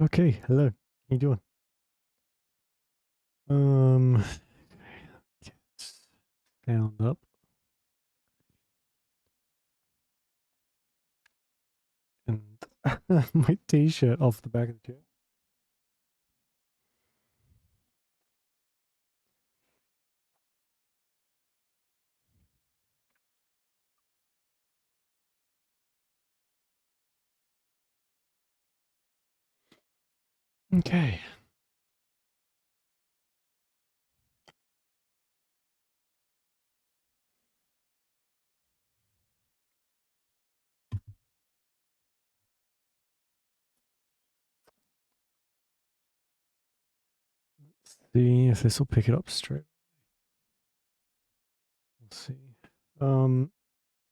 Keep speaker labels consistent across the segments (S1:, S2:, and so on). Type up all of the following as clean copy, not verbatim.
S1: Okay, hello. How you doing? Get sound up and my t-shirt off the back of the chair. Okay. Let's see if this will pick it up straight. Let's see. I'm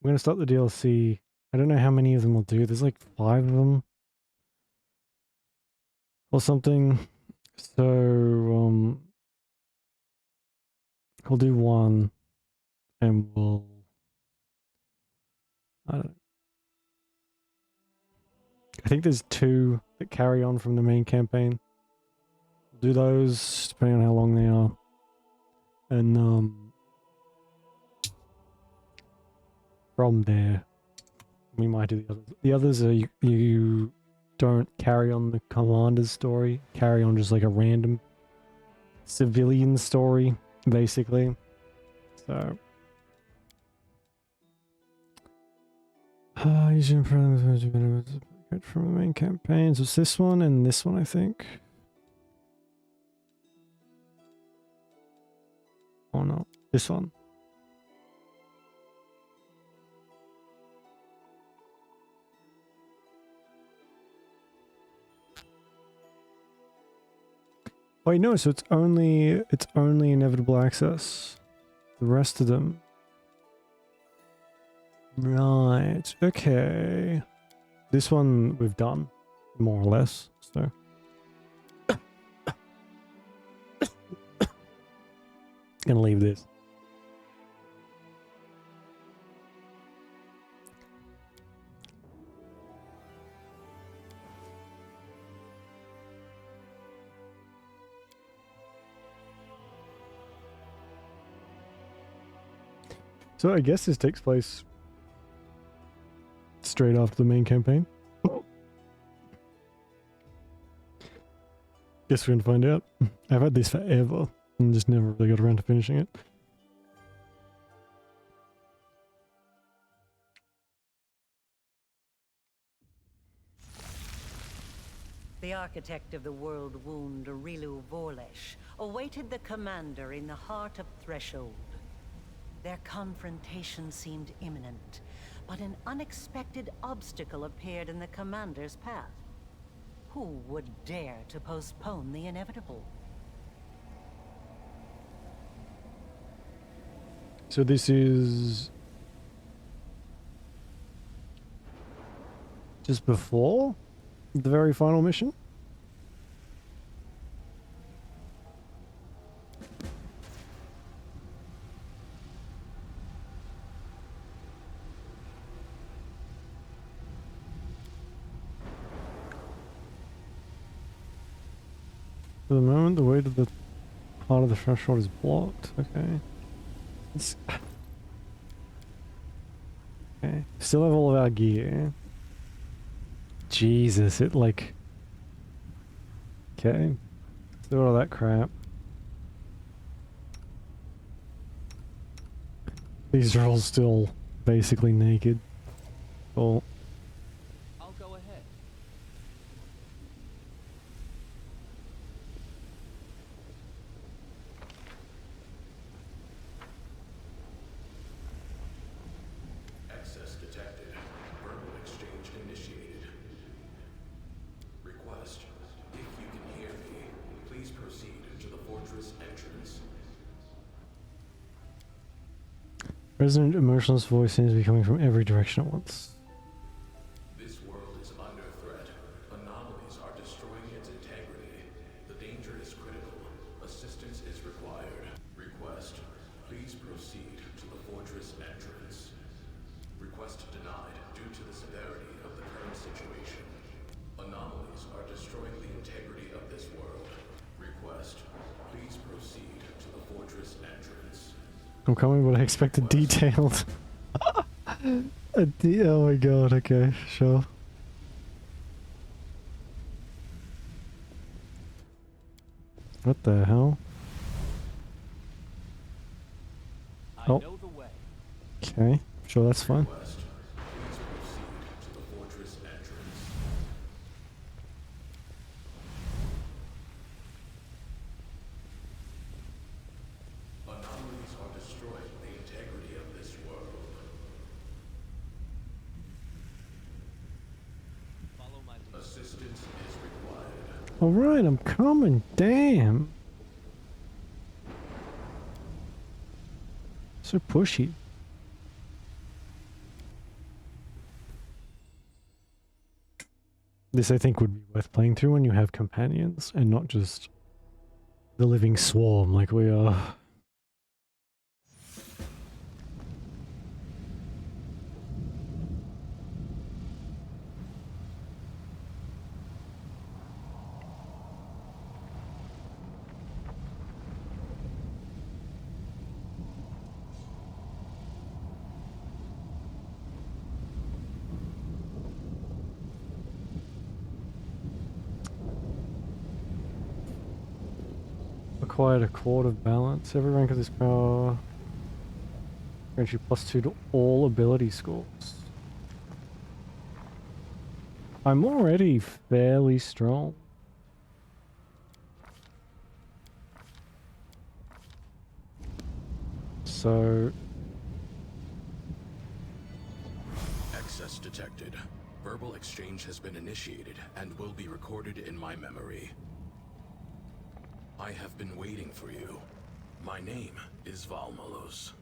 S1: gonna start the DLC. I don't know how many of them will do. There's like 5 of them or something. So we'll do one and I don't know. I think there's 2 that carry on from the main campaign. Do those depending on how long they are. And from there we might do the others. The others are you don't carry on the commander's story, carry on just like a random civilian story, basically. So using from the main campaigns. It's this one and this one, I think. Oh no, this one. Wait, no, so it's only inevitable access. The rest of them. Right, okay. This one we've done, more or less, so. Gonna leave this. So I guess this takes place straight after the main campaign. Guess we're gonna find out. I've had this forever and just never really got around to finishing it.
S2: The architect of the world wound, Rilu Vorlesh, awaited the commander in the heart of Threshold. Their confrontation seemed imminent, but an unexpected obstacle appeared in the commander's path. Who would dare to postpone the inevitable?
S1: So this is just before the very final mission? For the moment, the way to the heart of the threshold is blocked. Okay. Okay. Still have all of our gear. Jesus, it like... Okay. Still all that crap. These are all still basically naked. Well...
S3: I'll go ahead.
S4: Access detected. Verbal exchange initiated. Request. If you can hear me, please proceed to the fortress entrance.
S1: Resonant, emotionless voice seems to be coming from every direction at once.
S4: This world is under threat. Anomalies are destroying its integrity. The danger is critical. Assistance is required. Request. Please proceed to the fortress entrance. Request denied due to the severity of the current situation. Anomalies are destroying the integrity
S1: I'm coming, but I expect a detailed. Oh my god, okay, sure. What the hell?
S3: I
S1: Oh.
S3: know the way.
S1: Okay, sure, that's fine.
S4: Request. Please proceed to the fortress entrance. Anomalies are destroying the integrity of this world.
S3: Follow my lead.
S4: Assistance is required.
S1: Alright, I'm coming, damn. So pushy. This I think would be worth playing through when you have companions and not just the living swarm like we are. Acquired a chord of balance. Every rank of this power grants you +2 to all ability scores. I'm already fairly strong. So
S4: Access detected. Verbal exchange has been initiated and will be recorded in my memory. I have been waiting for you. My name is Valmalos.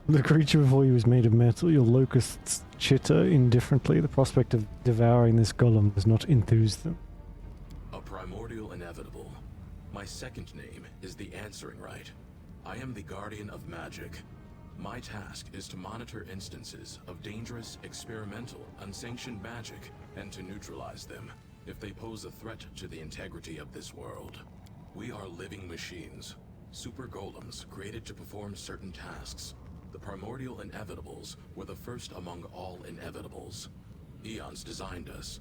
S1: the creature before you was made of metal. Your locusts chitter indifferently. The prospect of devouring this golem does not enthuse them.
S4: A primordial inevitable. My second name is the Answering Right. I am the Guardian of Magic. My task is to monitor instances of dangerous, experimental, unsanctioned magic and to neutralize them if they pose a threat to the integrity of this world. We are living machines, super golems created to perform certain tasks. The primordial inevitables were the first among all inevitables. Eons designed us.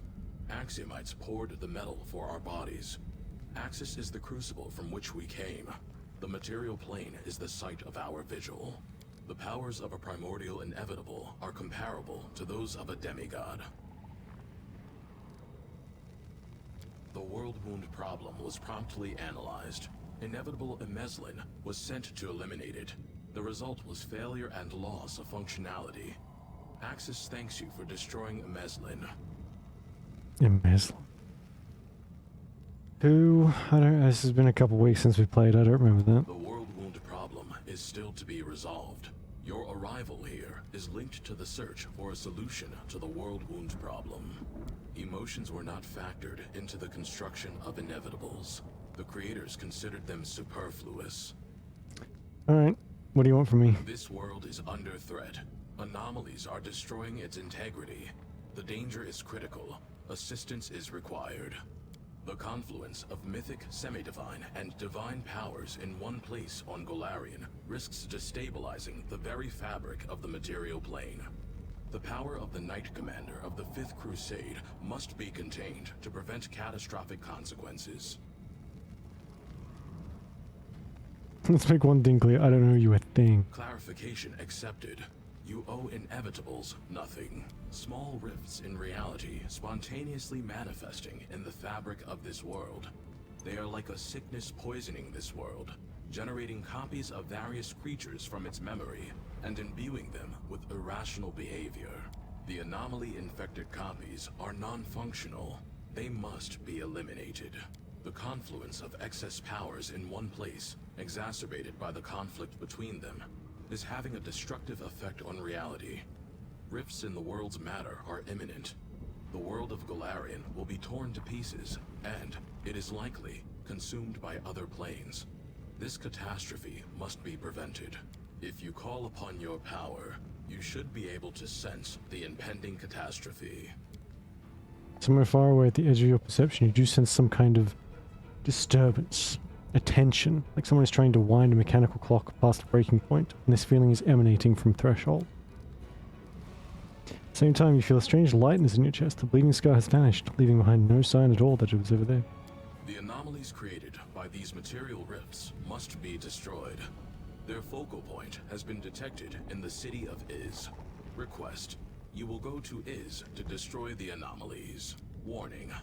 S4: Axiomite poured the metal for our bodies. Axis is the crucible from which we came. The material plane is the site of our vigil. The powers of a primordial inevitable are comparable to those of a demigod. The world wound problem was promptly analyzed. Inevitable Emeslin was sent to eliminate it. The result was failure and loss of functionality. Axis thanks you for destroying Emeslin.
S1: Embezzle. Who? I don't. This has been a couple weeks since we played. I don't remember that.
S4: The world wound problem is still to be resolved. Your arrival here is linked to the search for a solution to the world wound problem. Emotions were not factored into the construction of inevitables. The creators considered them superfluous.
S1: Alright. What do you want from me?
S4: This world is under threat. Anomalies are destroying its integrity. The danger is critical. Assistance is required. The confluence of mythic, semi-divine, and divine powers in one place on Golarion risks destabilizing the very fabric of the material plane. The power of the Knight Commander of the Fifth Crusade must be contained to prevent catastrophic consequences.
S1: Let's make one thing clear. I don't know you a thing.
S4: Clarification accepted. You owe inevitables nothing. Small rifts in reality spontaneously manifesting in the fabric of this world. They are like a sickness poisoning this world, generating copies of various creatures from its memory and imbuing them with irrational behavior. The anomaly-infected copies are non-functional. They must be eliminated. The confluence of excess powers in one place, exacerbated by the conflict between them, is having a destructive effect on reality. Rifts in the world's matter are imminent. The world of Golarion will be torn to pieces, and, it is likely, consumed by other planes. This catastrophe must be prevented. If you call upon your power, you should be able to sense the impending catastrophe.
S1: Somewhere far away at the edge of your perception, you do sense some kind of Disturbance. A tension, like someone is trying to wind a mechanical clock past a breaking point, and this feeling is emanating from Threshold. At the same time, you feel a strange lightness in your chest. The bleeding scar has vanished, leaving behind no sign at all that it was ever there.
S4: The anomalies created by these material rifts must be destroyed. Their focal point has been detected in the city of Iz. Request: you will go to Iz to destroy the anomalies. Warning: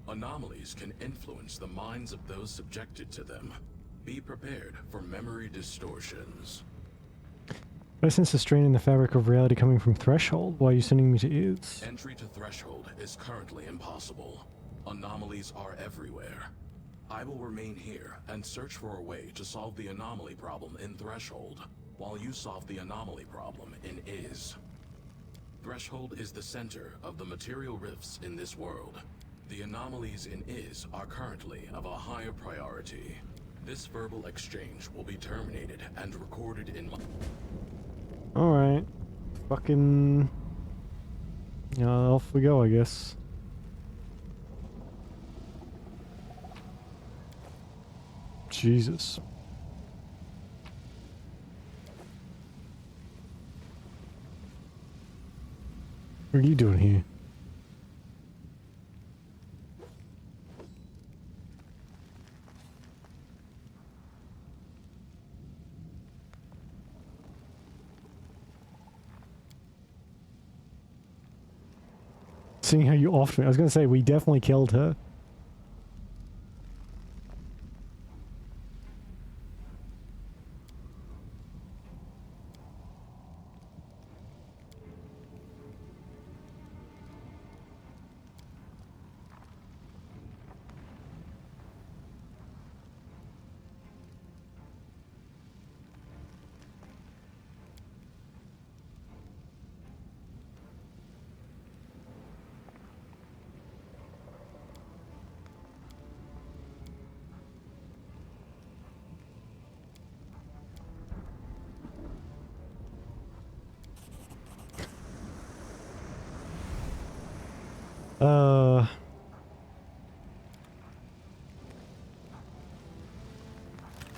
S4: anomalies can influence the minds of those subjected to them. Be prepared for memory distortions.
S1: I sense a strain in the fabric of reality coming from Threshold. Why are you sending me to Iz?
S4: Entry to Threshold is currently impossible. Anomalies are everywhere. I will remain here and search for a way to solve the anomaly problem in Threshold, while you solve the anomaly problem in Iz. Threshold is the center of the material rifts in this world. The anomalies in Iz are currently of a higher priority. This verbal exchange will be terminated and recorded in my...
S1: Alright. Fucking... off we go, I guess. Jesus. What are you doing here? Seeing how you offed me. I was gonna say, we definitely killed her.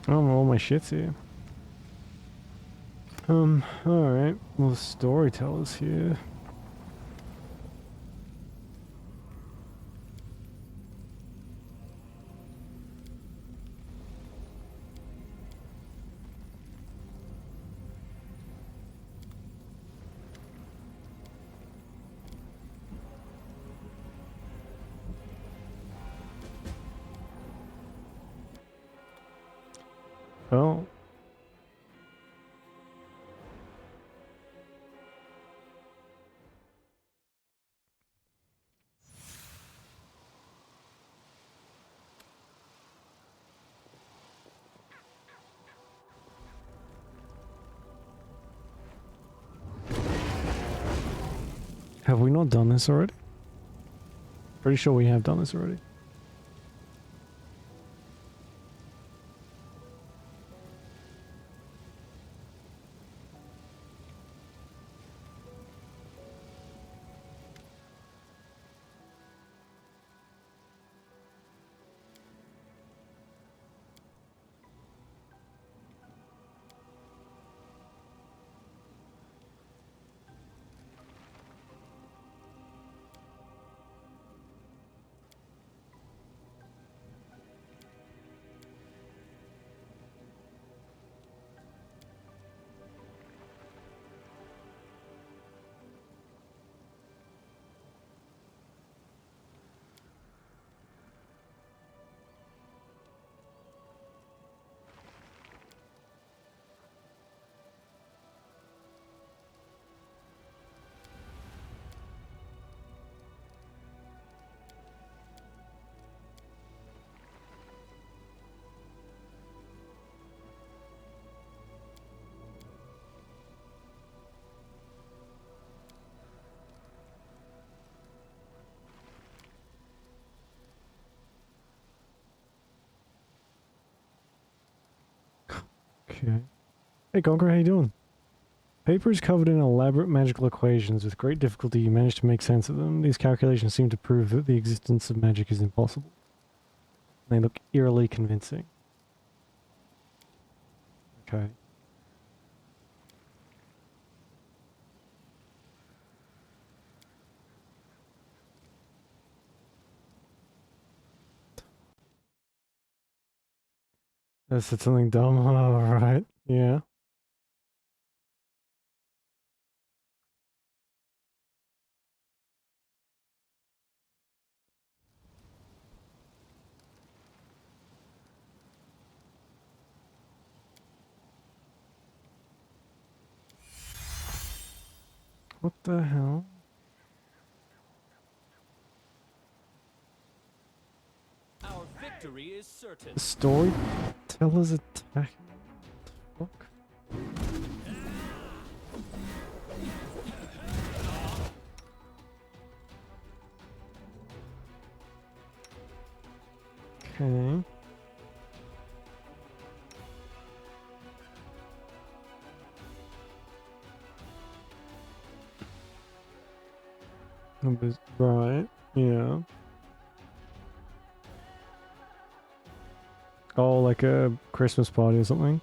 S1: I don't know, all my shit's here. Alright. Well, the storyteller's here. Well, have we not done this already? Pretty sure we have done this already. Okay. Hey Conqueror, how you doing? Paper is covered in elaborate magical equations. With great difficulty you manage to make sense of them. These calculations seem to prove that the existence of magic is impossible. They look eerily convincing. Okay. I said something dumb. All right. Yeah. What the hell?
S3: Our victory is certain.
S1: Storyteller's attack. Fuck. Okay. Numbers, right. Yeah. Oh, like a Christmas party or something.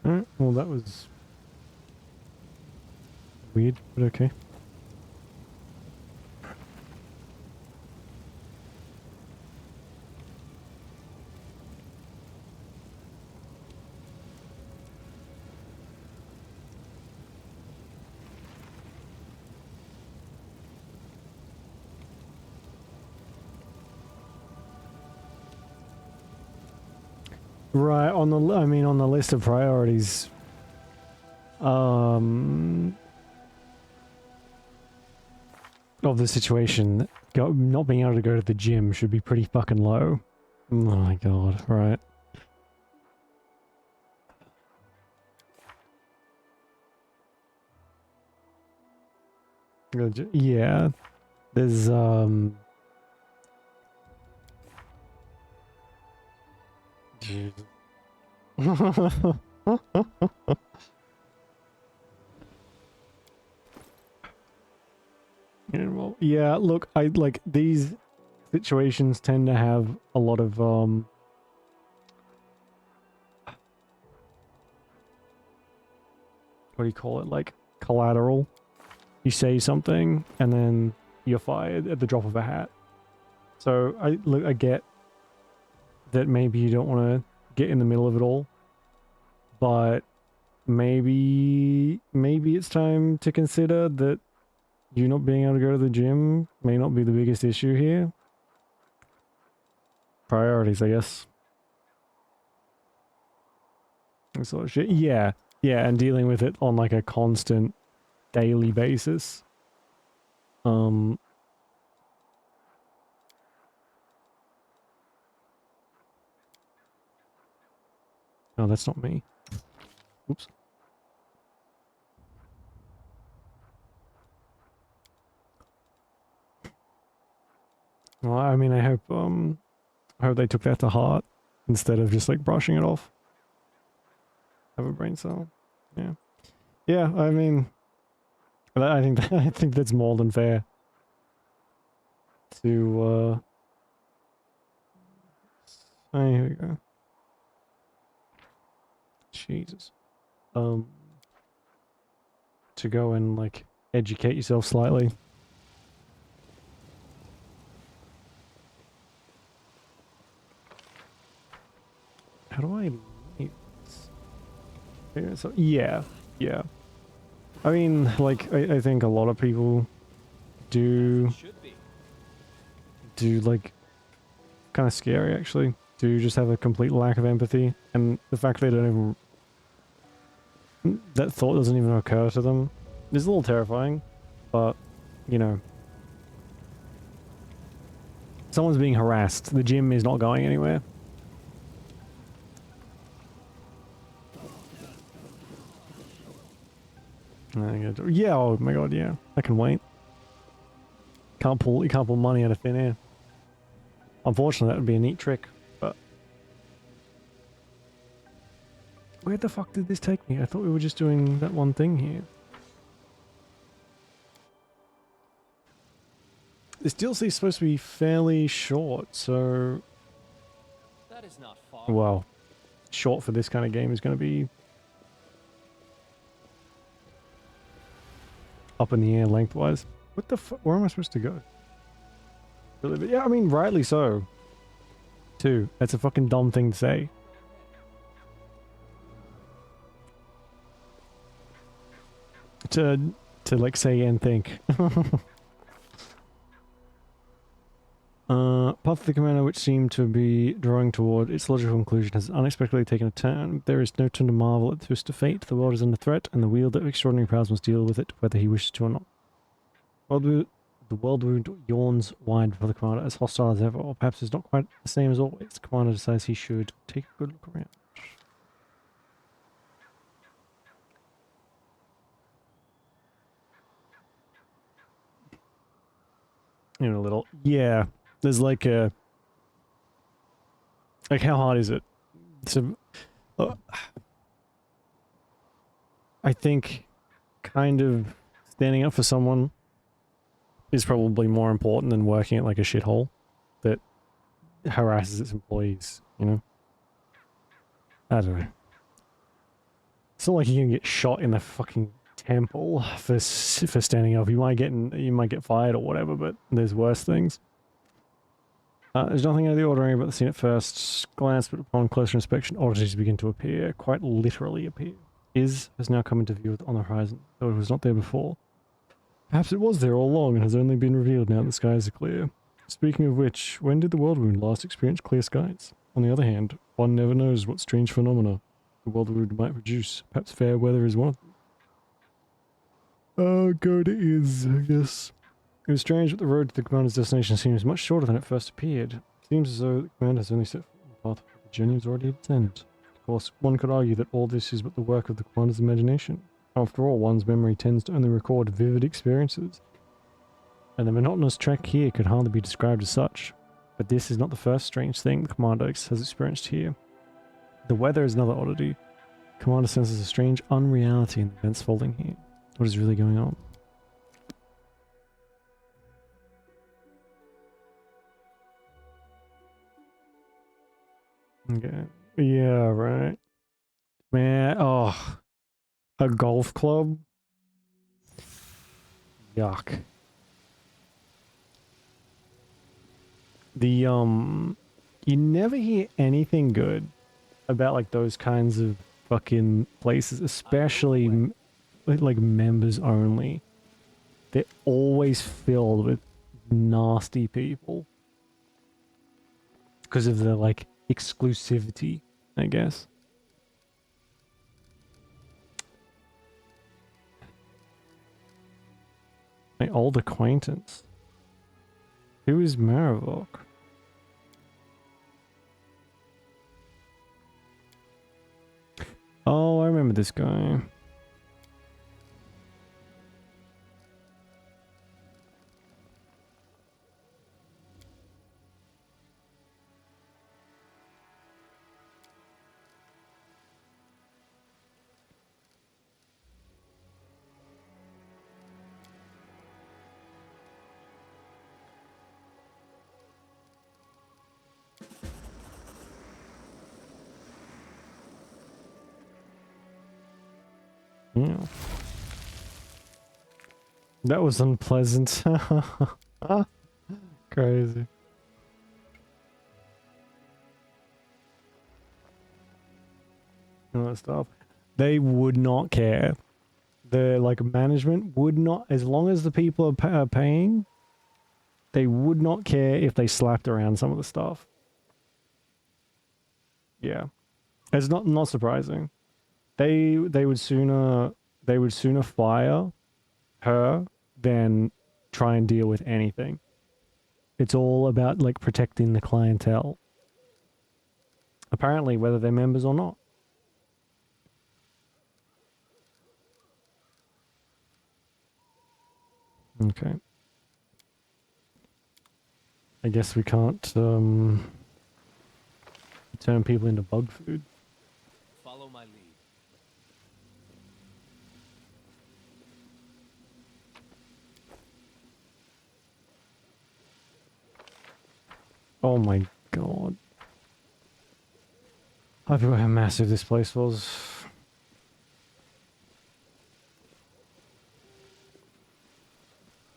S1: Alright, well that was weird, but okay. Right, on the I mean on the list of priorities, of the situation, not being able to go to the gym should be pretty fucking low. Oh my god, right. Yeah, there's Jesus. Yeah, well, yeah, look, I like these situations tend to have a lot of what do you call it? Like collateral. You say something and then you're fired at the drop of a hat. So I get that maybe you don't want to get in the middle of it all, but maybe it's time to consider that you not being able to go to the gym may not be the biggest issue here. Priorities, I guess. That sort of shit. Yeah, yeah, and dealing with it on like a constant daily basis. Oh, that's not me. Oops. Well, I mean, I hope they took that to heart instead of just like brushing it off. Have a brain cell. Yeah. Yeah, I mean, I think I think that's more than fair. To oh, here we go. Jesus. To go and like educate yourself slightly. How do I leave this? Yeah, so yeah, yeah. I mean, like I think a lot of people do like kind of scary actually. Do just have a complete lack of empathy, and the fact they don't even that thought doesn't even occur to them is a little terrifying. But you know, someone's being harassed. The gym is not going anywhere. Yeah, oh my god, yeah. I can wait. You can't pull money out of thin air. Unfortunately, that would be a neat trick, but... Where the fuck did this take me? I thought we were just doing that one thing here. This DLC is supposed to be fairly short, so...
S3: That is not far.
S1: Well, short for this kind of game is going to be... up in the air lengthwise. What the fuck? Where am I supposed to go? Yeah, I mean, rightly so. Too. That's a fucking dumb thing to say. To like say and think. Path of the Commander, which seemed to be drawing toward its logical conclusion, has unexpectedly taken a turn. There is no turn to marvel at the twist of fate. The world is under threat, and the wielder of extraordinary powers must deal with it, whether he wishes to or not. The world wound yawns wide before the Commander, as hostile as ever, or perhaps it's not quite the same as always. The Commander decides he should take a good look around. In a little... Yeah. There's like a... Like, how hard is it? So... I think kind of standing up for someone is probably more important than working at like a shithole that harasses its employees, you know? I don't know. It's not like you can get shot in the fucking temple for standing up. You might get fired or whatever, but there's worse things. There's nothing out of the ordinary about the scene at first glance, but upon closer inspection, oddities begin to appear, quite literally appear. Has now come into view on the horizon, though it was not there before. Perhaps it was there all along and has only been revealed now that the skies are clear. Speaking of which, when did the world wound last experience clear skies? On the other hand, one never knows what strange phenomena the world wound might produce. Perhaps fair weather is one of them. Oh god, it is, I guess. It was strange, but the road to the Commander's destination seems much shorter than it first appeared. It seems as though the Commander has only set foot on the path where the journey was already at its end. Of course, one could argue that all this is but the work of the Commander's imagination. After all, one's memory tends to only record vivid experiences, and the monotonous trek here could hardly be described as such. But this is not the first strange thing the Commander has experienced here. The weather is another oddity. The Commander senses a strange unreality in the events folding here. What is really going on? Okay. Yeah, right. Man, oh. A golf club? Yuck. You never hear anything good about like those kinds of fucking places, especially like members only. They're always filled with nasty people because of the like exclusivity, I guess. My old acquaintance. Who is Maravok? Oh, I remember this guy. Yeah. That was unpleasant. Crazy. All that stuff. They would not care. The like management would not, as long as the people are paying, they would not care if they slapped around some of the stuff. Yeah, it's not surprising. They would sooner fire her than try and deal with anything. It's all about like protecting the clientele. Apparently, whether they're members or not. Okay. I guess we can't turn people into bug food.
S3: Follow my lead.
S1: Oh my god. I forgot how massive this place was.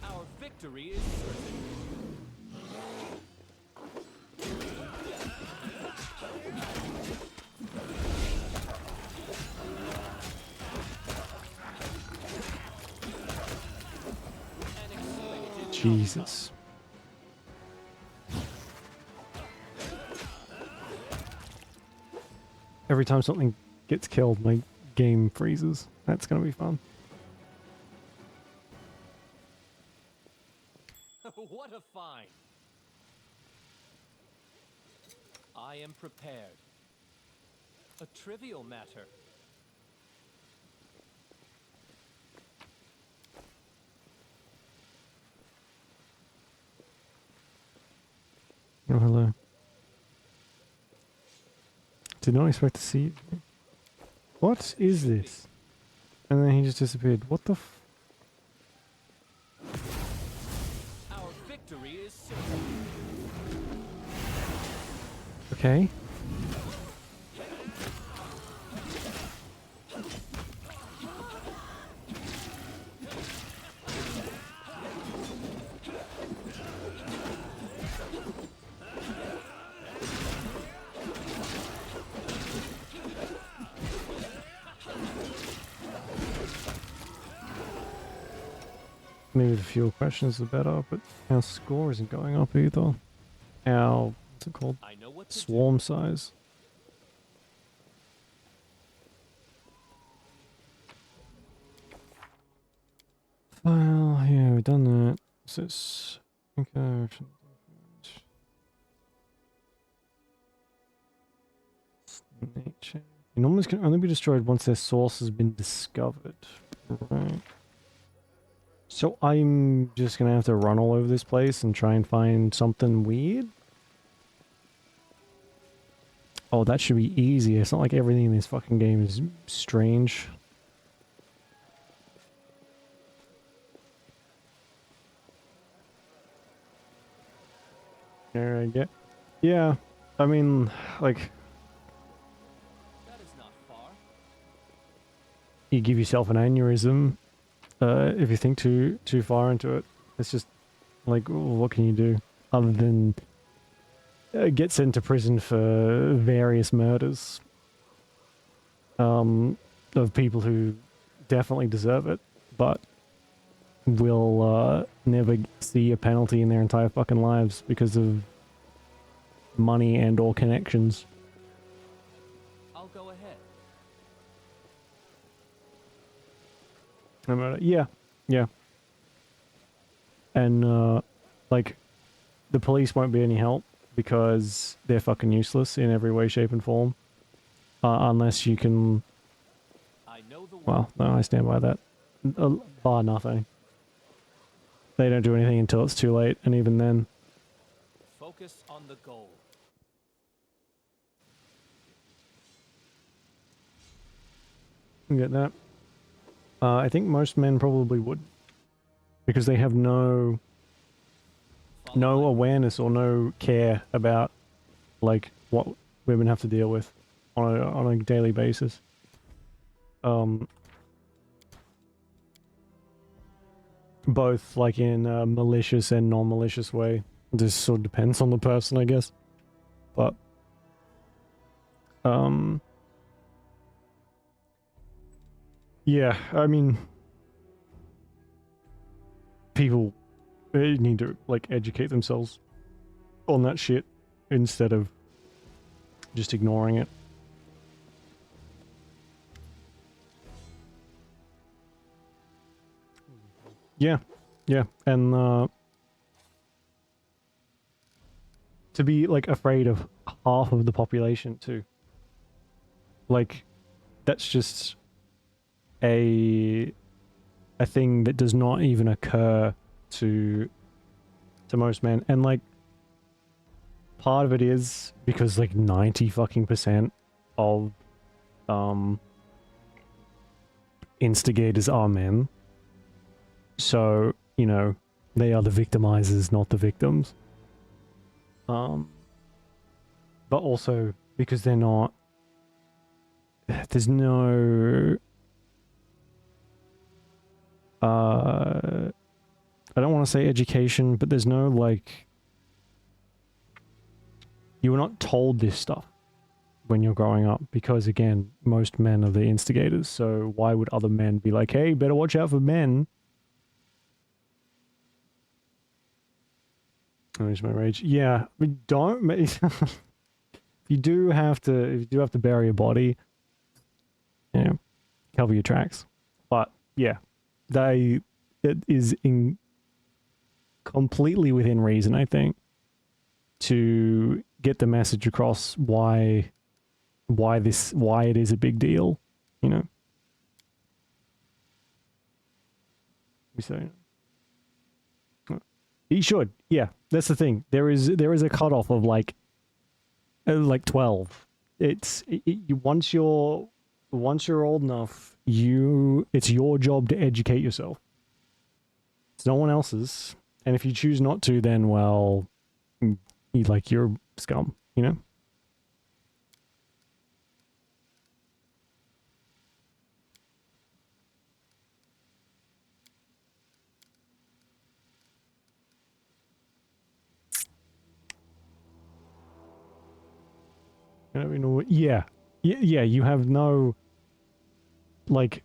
S3: Our victory is certain. Unexpected
S1: Jesus. Every time something gets killed, my game freezes. That's gonna be fun.
S3: outcome. What a find! I am prepared. A trivial matter.
S1: Oh, hello. Did not expect to see you. What is this? And then he just disappeared. What the f...
S3: Our victory is certain.
S1: Okay. Maybe the fewer questions the better, but our score isn't going up either. Our, what's it called?
S3: I know what to do.
S1: Swarm size. Well, yeah, we've done that. What's this? Okay. Nature. Anomalies can only be destroyed once their source has been discovered. Right. So I'm just gonna have to run all over this place and try and find something weird? Oh, that should be easy. It's not like everything in this fucking game is strange. There I get. Yeah, I mean, like,
S3: That is not far.
S1: you give yourself an aneurysm if you think too far into it. It's just like, what can you do other than get sent to prison for various murders of people who definitely deserve it, but will never see a penalty in their entire fucking lives because of money and or connections.
S3: I'll go ahead.
S1: Yeah, yeah. And like, the police won't be any help because they're fucking useless in every way, shape, and form. Unless you can...
S3: I know the one.
S1: Well, no, I stand by that. Bar nothing. They don't do anything until it's too late, and even then...
S3: Focus on the goal.
S1: You get that? I think most men probably would. Because they have no
S3: Follow my-
S1: awareness or no care about, like, what women have to deal with on a daily basis. Both, like, in a malicious and non-malicious way. This sort of depends on the person, I guess. But, yeah, I mean, people need to, like, educate themselves on that shit instead of just ignoring it. Yeah, yeah, and to be, like, afraid of half of the population too. Like, that's just a thing that does not even occur to most men. And like part of it is because like 90 fucking percent of instigators are men. So, you know, they are the victimizers, not the victims. But also because they're not, there's no I don't want to say education, but there's no like, you were not told this stuff when you're growing up, because again, most men are the instigators, so why would other men be like, hey, better watch out for men? Manage my rage. Yeah, we don't. If you do have to bury a body, yeah, cover your tracks. But yeah, it is completely within reason, I think, to get the message across why it is a big deal, you know. So he should, yeah. That's the thing. There is a cutoff of like 12. Once you're old enough, it's your job to educate yourself. It's no one else's. And if you choose not to, then well, you're scum, you know. I don't know. Yeah, you have no, like,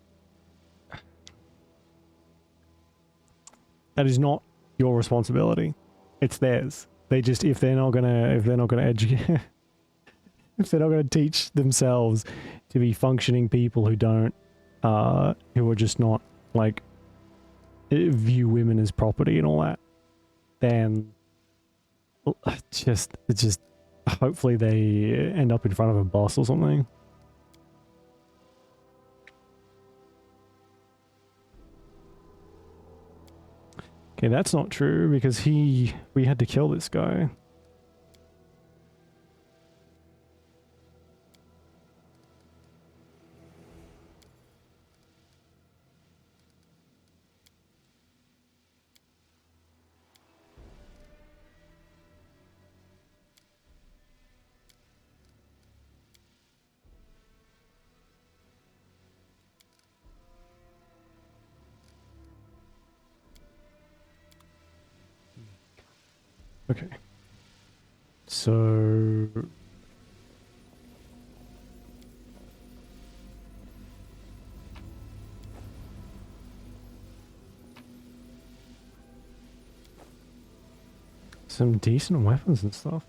S1: that is not your responsibility. It's theirs. They just, if they're not gonna educate, if they're not gonna teach themselves to be functioning people who don't, who are just not like view women as property and all that, then just hopefully they end up in front of a boss or something. Okay, that's not true because we had to kill this guy. Okay. So some decent weapons and stuff.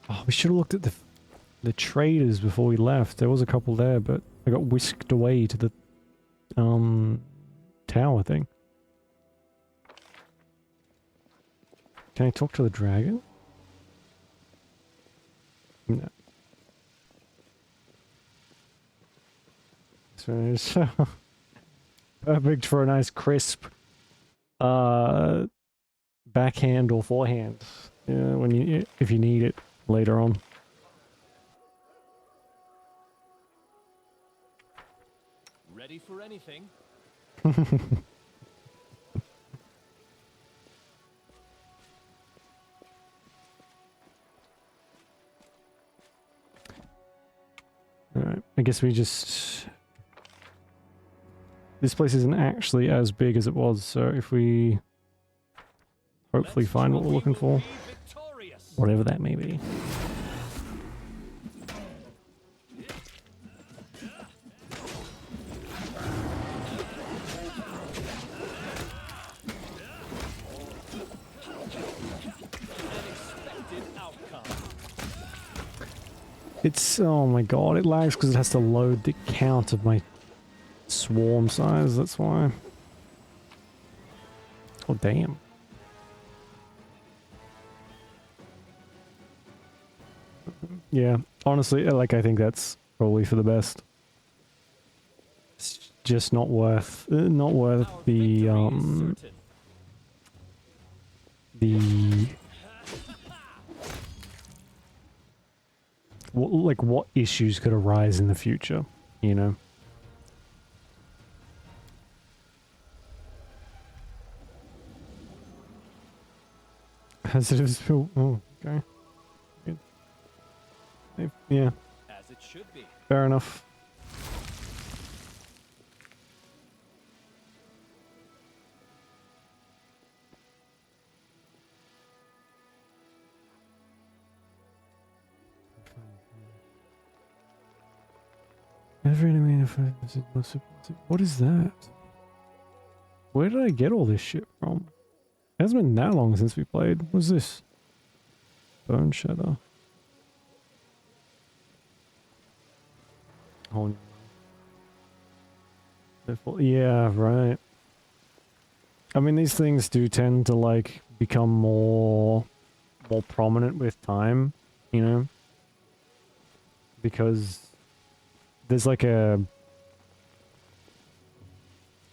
S1: Oh, we should have looked at the traders before we left. There was a couple there, but I got whisked away to the tower thing. Can I talk to the dragon? No. So perfect for a nice crisp backhand or forehand. Yeah, if you need it later on.
S3: Ready for anything?
S1: Alright, I guess we just... This place isn't actually as big as it was, so if we hopefully find what we're looking for, whatever that may be. It's, oh my god, it lags because it has to load the count of my swarm size, that's why. Oh damn. Yeah, honestly, like, I think that's probably for the best. just not worth
S3: Our
S1: the
S3: victory is certain.
S1: the like what issues could arise in the future, you know. Hazardous fuel. Oh, okay. Good. Yeah,
S3: As it should be.
S1: fair enough. Every enemy what is that? Where did I get all this shit from? It hasn't been that long since we played. What's this? Bone shatter. Oh, yeah, right. I mean, these things do tend to like become more prominent with time, you know, because there's like a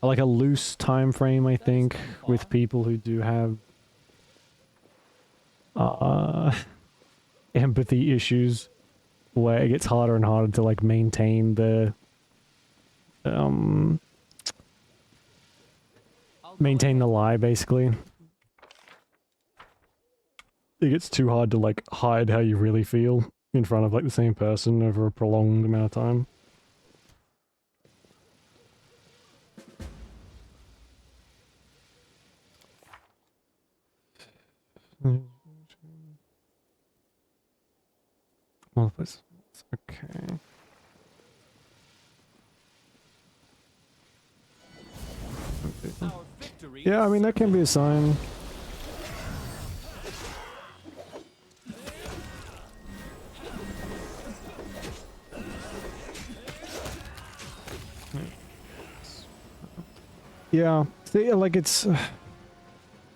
S1: loose time frame, I think, with people who do have empathy issues, where it gets harder and harder to like maintain the maintain the lie, basically. It gets too hard to like hide how you really feel in front of like the same person over a prolonged amount of time. Well, that's okay.
S3: Our victory
S1: Yeah, I mean that can be a sign. Yeah, see, like it's.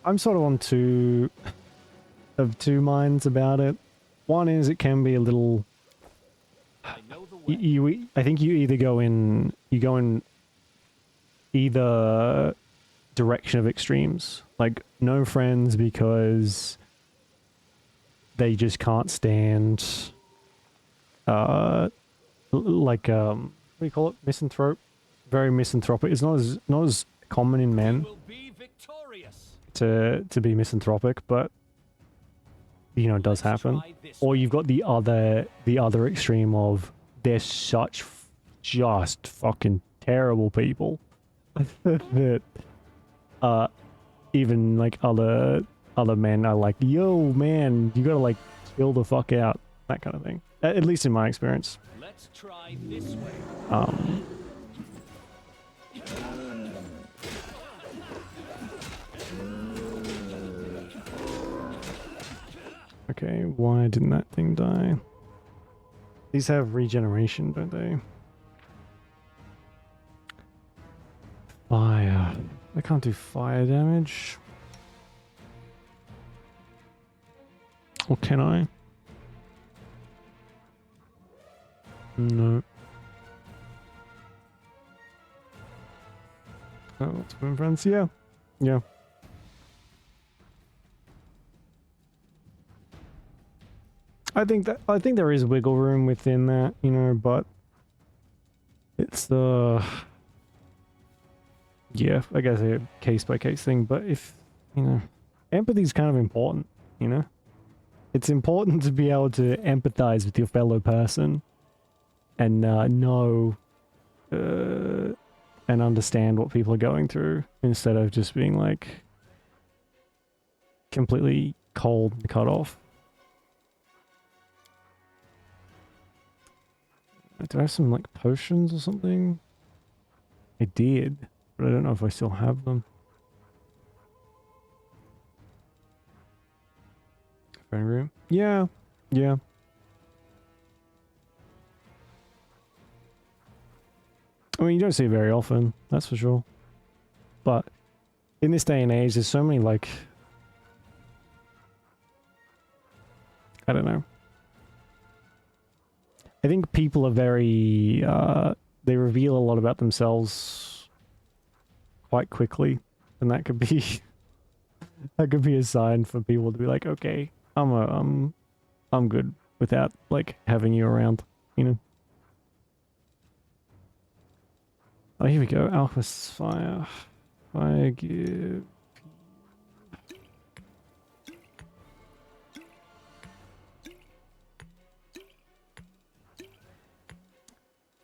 S1: I'm sort of on two minds about it. One is it can be a little.
S3: I know the way.
S1: I think you go in either direction of extremes. Like no friends because they just can't stand. What do you call it? Misanthrope. Very misanthropic. It's not as common in men
S3: Will be victorious.
S1: to be misanthropic, but you know it does happen.
S3: Try this
S1: Or
S3: way.
S1: you've got the other extreme of they're such just fucking terrible people that even like other men are like, yo man, you gotta like chill the fuck out, that kind of thing. At least in my experience.
S3: Let's try this way.
S1: Okay, why didn't that thing die? These have regeneration, don't they? Fire. I can't do fire damage. Or can I? No. Oh, let's win, friends. Yeah. Yeah. I think there is wiggle room within that, you know, but it's yeah, I guess a case by case thing, but if, you know, empathy is kind of important, you know? It's important to be able to empathize with your fellow person and know and understand what people are going through instead of just being like completely cold and cut off. Do I have some like potions or something? I did, but I don't know if I still have them. Phone room? Yeah, yeah. I mean, you don't see it very often, that's for sure. But in this day and age, there's so many like, I don't know. I think people are very, they reveal a lot about themselves quite quickly, then that could be that could be a sign for people to be like, okay, I'm good without like having you around, you know. Oh, here we go. Alpha's fire. Fire give.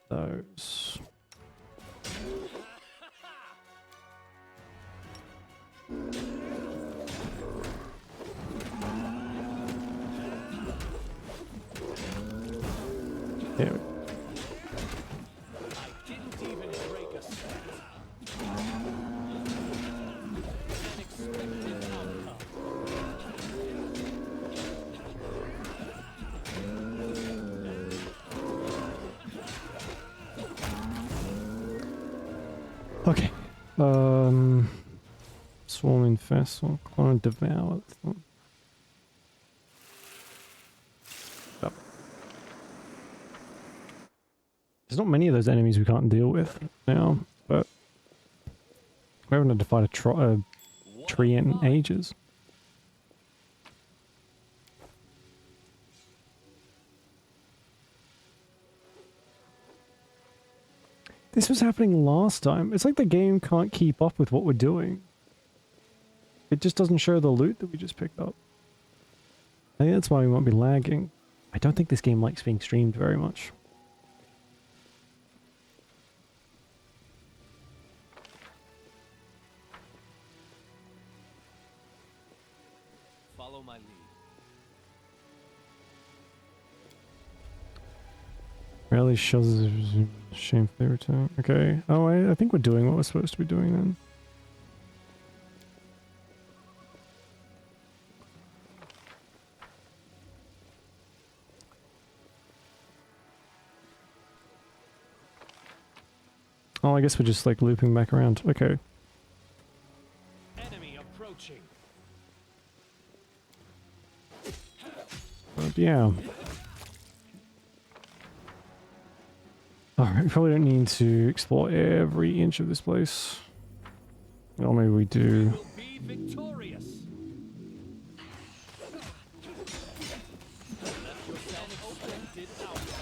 S1: Those. There we go.
S3: I didn't even break a sweat. Unexpected outcome.
S1: Okay. Swarm infest or clone devour. Yep. There's not many of those enemies we can't deal with now, but we haven't had to fight a tree in ages. This was happening last time. It's like the game can't keep up with what we're doing. It just doesn't show the loot that we just picked up. I think that's why we might be lagging. I don't think this game likes being streamed very much.
S3: Follow my lead.
S1: Rarely shows shame if they return. Okay. Oh, I think we're doing what we're supposed to be doing then. Oh, I guess we're just like looping back around. Okay.
S3: Enemy approaching.
S1: But yeah. Alright, we probably don't need to explore every inch of this place. Or maybe we do.
S3: Will be victorious. Left yourself unexpected outcome.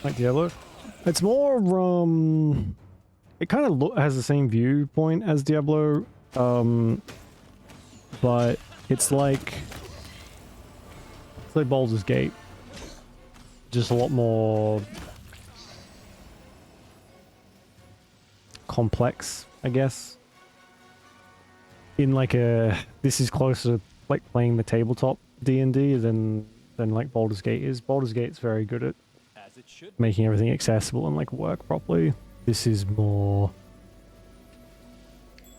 S1: Like Diablo. It's more, it kind of has the same viewpoint as Diablo, but it's like Baldur's Gate. Just a lot more complex, I guess. In like this is closer to like playing the tabletop D&D than like Baldur's Gate is. Baldur's Gate's very good at
S3: As it should.
S1: making everything accessible and like work properly. This is more,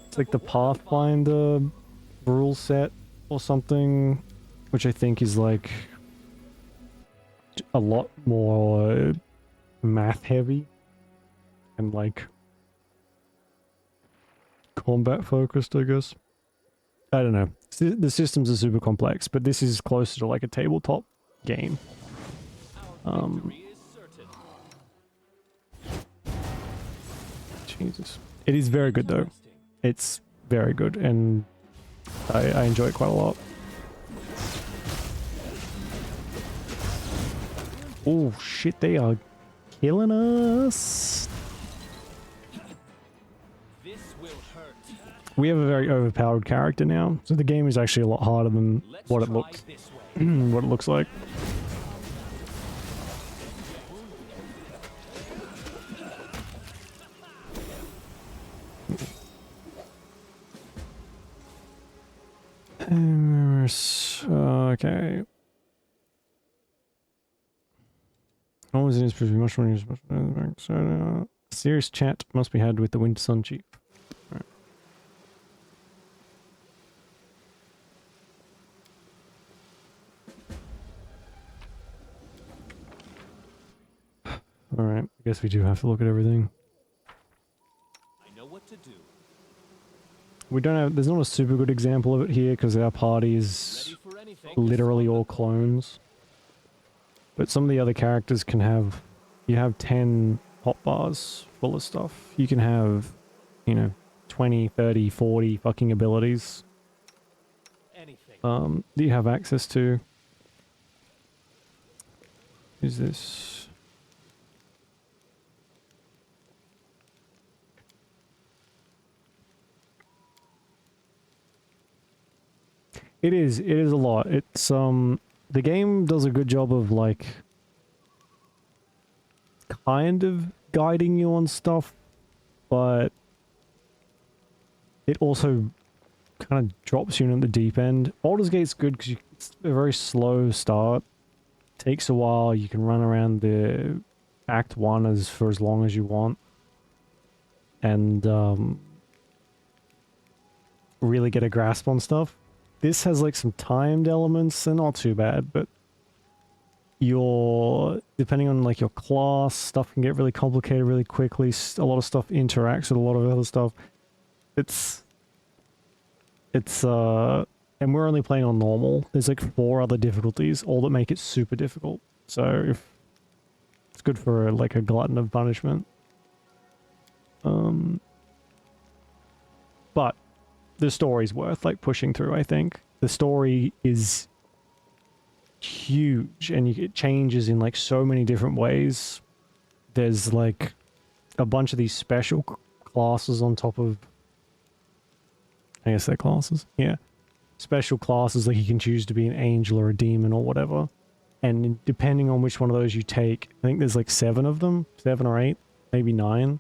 S1: it's like the Pathfinder rule set or something, which I think is like a lot more math heavy and like combat focused, I guess. I don't know. The systems are super complex, but this is closer to like a tabletop game.
S3: Our victory is certain.
S1: Jesus. It is very good though.
S3: Interesting.
S1: It's very good and I enjoy it quite a lot. Oh shit, they are killing us.
S3: This will hurt.
S1: We have a very overpowered character now, so the game is actually a lot harder than
S3: Let's
S1: what it
S3: try
S1: looks
S3: this way.
S1: what it looks like. Okay. Always is pretty much when you're serious chat must be had with the Winter Sun Chief. All right. I guess we do have to look at everything.
S3: I know what to do.
S1: We don't have. There's not a super good example of it here because our party is
S3: Ready for anything.
S1: literally all clones. But some of the other characters can have, you have 10 hotbars full of stuff. You can have, you know, 20, 30, 40 fucking abilities
S3: Anything.
S1: that you have access to. Is this? It is a lot. It's, the game does a good job of, like, kind of guiding you on stuff, but it also kind of drops you in at the deep end. Baldur's Gate's good because it's a very slow start. Takes a while. You can run around the Act 1 for as long as you want. And, really get a grasp on stuff. This has, like, some timed elements. They're not too bad, but depending on, like, your class, stuff can get really complicated really quickly. A lot of stuff interacts with a lot of other stuff. And we're only playing on normal. There's, like, 4 other difficulties, all that make it super difficult. So, it's good for, like, a glutton of punishment. But the story's worth, like, pushing through, I think. The story is huge, and it changes in, like, so many different ways. There's, like, a bunch of these special classes on top of... I guess they're classes? Yeah. Special classes, like, you can choose to be an angel or a demon or whatever. And depending on which one of those you take, I think there's, like, 7 of them. 7 or 8. Maybe 9.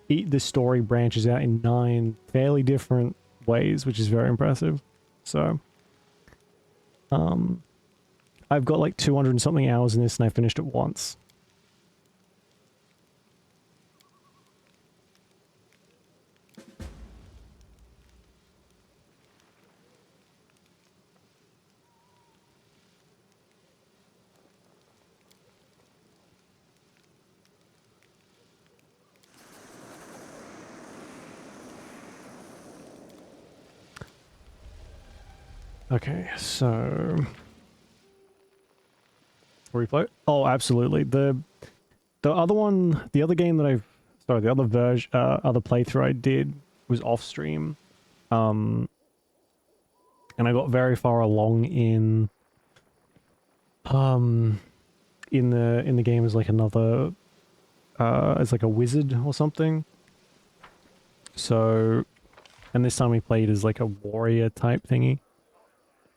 S1: The story branches out in 9 fairly different ways, which is very impressive. So, I've got like 200 and something hours in this, and I finished it once. Okay, so replay. Oh, absolutely. The other one, the other game that the other version, other playthrough I did was off stream, and I got very far along in the game as like another, as like a wizard or something. So, and this time we played as like a warrior type thingy.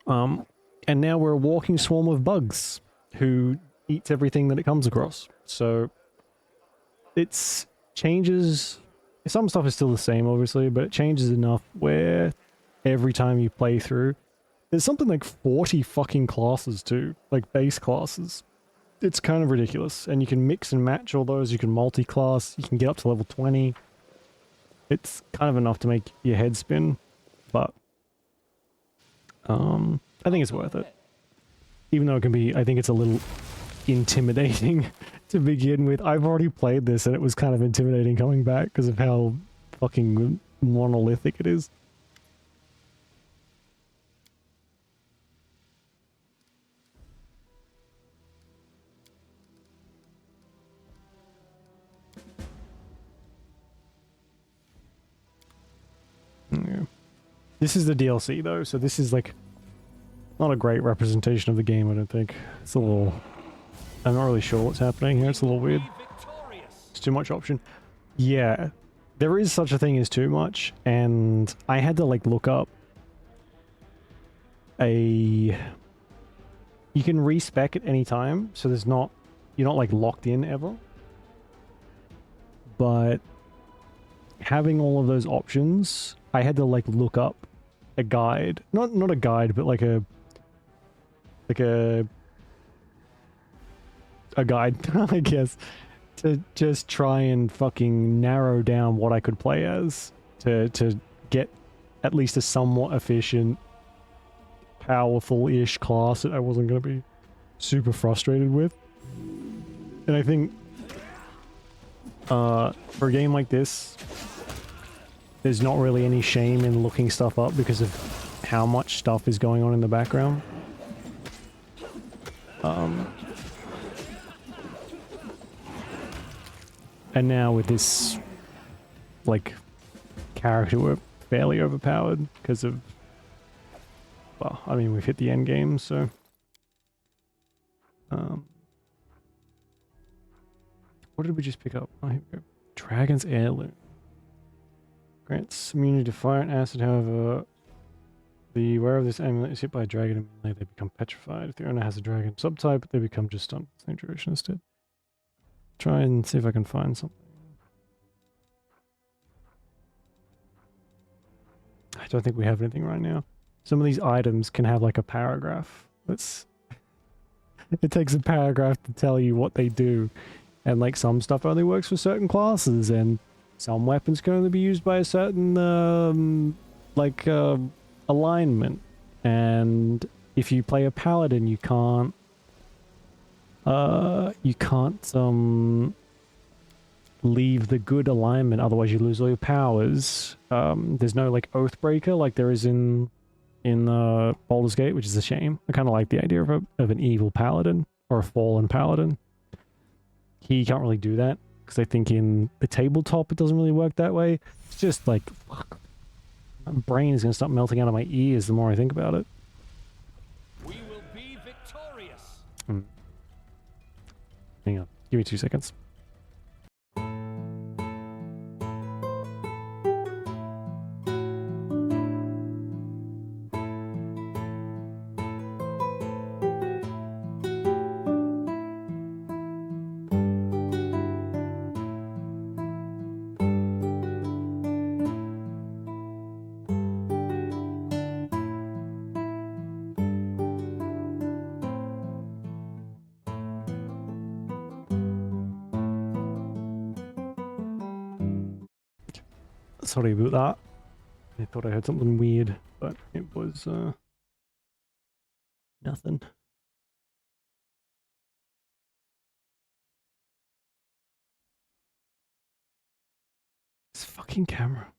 S1: And now we're a walking swarm of bugs who eats everything that it comes across. So it's changes. Some stuff is still the same, obviously, but it changes enough where every time you play through, there's something like 40 fucking classes too, like base classes. It's kind of ridiculous, and you can mix and match all those. You can multi-class. You can get up to level 20. It's kind of enough to make your head spin, but I think it's worth it. Even though it can be, I think it's a little intimidating to begin with. I've already played this and it was kind of intimidating coming back because of how fucking monolithic it is. Yeah. This is the DLC though, so this is like not a great representation of the game, I don't think. It's a little... I'm not really sure what's happening here, it's a little weird. It's too much option. Yeah, there is such a thing as too much, and I had to like look up a... You can respec at any time, so there's not... You're not like locked in ever. But having all of those options, I had to like look up a guide. Not a guide, but like a guide, I guess, to just try and fucking narrow down what I could play as to get at least a somewhat efficient, powerful-ish class that I wasn't going to be super frustrated with. And I think for a game like this, there's not really any shame in looking stuff up because of how much stuff is going on in the background. And now with this, like, character, we're fairly overpowered because of, well, I mean, we've hit the end game, so. What did we just pick up? Oh, here we go. Dragon's Heirloom. Grants immunity to fire and acid, however, the wearer of this amulet is hit by a dragon immediately, they become petrified. If the owner has a dragon subtype, they become just stunned for the same duration instead. Try and see if I can find something. I don't think we have anything right now. Some of these items can have like a paragraph. It takes a paragraph to tell you what they do. And like some stuff only works for certain classes, and some weapons can only be used by a certain alignment. And if you play a paladin, you can't leave the good alignment, otherwise you lose all your powers. There's no like Oathbreaker like there is in Baldur's Gate, which is a shame. I kind of like the idea of an evil paladin or a fallen paladin. He can't really do that because I think in the tabletop it doesn't really work that way. It's just like, fuck. My brain is going to start melting out of my ears the more I think about it.
S3: We will be victorious.
S1: Hang on, give me 2 seconds. Sorry about that. I thought I heard something weird, but it was nothing. This fucking camera.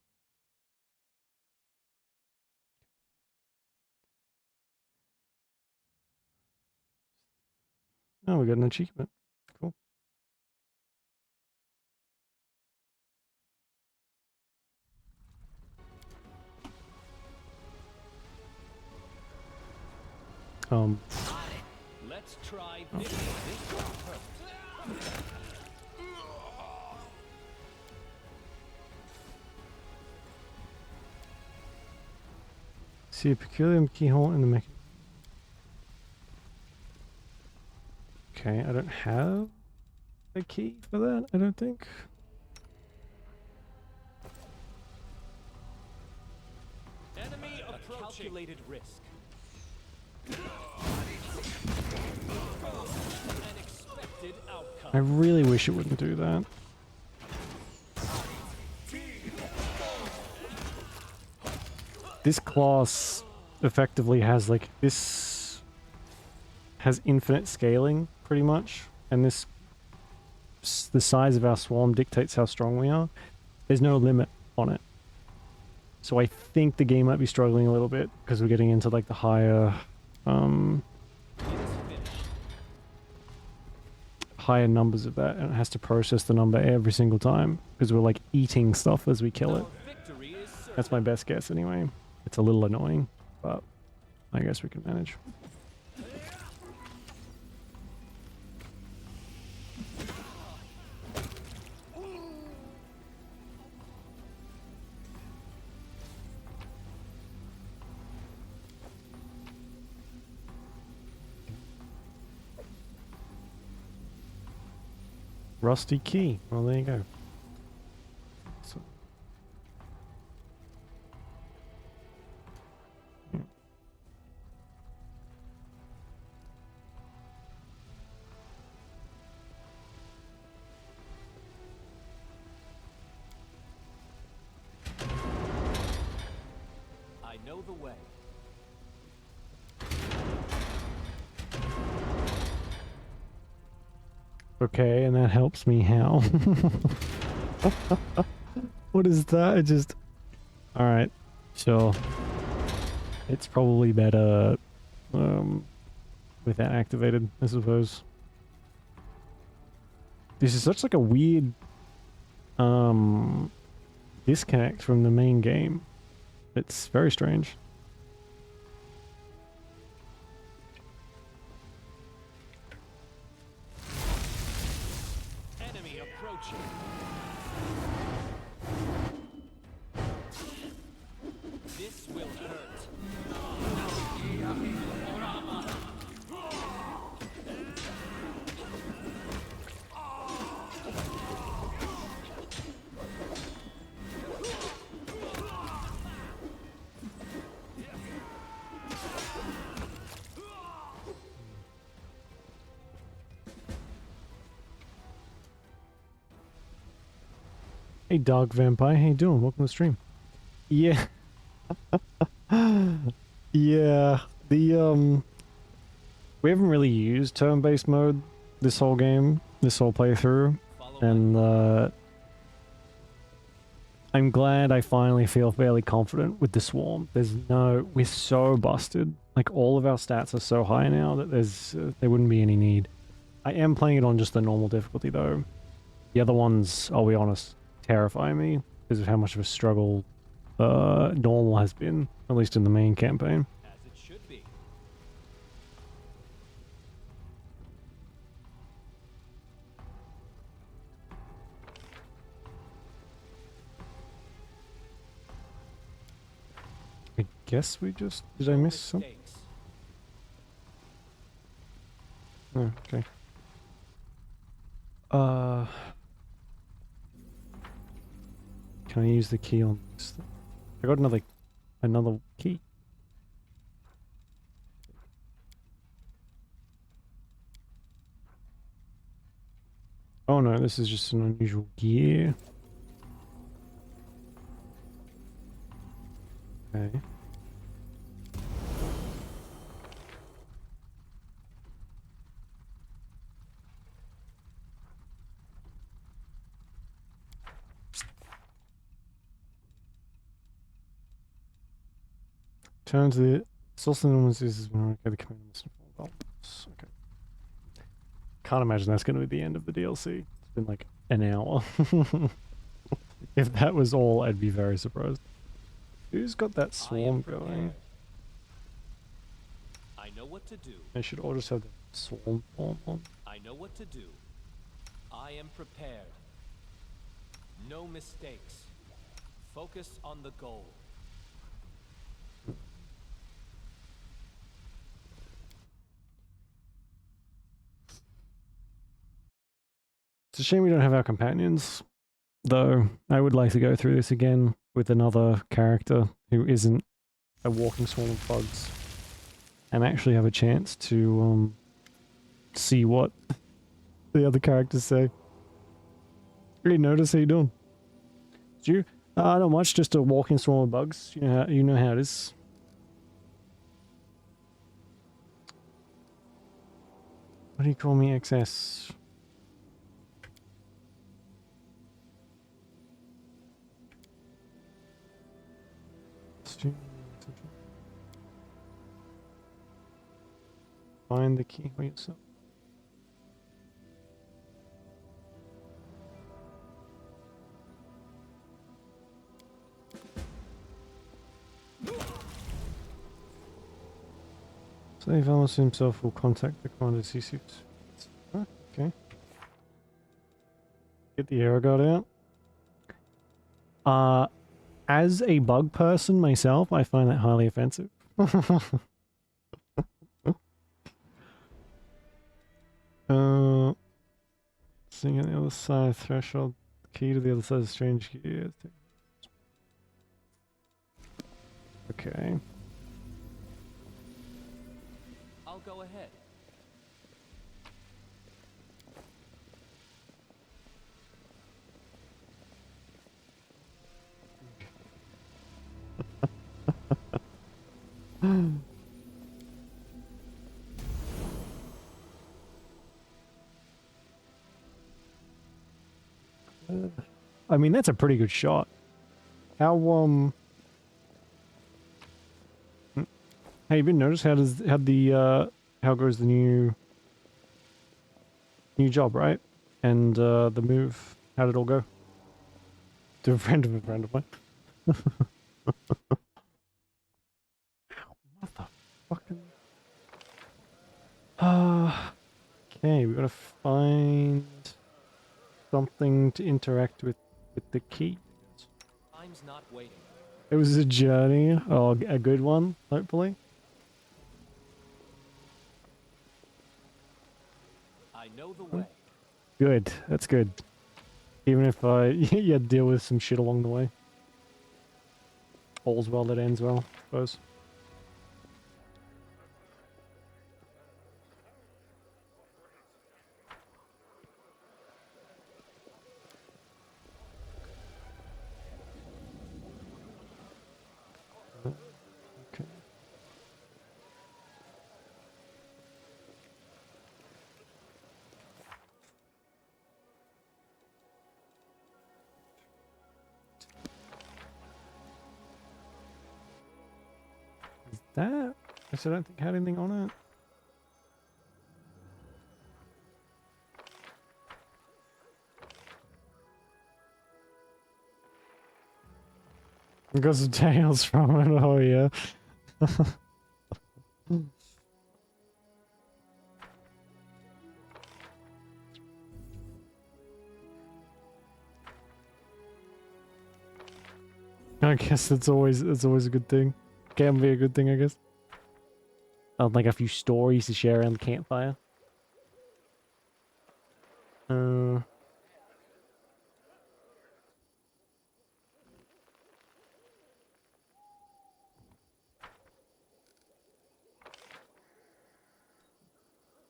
S1: Oh, we got an achievement. Cool.
S3: Let's try this. This will hurt.
S1: See a peculiar keyhole in the mechanism. Okay, I don't have a key for that, I don't think.
S3: Enemy approaching. Calculated risk. An expected outcome.
S1: I really wish it wouldn't do that. This class effectively has like this has infinite scaling pretty much, and the size of our swarm dictates how strong we are. There's no limit on it. So I think the game might be struggling a little bit because we're getting into like the higher higher numbers of that, and it has to process the number every single time because we're like eating stuff as we kill it. That's my best guess anyway. It's a little annoying, but I guess we can manage. Rusty key. Well, there you go. So. Yeah.
S3: I know the way.
S1: Okay, and that helps me how? What is that? It just... Alright, sure. It's probably better with that activated, I suppose. This is such like a weird disconnect from the main game. It's very strange.
S3: Enemy approaching. This will hurt.
S1: Hey, Dog Vampire, how you doing? Welcome to the stream. Yeah. Yeah. We haven't really used turn-based mode this whole game, this whole playthrough,
S3: Follow
S1: and I'm glad I finally feel fairly confident with the swarm. We're so busted. Like, all of our stats are so high now that there wouldn't be any need. I am playing it on just the normal difficulty though. The other ones, I'll be honest, terrify me because of how much of a struggle normal has been, at least in the main campaign.
S3: as it should be.
S1: I guess we just... Did I
S3: No
S1: miss something?
S3: mistakes.
S1: Oh, okay. Can I use the key on this thing? I got another key. Oh no, this is just an unusual gear. Okay. Turn to the source of the is when I the command must inform values. Okay. Can't imagine that's going to be the end of the DLC. It's been like an hour. If that was all, I'd be very surprised. Who's got that
S3: I am
S1: swarm
S3: prepared.
S1: going?
S3: I know what to do.
S1: They should all just have the swarm form on.
S3: I know what to do. I am prepared. No mistakes. Focus on the goal.
S1: It's a shame we don't have our companions, though. I would like to go through this again with another character who isn't a walking swarm of bugs, and actually have a chance to see what the other characters say. Hey, notice how you doing? Did you? Not much. Just a walking swarm of bugs. You know how it is. What do you call me, XS? Find the key for yourself. Slave Amos himself will contact the commander C6. Okay. Get the arrow guard out. As a bug person myself, I find that highly offensive. Seeing on the other side threshold, key to the other side of the strange key. Okay.
S3: I'll go ahead.
S1: I mean, that's a pretty good shot. How hey, you been notice how goes the new job, right? And the move, how did it all go? to a friend of a friend of mine. Motherfucking. Okay, we gotta find something to interact with the key.
S3: Time's not waiting.
S1: It was a journey. Oh, a good one, hopefully.
S3: I know the way.
S1: Good. That's good. Even if you had to deal with some shit along the way. All's well that ends well, I suppose. Okay. Is that? I don't think it had anything on it. Got some tails from it. Oh yeah. I guess it's always a good thing. Can be a good thing, I guess. Like a few stories to share around the campfire.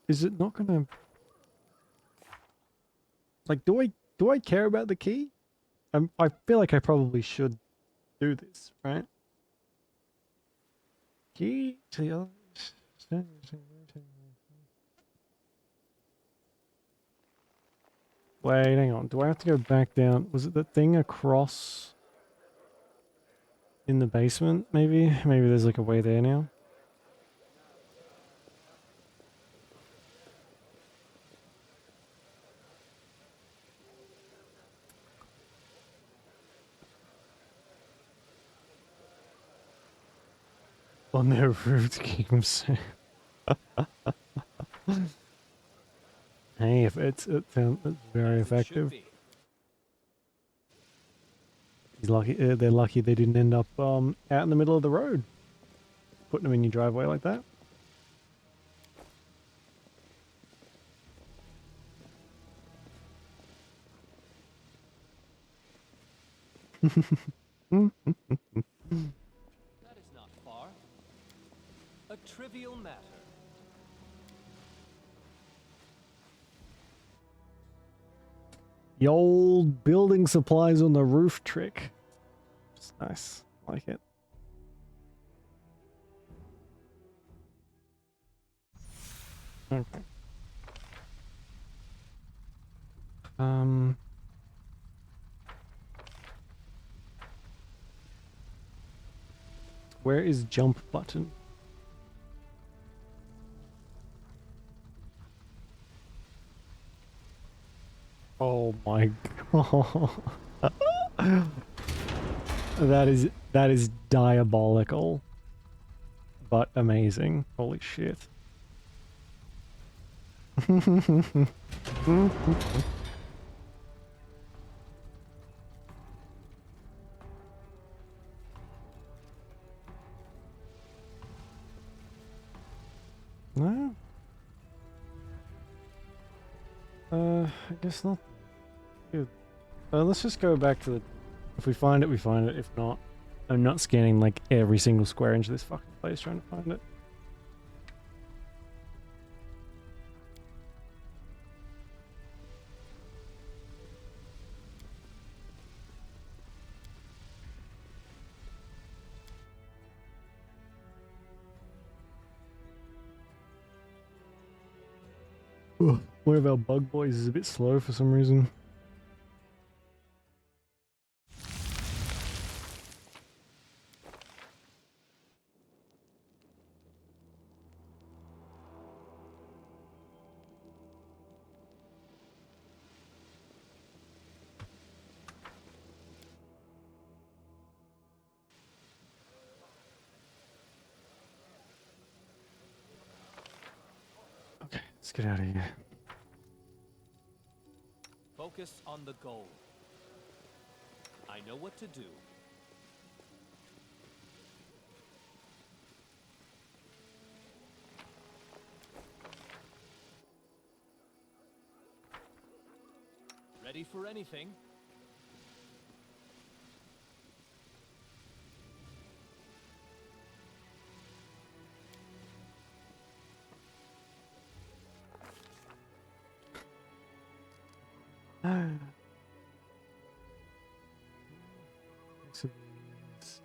S1: Is it not gonna... Like, do I care about the key? I feel like I probably should do this, right? Key to the other... Wait, hang on. Do I have to go back down? Was it the thing across in the basement, maybe? Maybe there's like a way there now. On their roof to keep them safe. Hey, if it's very effective. He's lucky. They're lucky they didn't end up out in the middle of the road, putting them in your driveway like that.
S3: That is not far. A trivial matter.
S1: The old building supplies on the roof trick. It's nice. I like it. Okay. Where is jump button? Oh my god. That is diabolical. But amazing. Holy shit. No? I guess not. Good. Let's just go back to the... If we find it, we find it. If not, I'm not scanning like every single square inch of this fucking place trying to find it. One of our bug boys is a bit slow for some reason. Let's get out of here.
S3: Focus on the goal. I know what to do. Ready for anything?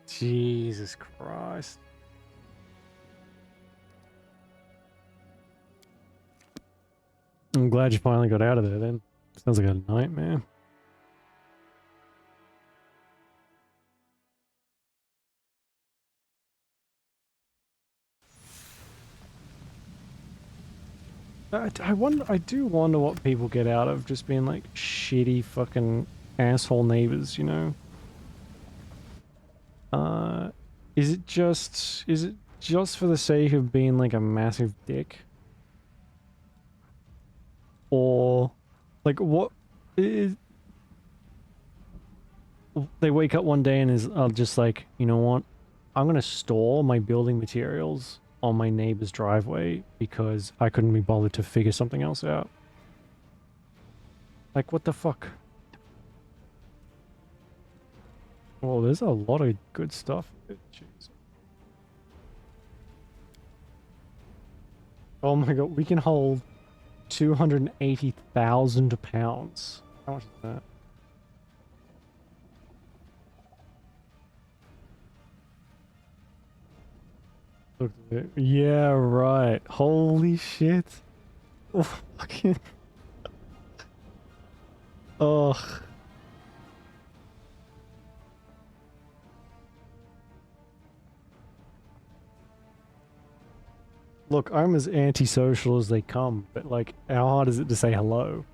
S1: Jesus Christ. I'm glad you finally got out of there then. Sounds like a nightmare. I do wonder what people get out of just being like shitty fucking asshole neighbors, you know? Is it just for the sake of being like a massive dick? Or like what is they wake up one day and is just like, you know what? I'm gonna store my building materials on my neighbor's driveway because I couldn't be bothered to figure something else out. Like, what the fuck? Well, there's a lot of good stuff. Jeez. Oh my god, we can hold 280,000 pounds. How much is that? Look at it. Yeah, right. Holy shit. Oh, fucking. Ugh. Look, I'm as antisocial as they come, but like, how hard is it to say hello?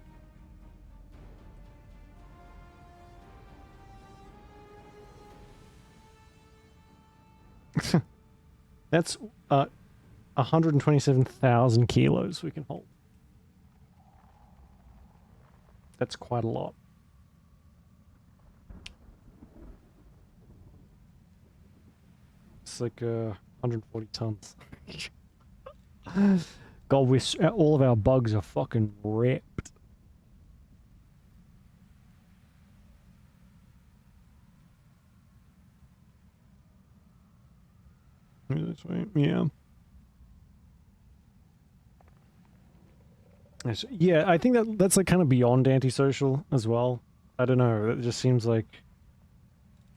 S1: That's 127,000 kilos we can hold. That's quite a lot. It's like 140 tons. God, all of our bugs are fucking ripped. That's right. Yeah. Yeah, I think that's like kind of beyond antisocial as well. I don't know. It just seems like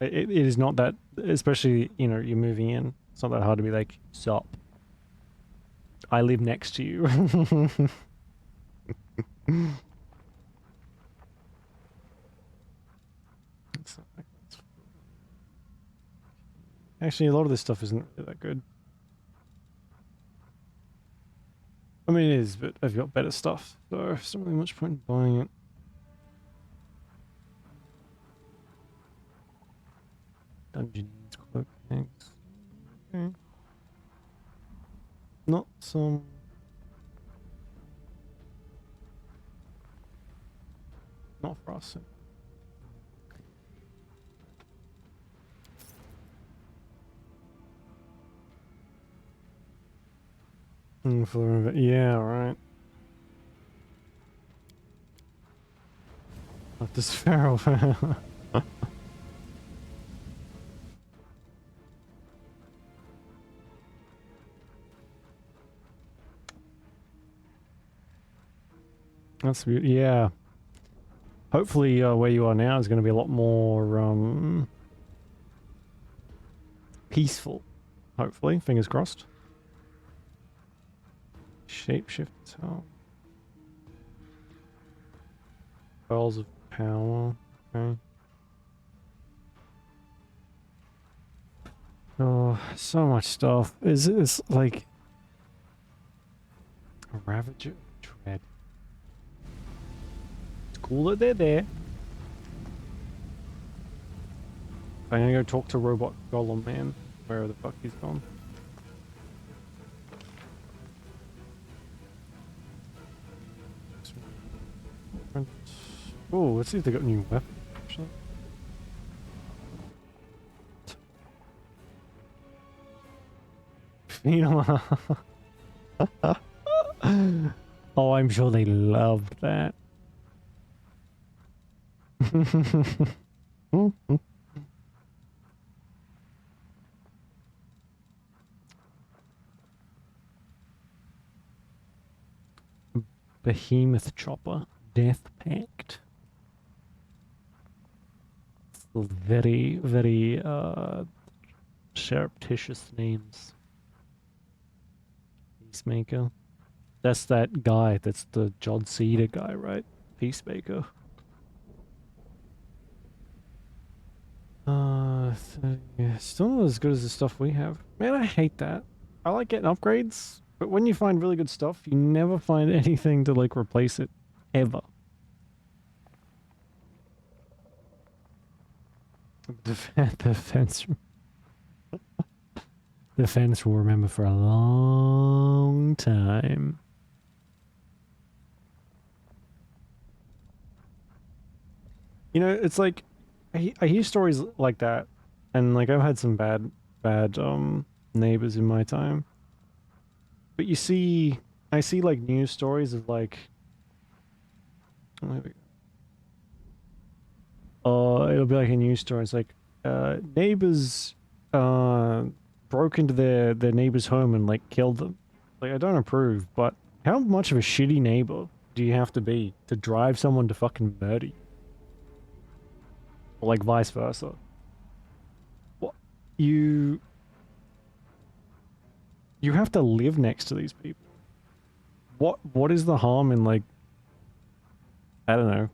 S1: it is not that, especially, you know, you're moving in. It's not that hard to be like, sup. I live next to you. Actually, a lot of this stuff isn't really that good. I mean, it is, but I've got better stuff, so there's not really much point in buying it. Dungeons, cloak, thanks. Okay. Not some... Not for us. Yeah, right. Not this Pharaoh. That's beautiful. Yeah. Hopefully, where you are now is going to be a lot more peaceful. Hopefully, fingers crossed. Shapeshift tower. Pearls of power. Okay. Oh, so much stuff. Is like a Ravager of Dread. It's cool that they're there. I'm gonna go talk to Robot Golem Man. Where the fuck he's gone. Oh, let's see if they got new weapons, actually. Phenom. Oh, I'm sure they loved that. Behemoth Chopper. Death Pact. Very, very, surreptitious names. Peacemaker. That's that guy. That's the John Cena guy, right? Peacemaker. Yeah, still not as good as the stuff we have. Man, I hate that. I like getting upgrades, but when you find really good stuff, you never find anything to like replace it. Ever. The fence. The fence will remember for a long time. You know, it's like I hear stories like that, and like I've had some bad neighbors in my time. But I see like news stories of like, it'll be like a news story. It's like, neighbors, broke into their neighbor's home and like killed them. Like I don't approve, but how much of a shitty neighbor do you have to be to drive someone to fucking murder you? Or like vice versa. What you have to live next to these people. What is the harm in like, I don't know. You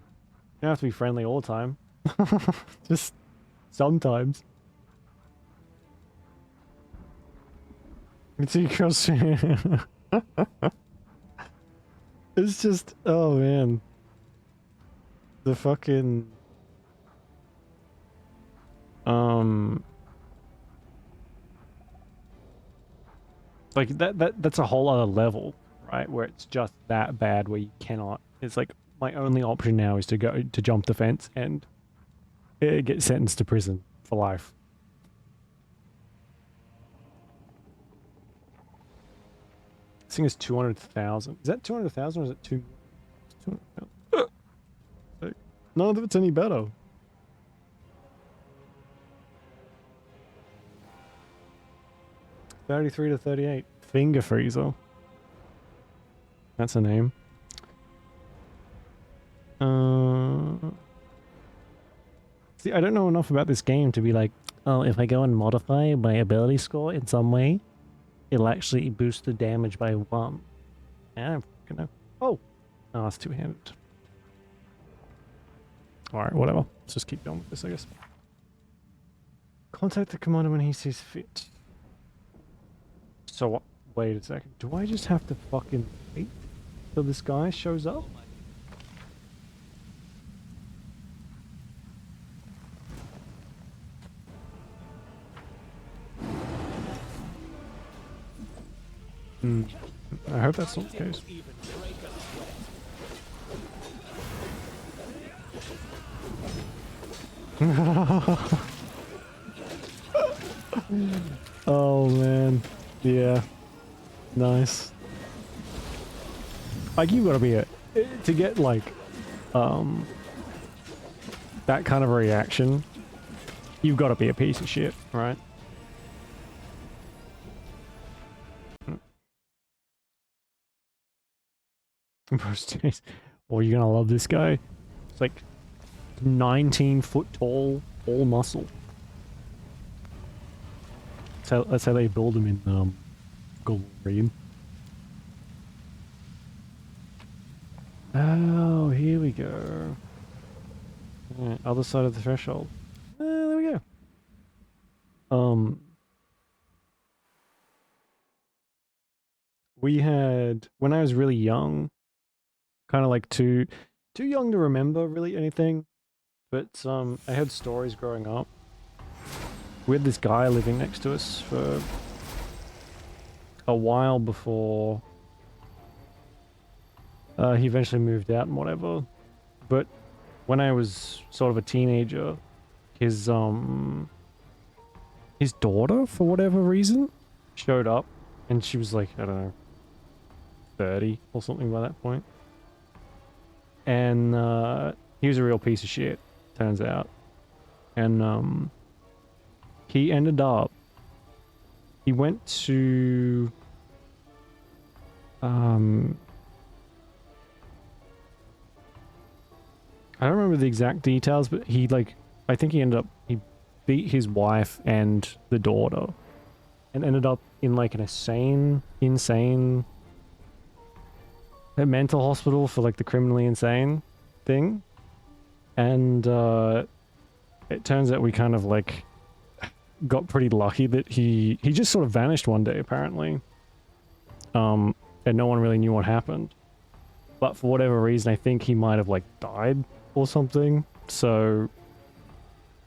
S1: don't have to be friendly all the time. Just sometimes. It's across. It's just, oh man. The fucking like that's a whole other level, right? Where it's just that bad where you cannot, it's like my only option now is to go to jump the fence and get sentenced to prison for life. This thing is 200,000. Is that 200,000 or is it 200,000? None of it's any better. $33 to $38. Finger freezer. That's a name. See, I don't know enough about this game to be like, oh, if I go and modify my ability score in some way, it'll actually boost the damage by 1. I don't fucking know. Oh! Oh, it's two-handed. Alright, whatever. Let's just keep going with this, I guess. Contact the commander when he sees fit. So, wait a second. Do I just have to fucking wait till this guy shows up? I hope that's not the case. Oh man, yeah, nice. Like you gotta be to get like, that kind of reaction. You've got to be a piece of shit, right? Well, you're gonna love this guy. It's like 19 foot tall, all muscle. That's how they build him in Golden. Oh, here we go. Right, other side of the threshold. There we go. We had, when I was really young, kind of like too young to remember really anything, but I had stories growing up. We had this guy living next to us for a while before he eventually moved out and whatever, but when I was sort of a teenager, his daughter, for whatever reason, showed up, and she was like, I don't know, 30 or something by that point. And he was a real piece of shit, turns out. And he ended up, he went to I don't remember the exact details, but he I think he ended up, he beat his wife and the daughter and ended up in like an insane a mental hospital for like the criminally insane thing. And it turns out we kind of like got pretty lucky that he just sort of vanished one day apparently. And no one really knew what happened. But for whatever reason, I think he might have like died or something. So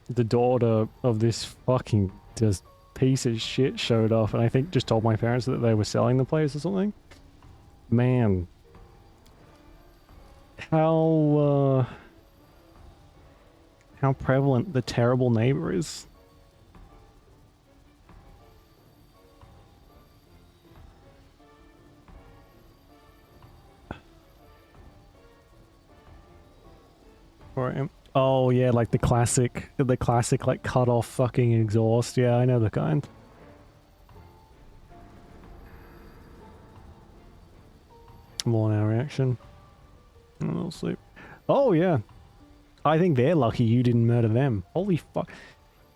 S1: the daughter of this fucking just piece of shit showed up, and I think just told my parents that they were selling the place or something. Man, how prevalent the terrible neighbor is. Right. Oh yeah, like the classic like cut off fucking exhaust. Yeah, I know the kind. More now reaction. A little sleep. Oh yeah. I think they're lucky you didn't murder them. Holy fuck.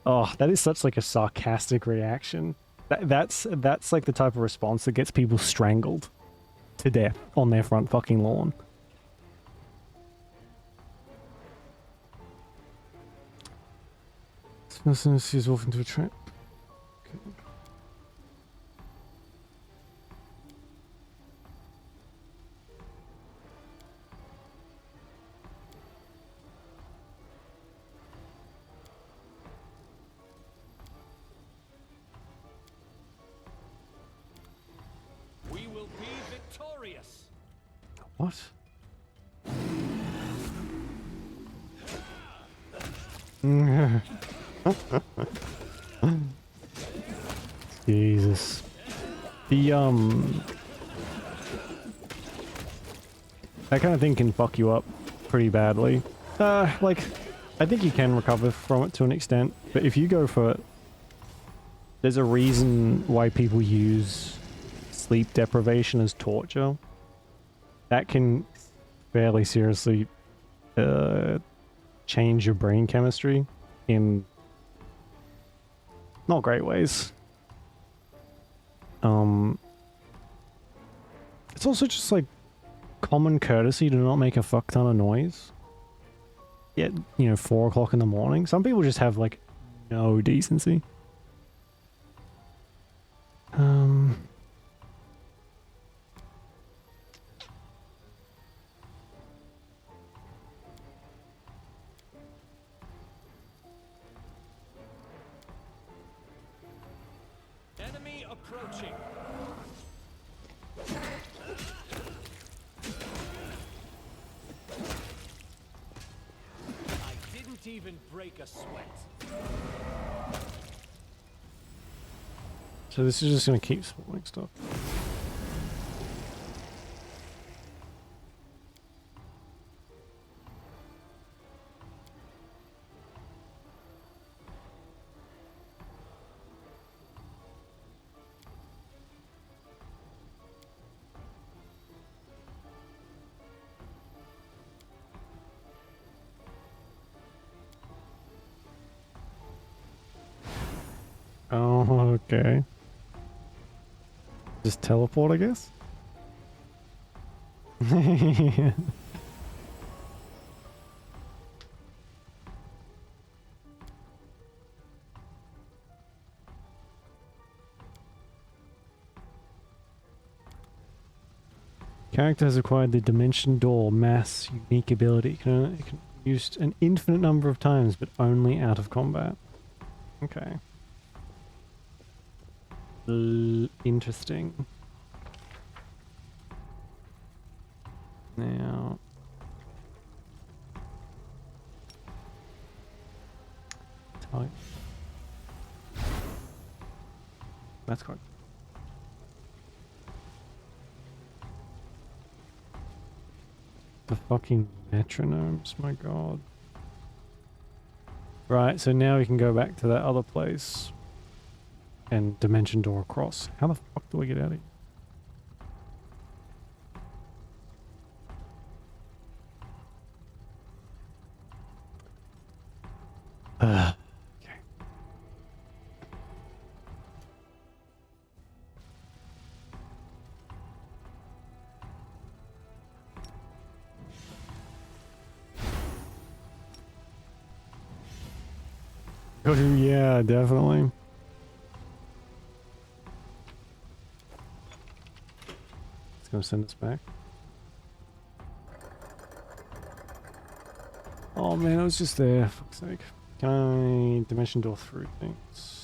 S1: Oh, that is such like a sarcastic reaction. That's like the type of response that gets people strangled to death on their front fucking lawn. She's off into a trap. Okay.
S3: We will be victorious.
S1: What? Jesus. The that kind of thing can fuck you up pretty badly. Like I think you can recover from it to an extent, but if you go for it, there's a reason why people use sleep deprivation as torture. That can fairly seriously change your brain chemistry in not great ways. It's also just like common courtesy to not make a fuck ton of noise. Yet, 4 o'clock in the morning. Some people just have like no decency.
S3: Enemy approaching. I didn't even break a sweat.
S1: So this is just gonna keep spawning stuff. Oh, okay. Just teleport, I guess? Character has acquired the Dimension Door Mass unique ability. It can be used an infinite number of times, but only out of combat. Okay. Interesting. Now, That's quite. The fucking metronomes, my god. Right, so now we can go back to that other place. And dimension door across. How the fuck do I get out of here? Okay. Oh, yeah, definitely. It's gonna send us back. Oh man, it was just there. Fuck's sake. Can I dimension door through things?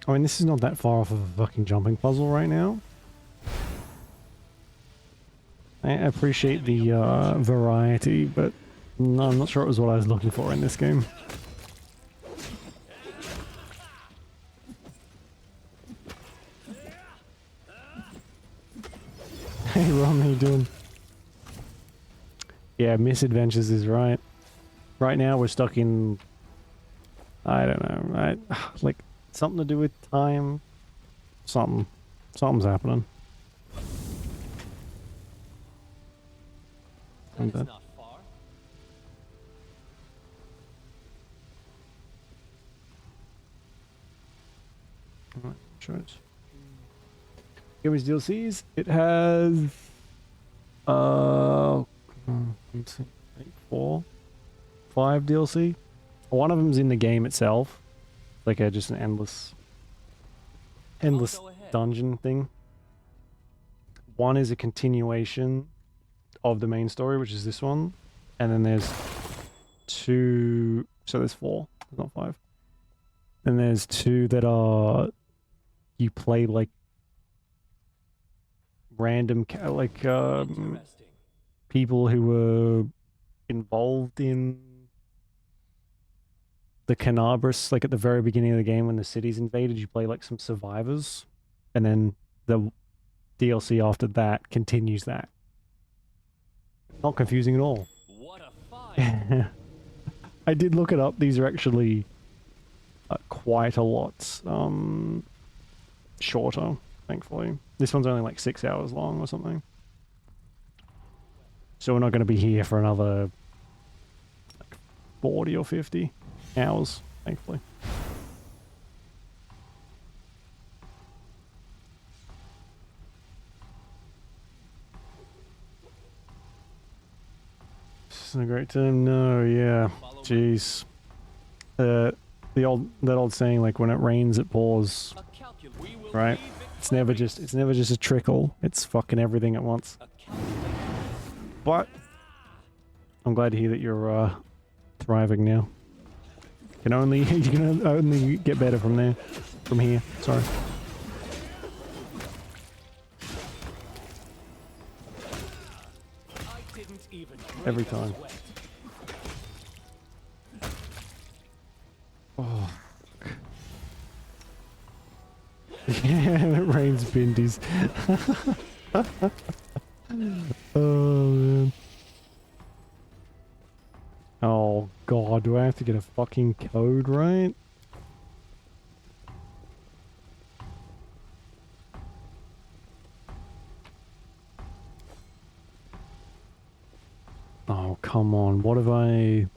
S1: I mean, this is not that far off of a fucking jumping puzzle right now. I appreciate the variety, but no, I'm not sure it was what I was looking for in this game. Hey Ron, how you doing? Yeah, misadventures is right. Right now we're stuck in, I don't know, right? Like something to do with time. Something's happening. I'm
S3: That is
S1: dead.
S3: not far.
S1: Alright, choice. Game's DLCs. It has let's see, I think 5 DLC. One of them's in the game itself, like just an endless
S3: Go ahead.
S1: dungeon thing. One is a continuation of the main story, which is this one, and then there's 2. So there's 4, not 5. And there's 2 that are you play like random
S3: Interesting.
S1: people who were involved in the Canabras, like at the very beginning of the game when the city's invaded, you play like some survivors, and then the DLC after that continues that. Not confusing at all.
S3: What a find!
S1: I did look it up. These are actually quite a lot shorter, thankfully. This one's only like 6 hours long or something. So we're not going to be here for another like 40 or 50 hours, thankfully. This isn't a great time. No, yeah. Jeez. That old saying, like when it rains it pours, right? It's never just a trickle. It's fucking everything at once. But I'm glad to hear that you're thriving now. You can only get better from there. From here. Sorry. Every time. Oh. Yeah, it rains bindies. Oh man. Oh god, do I have to get a fucking code right? Oh, come on. What have I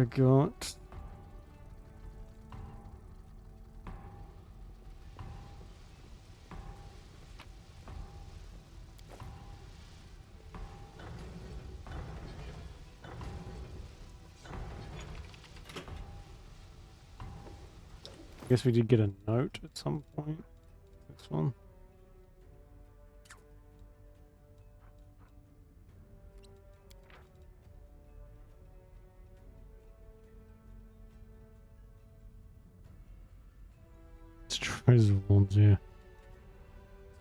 S1: got? Guess we did get a note at some point. This one. It's treasure ones, yeah.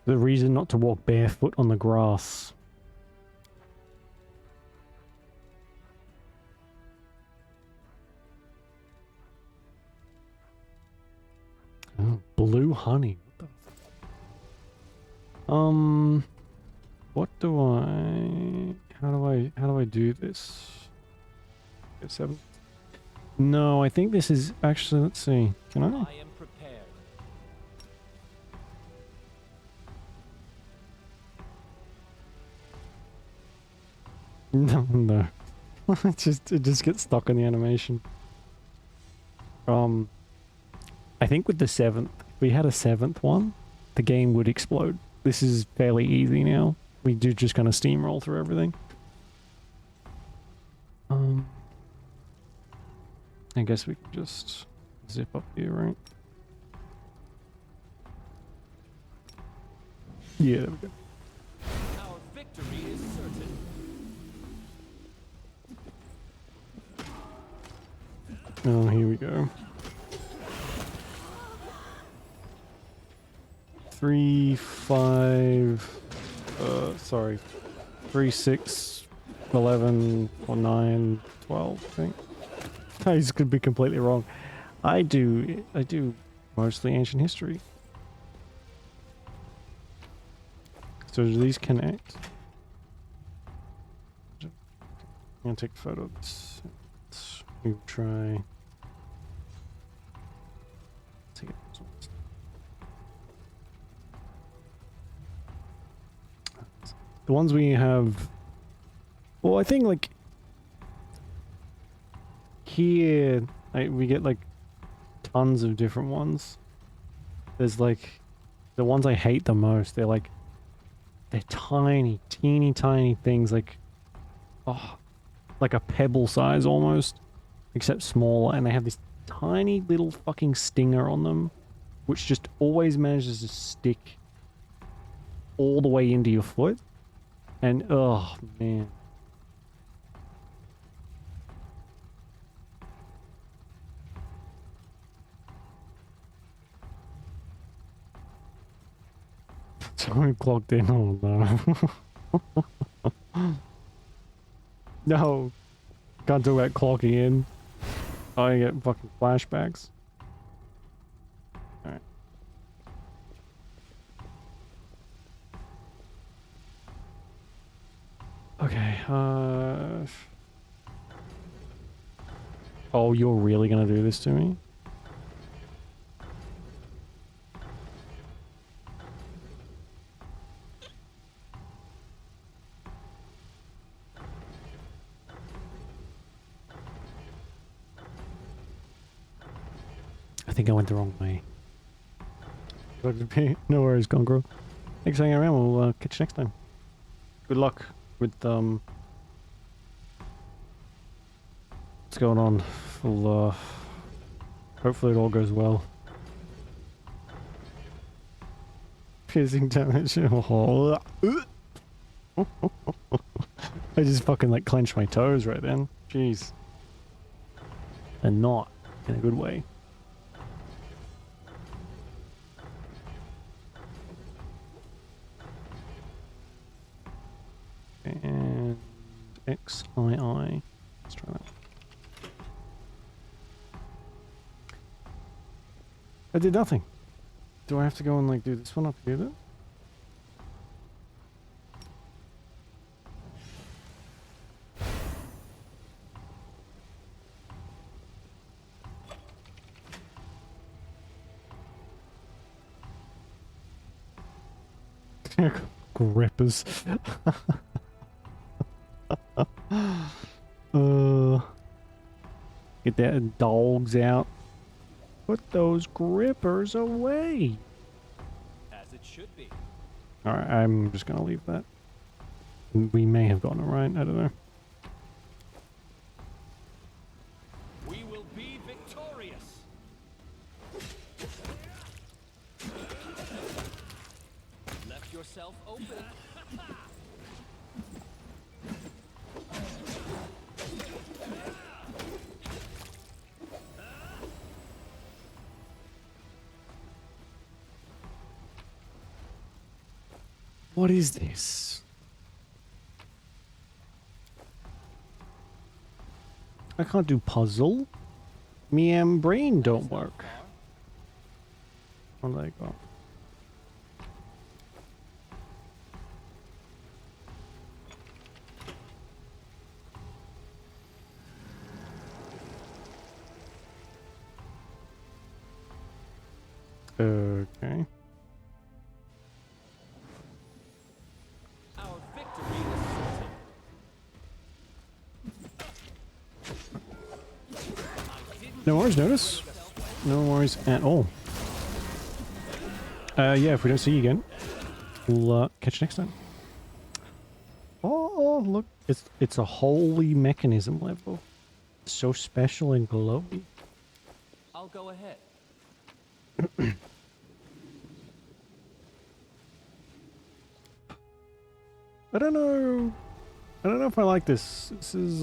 S1: The reason not to walk barefoot on the grass. Oh, blue honey. What the? What do I? How do I do this? Get 7. No, I think this is actually. Let's see. Can I?
S3: I am prepared.
S1: No, no. it just gets stuck in the animation. I think with the 7th, if we had a 7th one, the game would explode. This is fairly easy now. We do just kind of steamroll through everything. I guess we can just zip up here, right? Yeah, there we go.
S3: Our victory is certain.
S1: Oh, here we go. 3, 5, sorry. 3, 6, 11, or 9, 12, I think. I just could be completely wrong. I do mostly ancient history. So do these connect? I'm gonna take a photo of this. We'll try. Take it. The ones we have. Well, I think like here we get like tons of different ones. There's like the ones I hate the most. They're tiny, teeny tiny things like like a pebble size almost, except smaller, and they have this tiny little fucking stinger on them, which just always manages to stick all the way into your foot. And oh man. Someone clocked in. Oh no. No. Can't talk about clocking in. I get fucking flashbacks. Alright. Okay, oh, you're really gonna do this to me? I think I went the wrong way. No worries, Conqueror. Thanks for hanging around. We'll catch you next time. Good luck with what's going on. We'll hopefully it all goes well. Piercing damage. I just fucking like clenched my toes right then. Jeez. And not in a good way. And XII. Let's try that. I did nothing. Do I have to go and like do this one up here then? Grippers. Get that dogs out. Put those grippers away.
S3: As it should be.
S1: Alright, I'm just gonna leave that. We may have gotten it right, I don't know.
S3: We will be victorious. yourself open.
S1: What is this? I can't do puzzle. Me brain don't work. Oh, there you go. Okay.
S3: Our victory is certain.
S1: No worries, notice. No worries at all. Yeah, if we don't see you again, we'll catch you next time. Oh, look, it's a holy mechanism level. So special and glowy.
S3: I'll go ahead.
S1: I don't know. I don't know if I like this. This is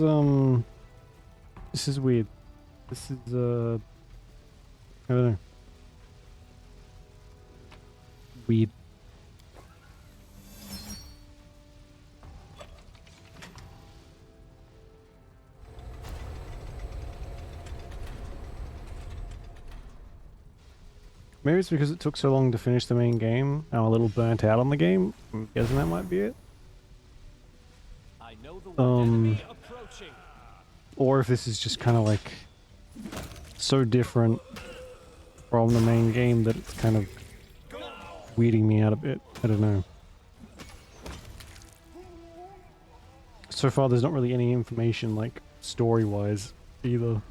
S1: weird. This is I don't know. Weird. Maybe it's because it took so long to finish the main game. I'm a little burnt out on the game. I'm guessing that might be it.
S3: I know the enemy approaching.
S1: Or if this is just kind of like so different from the main game that it's kind of weeding me out a bit. I don't know. So far there's not really any information like story-wise either.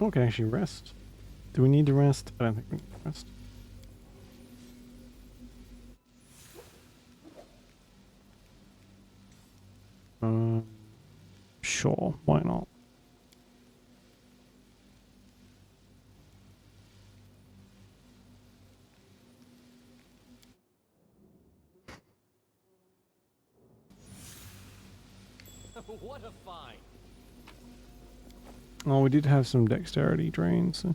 S1: Oh, can I actually rest? Do we need to rest? I don't think we need to rest. Sure, why not?
S3: What a find.
S1: Oh, we did have some dexterity drains. So.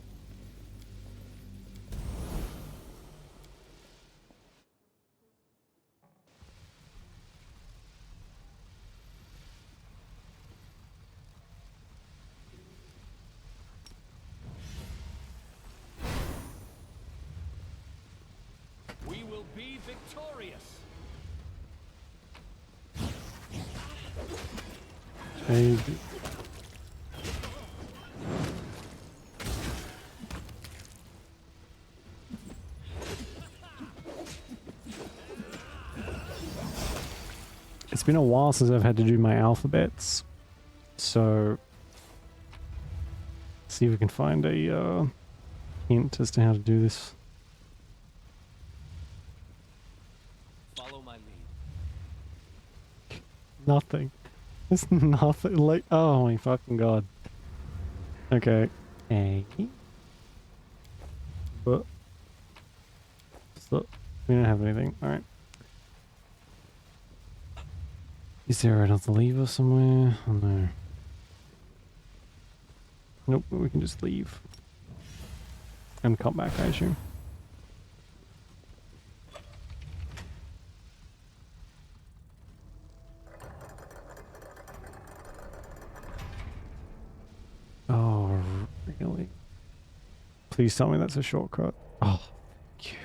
S3: We will be victorious.
S1: Maybe. It's been a while since I've had to do my alphabets, so see if we can find a hint as to how to do this.
S3: Follow my lead.
S1: Nothing. There's nothing like, oh my fucking god. Okay. A. But. So, we don't have anything. Alright. Is there another lever somewhere? Oh no. Nope, we can just leave. And come back, I assume. Oh, really? Please tell me that's a shortcut. Oh, thank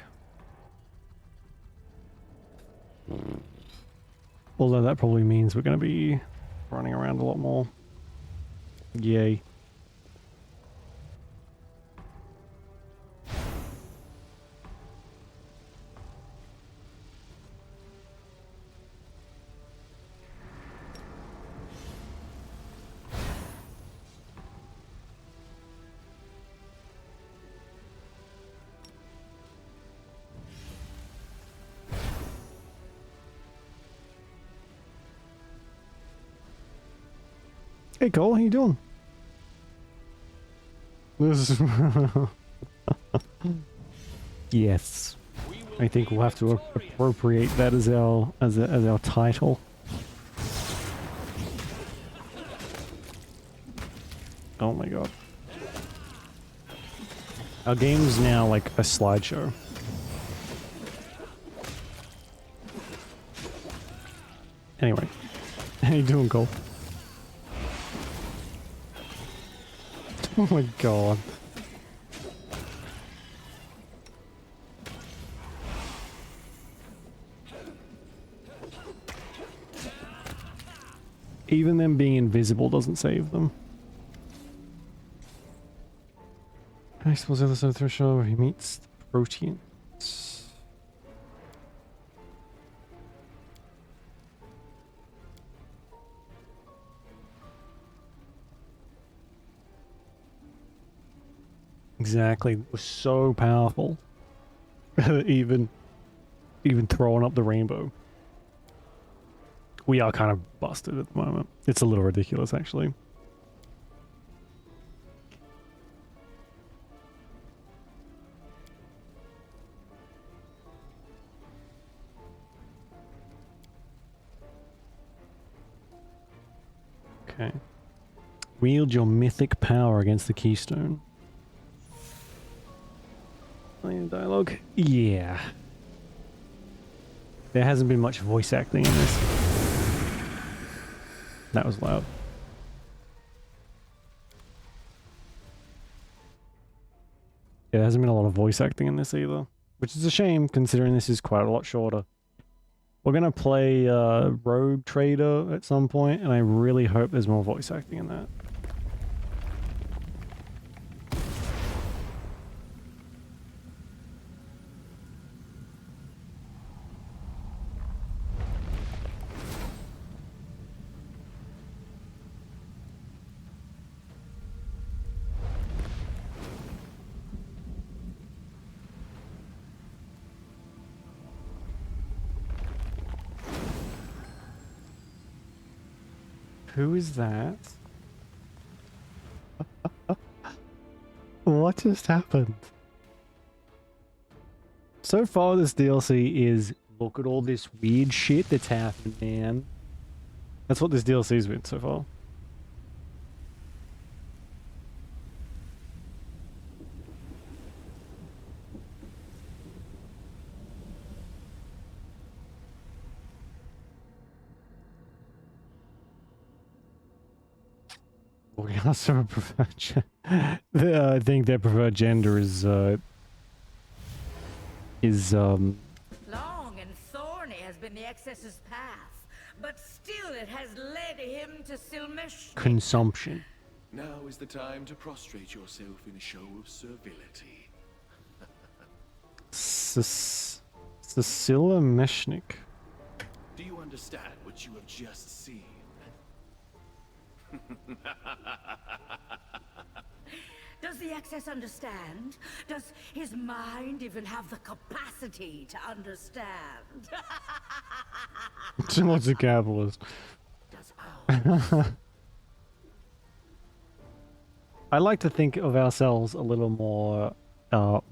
S1: you. Although that probably means we're going to be running around a lot more. Yay. Hey Cole, how you doing? This is yes. I think we'll have to appropriate that as our title. Oh my god. Our game's now like a slideshow. Anyway, how you doing, Cole? Oh my god. Even them being invisible doesn't save them. I suppose the other side of the threshold where he meets the proteins. Exactly. It was so powerful. even throwing up the rainbow. We are kind of busted at the moment. It's a little ridiculous, actually. Okay. Wield your mythic power against the keystone. Dialogue? Yeah. There hasn't been much voice acting in this. That was loud. Yeah, there hasn't been a lot of voice acting in this either. Which is a shame, considering this is quite a lot shorter. We're gonna play Rogue Trader at some point, and I really hope there's more voice acting in that. Who is that? What just happened? So far this DLC is, look at all this weird shit that's happened, man. That's what this DLC's been so far. We also prefer I think their preferred gender is
S5: Long and thorny has been the excess's path, but still it has led him to Silmish.
S1: consumption.
S4: Now is the time to prostrate yourself in a show of servility.
S1: Cecilia Meshnik.
S4: Do you understand what you have just seen?
S5: Does the excess understand? Does his mind even have the capacity to understand?
S1: What's a capitalist?
S5: Does ours?
S1: I like to think of ourselves a little more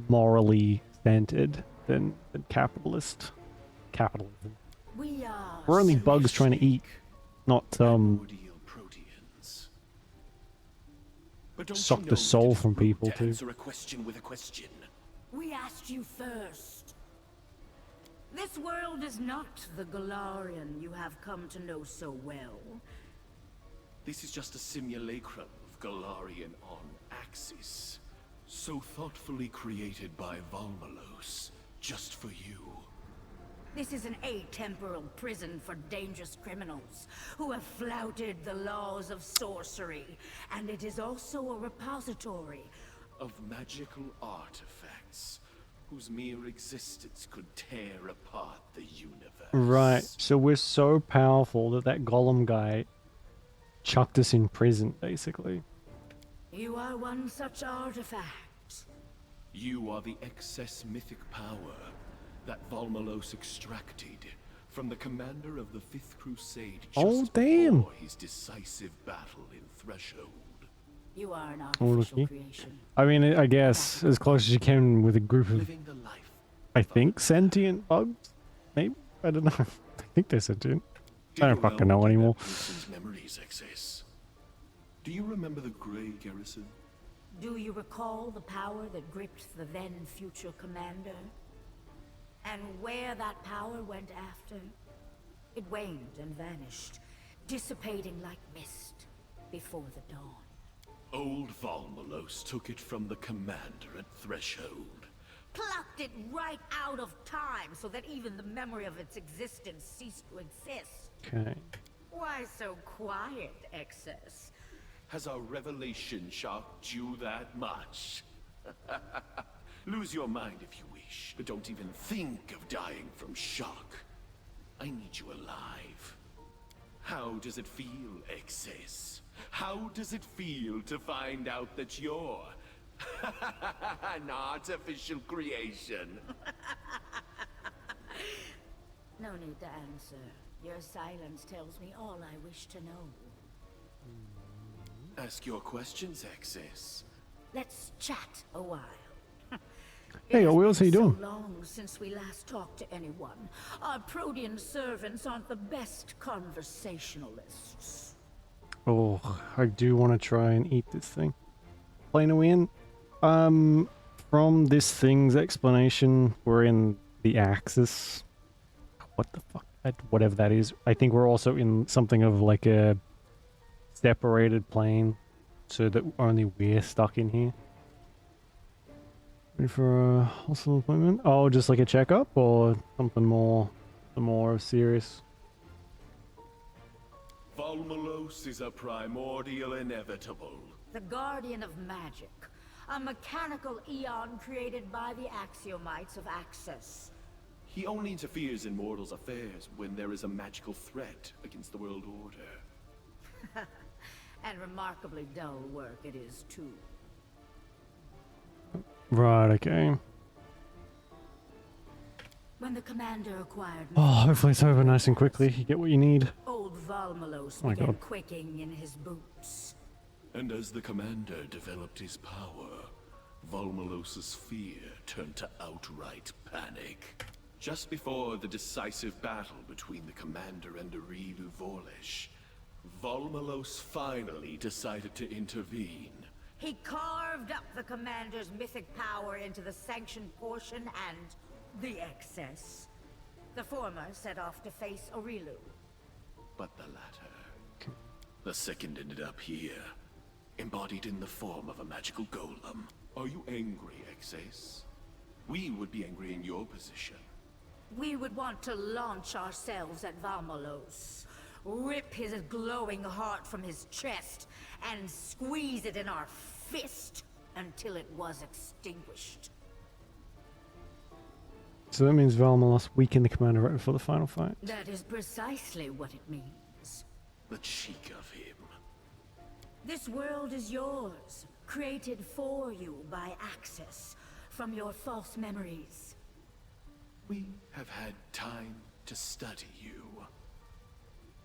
S1: morally centered than capitalism.
S5: We are.
S1: We're only bugs trying to eat, not
S4: Primordial proteans. But don't
S1: suck
S4: you
S1: the
S4: know
S1: soul
S4: that it's
S1: from
S4: rude
S1: people
S4: to
S1: too.
S4: answer a question with a question?
S5: We asked you first. This world is not the Galarian you have come to know so well.
S4: This is just a simulacrum of Galarian on Axis. So thoughtfully created by Valmalos, just for you.
S5: This is an atemporal prison for dangerous criminals who have flouted the laws of sorcery, and it is also a repository
S4: Of magical artifacts, whose mere existence could tear apart the universe.
S1: Right, so we're so powerful that golem guy chucked us in prison, basically.
S5: You are one such artifact.
S4: You are the excess mythic power that Valmalos extracted
S6: From the commander of the Fifth Crusade
S1: Oh,
S6: just
S1: damn.
S6: before his decisive battle in Threshold.
S5: You are an
S1: Oh,
S5: artificial
S1: looky.
S5: creation.
S1: I mean, I guess as close as you can with a group of,
S6: Living the life.
S1: I think, sentient bugs? Maybe? I don't know. I think they're sentient.
S6: Did
S1: I don't
S6: you
S1: fucking
S6: well
S1: know
S6: to
S1: anymore.
S6: that person's memories, XS. Do you remember the Grey Garrison?
S5: Do you recall the power that gripped the then future commander? And where that power went after? It waned and vanished, dissipating like mist before the dawn.
S6: Old Valmalos took it from the commander at Threshold.
S5: Plucked it right out of time so that even the memory of its existence ceased to exist.
S1: Okay.
S5: Why so quiet, Excess?
S6: Has our revelation shocked you that much? Lose your mind if you wish, but don't even think of dying from shock. I need you alive. How does it feel, Excess? How does it feel to find out that you're an artificial creation?
S5: No need to answer. Your silence tells me all I wish to know.
S6: Ask your questions, Excess.
S5: Let's chat a while.
S1: Hey, what else are you doing?
S5: So long since we last talked to anyone. Our Protean servants aren't the best conversationalists.
S1: Oh, I do want to try and eat this thing. Plane a win. From this thing's explanation, we're in the Axis. What the fuck? Whatever that is. I think we're also in something of like a separated plane, so that only we're stuck in here. Ready for a hospital appointment? Oh, just like a checkup or something more serious?
S6: Valmalos is a primordial inevitable.
S5: The Guardian of Magic. A mechanical eon created by the Axiomites of Axis.
S6: He only interferes in mortals' affairs when there is a magical threat against the world order.
S5: And remarkably dull work it is, too.
S1: Right, okay.
S5: When the commander acquired
S1: Oh, hopefully it's over nice and quickly. You get what you need.
S5: old Valmalos
S1: Oh my
S5: began
S1: God.
S5: quaking in his boots.
S6: And as the commander developed his power, Valmalos's fear turned to outright panic. Just before the decisive battle between the commander and Arilu Vorlesh, Valmalos finally decided to intervene.
S5: He carved up the commander's mythic power into the sanctioned portion and the excess. The former set off to face Arilu.
S6: But the latter, the second ended up here, embodied in the form of a magical golem. Are you angry, Excess? We would be angry in your position.
S5: We would want to launch ourselves at Valmalos, rip his glowing heart from his chest, and squeeze it in our fist until it was extinguished.
S1: So that means Valmalos weakened the commander right before the final fight.
S5: That is precisely what it means.
S6: The cheek of him.
S5: This world is yours, created for you by Axis, from your false memories.
S6: We have had time to study you.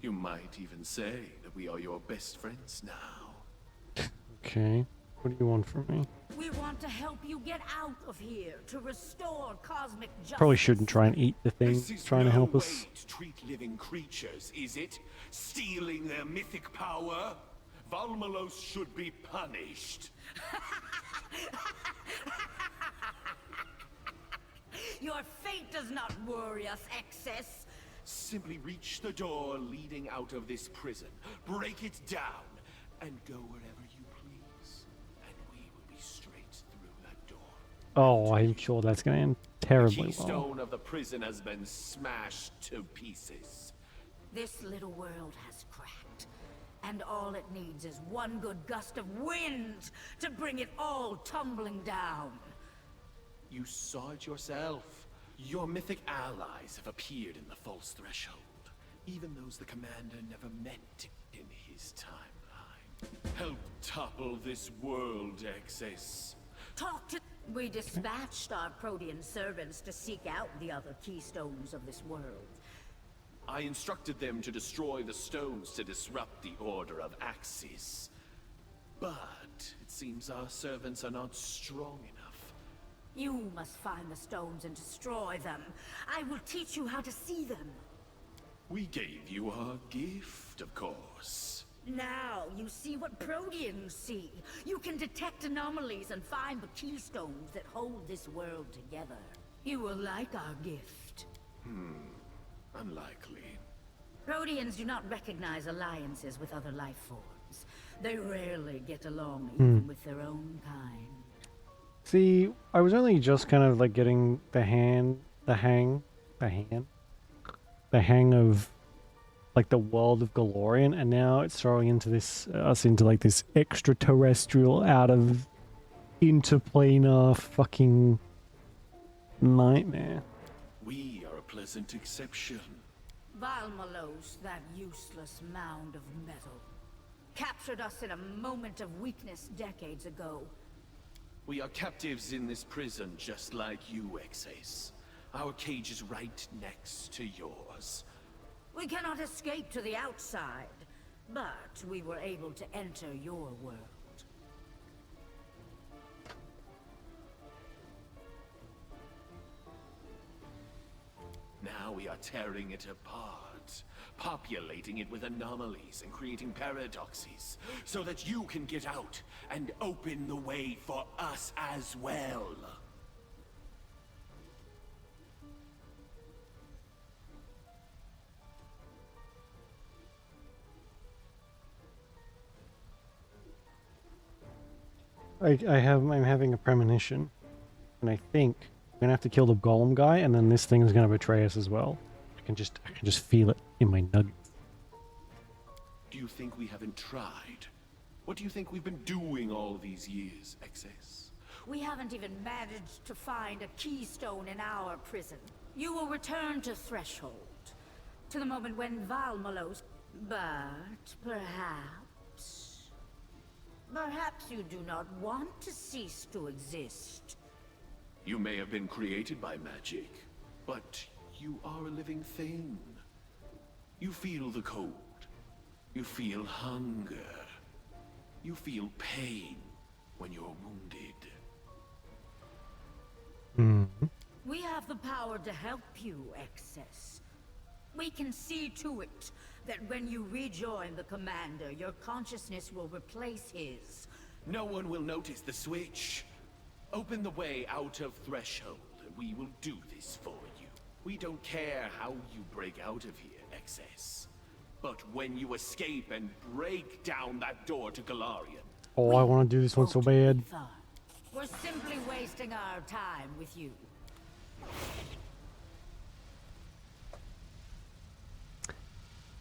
S6: You might even say that we are your best friends now.
S1: Okay. What do you want from me?
S5: We want to help you get out of here, to restore cosmic justice.
S1: Probably shouldn't try and eat the thing
S6: This is
S1: trying to
S6: no
S1: help
S6: way
S1: us.
S6: to treat living creatures, is it? Stealing their mythic power? Valmalos should be punished.
S5: Your fate does not worry us, Excess.
S6: Simply reach the door leading out of this prison, break it down, and go wherever you please. And we will be straight through that door.
S1: Oh, I'm sure that's going to end
S6: The
S1: terribly well.
S6: keystone of the prison has been smashed to pieces.
S5: This little world has cracked, and all it needs is one good gust of wind to bring it all tumbling down.
S6: You saw it yourself. Your mythic allies have appeared in the false threshold. Even those the commander never met in his timeline. Help topple this world, Excess.
S5: Talk to... We dispatched our Protean servants to seek out the other keystones of this world.
S6: I instructed them to destroy the stones to disrupt the Order of Axis. But it seems our servants are not strong enough.
S5: You must find the stones and destroy them. I will teach you how to see them.
S6: We gave you our gift, of course.
S5: Now you see what Proteans see. You can detect anomalies and find the keystones that hold this world together. You will like our gift.
S6: Unlikely.
S5: Proteans do not recognize alliances with other life forms. They rarely get along even with their own kind.
S1: See, I was only just kind of like getting the hang of like the world of Galorian, and now it's throwing into this us into like this extraterrestrial out of interplanar fucking nightmare.
S6: We are a pleasant exception.
S5: Valmalos, that useless mound of metal, captured us in a moment of weakness decades ago.
S6: We are captives in this prison just like you, Exes. Our cage is right next to yours.
S5: We cannot escape to the outside, but we were able to enter your world.
S6: Now we are tearing it apart, populating it with anomalies and creating paradoxes, so that you can get out and open the way for us as well.
S1: I'm having a premonition, and I think we're gonna have to kill the golem guy, and then this thing is gonna betray us as well. I can just feel it in my nuggets.
S6: Do you think we haven't tried? What do you think we've been doing all these years, Exes?
S5: We haven't even managed to find a keystone in our prison. You will return to Threshold, to the moment when Valmalos... But perhaps you do not want to cease to exist.
S6: You may have been created by magic, but you are a living thing. You feel the cold. You feel hunger. You feel pain when you're wounded.
S5: We have the power to help you, Excess. We can see to it that when you rejoin the Commander, your consciousness will replace his.
S6: No one will notice the switch. Open the way out of Threshold, and we will do this for you. We don't care how you break out of here, Excess. But when you escape and break down that door to Galarian...
S1: Oh, I want to do this one so bad.
S5: We're simply wasting our time with you.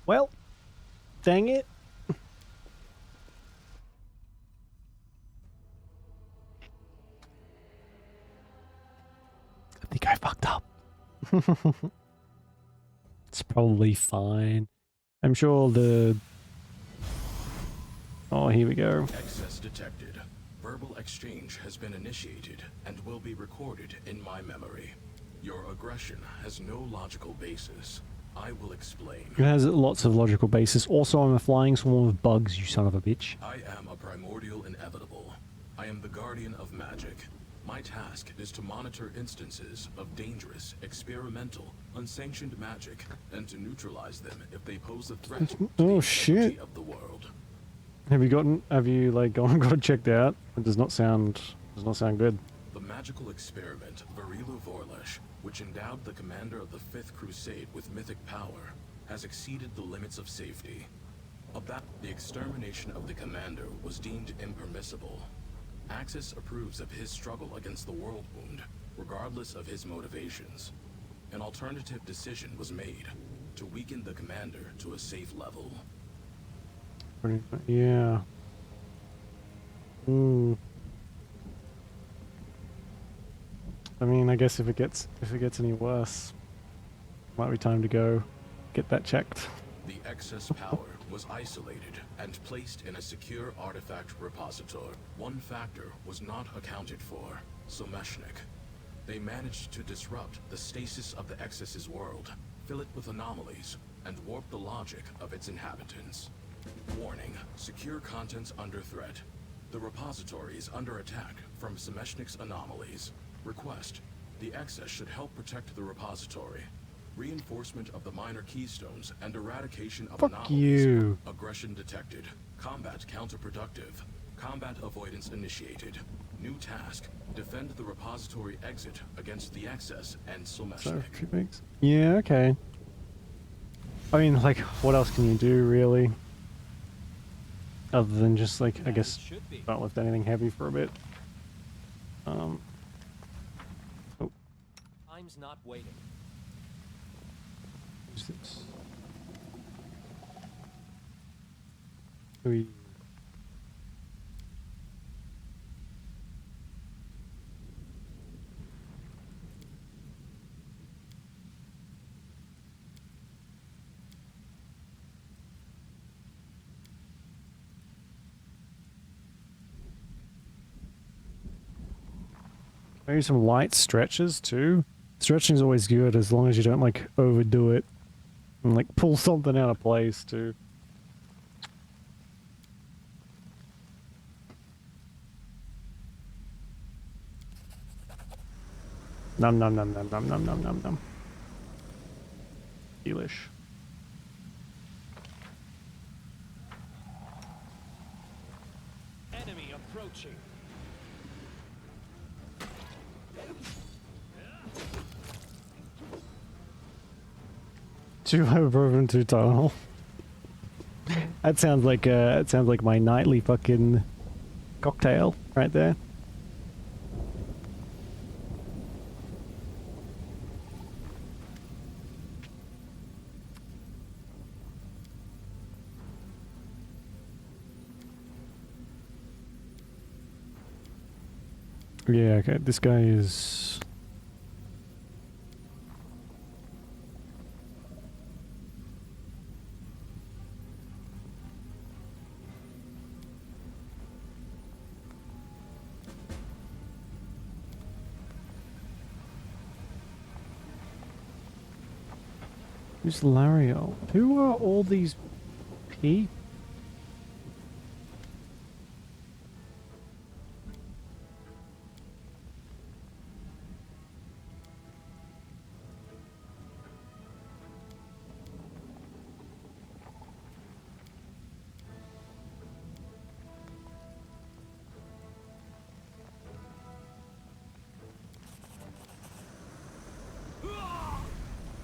S1: Well, dang it. I think I fucked up. It's probably fine. I'm sure the... Oh, here we go.
S4: Excess detected. Verbal exchange has been initiated and will be recorded in my memory. Your aggression has no logical basis. I will explain.
S1: It has lots of logical basis. Also, I'm a flying swarm of bugs, you son of a bitch.
S4: I am a primordial inevitable. I am the guardian of magic. My task is to monitor instances of dangerous, experimental, unsanctioned magic, and to neutralize them if they pose a threat to the integrity of the world.
S1: Have you like gone and checked out? It does not sound good.
S4: The magical experiment, BAYBEEEEE, which endowed the commander of the Fifth Crusade with mythic power, has exceeded the limits of safety. The extermination of the commander was deemed impermissible. Axis approves of his struggle against the World Wound, regardless of his motivations. An alternative decision was made to weaken the commander to a safe level.
S1: Yeah. I mean, I guess if it gets any worse, might be time to go get that checked.
S4: The excess power was isolated and placed in a secure artifact repository. One factor was not accounted for: Someshnik. They managed to disrupt the stasis of the excess's world, fill it with anomalies, and warp the logic of its inhabitants. Warning, secure contents under threat. The repository is under attack from Semeshnik's anomalies. Request, the excess should help protect the repository. Reinforcement of the minor keystones and eradication of
S1: Fuck
S4: anomalies.
S1: you.
S4: Aggression detected. Combat counterproductive. Combat avoidance initiated. New task, defend the repository exit against the excess and
S1: So,
S4: Semeshnik.
S1: yeah, okay. I mean, like, what else can you do, really? Other than just, like, I
S3: As
S1: guess,
S3: it should be.
S1: not lift anything heavy for a bit. Oh,
S3: Time's not waiting.
S1: who's this? Who are you? Maybe some light stretches too. Stretching is always good as long as you don't like overdo it and like pull something out of place too. Num num num num num num num num num. Delish.
S3: Enemy approaching.
S1: Too overproven, too tunnel. That sounds like my nightly fucking cocktail right there. Yeah, okay, this guy is... Who's Lario? Who are all these people?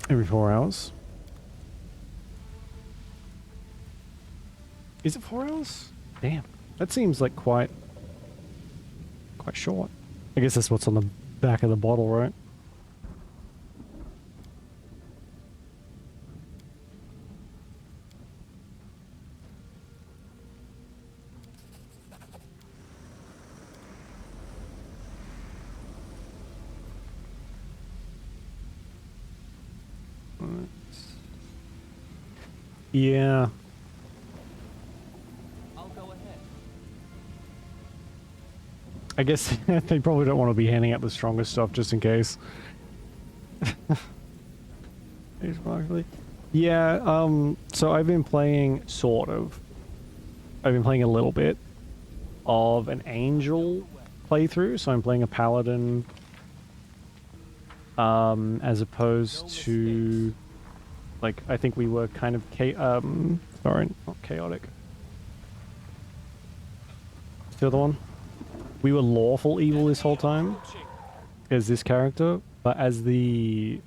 S1: Every 4 hours. Is it 4 hours? Damn. That seems like quite short. I guess that's what's on the back of the bottle, right? Yeah.
S3: I'll go ahead.
S1: I guess they probably don't want to be handing out the strongest stuff just in case. Yeah, so I've been playing I've been playing a little bit of an angel playthrough, so I'm playing a paladin as opposed to like I think we were kind of sorry, not chaotic. What's the other one? We were lawful evil this whole time as this character, but as the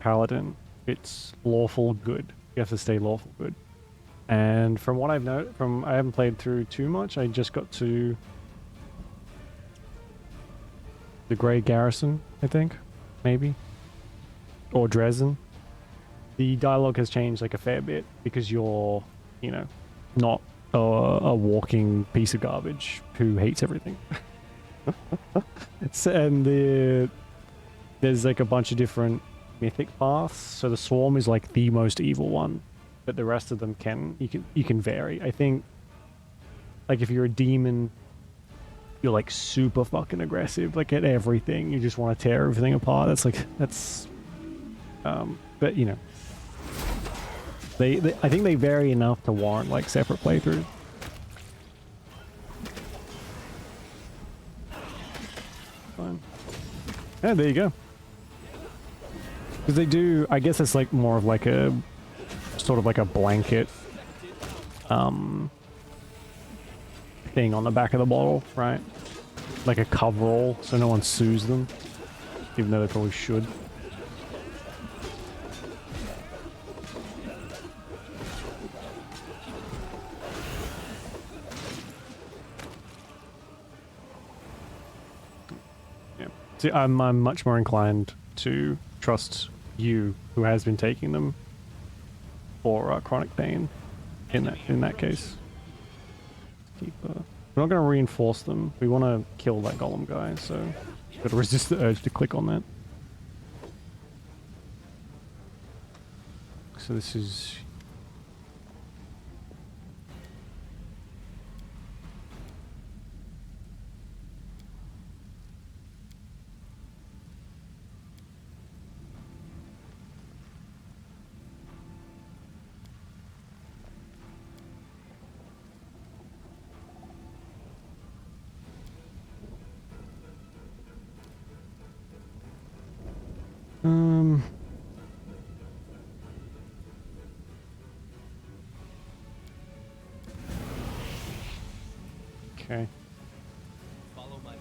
S1: paladin, it's lawful good. You have to stay lawful good. And from what I've known, I haven't played through too much. I just got to the Grey Garrison, I think, maybe, or Dresden. The dialogue has changed like a fair bit because you're, you know, not a walking piece of garbage who hates everything. And there's like a bunch of different mythic paths. So the Swarm is like the most evil one, but the rest of them you can vary. I think like if you're a demon, you're like super fucking aggressive, like at everything. You just want to tear everything apart. But you know. I think they vary enough to warrant like separate playthroughs. Fine. Yeah, there you go. Because they do, I guess it's like more of like a sort of like a blanket thing on the back of the bottle, right? Like a coverall, so no one sues them, even though they probably should. Yeah. See, I'm much more inclined to trust you, who has been taking them for chronic pain. In that case, we're not going to reinforce them. We want to kill that golem guy, so got to resist the urge to click on that. So this is. Okay.
S3: Follow my lead.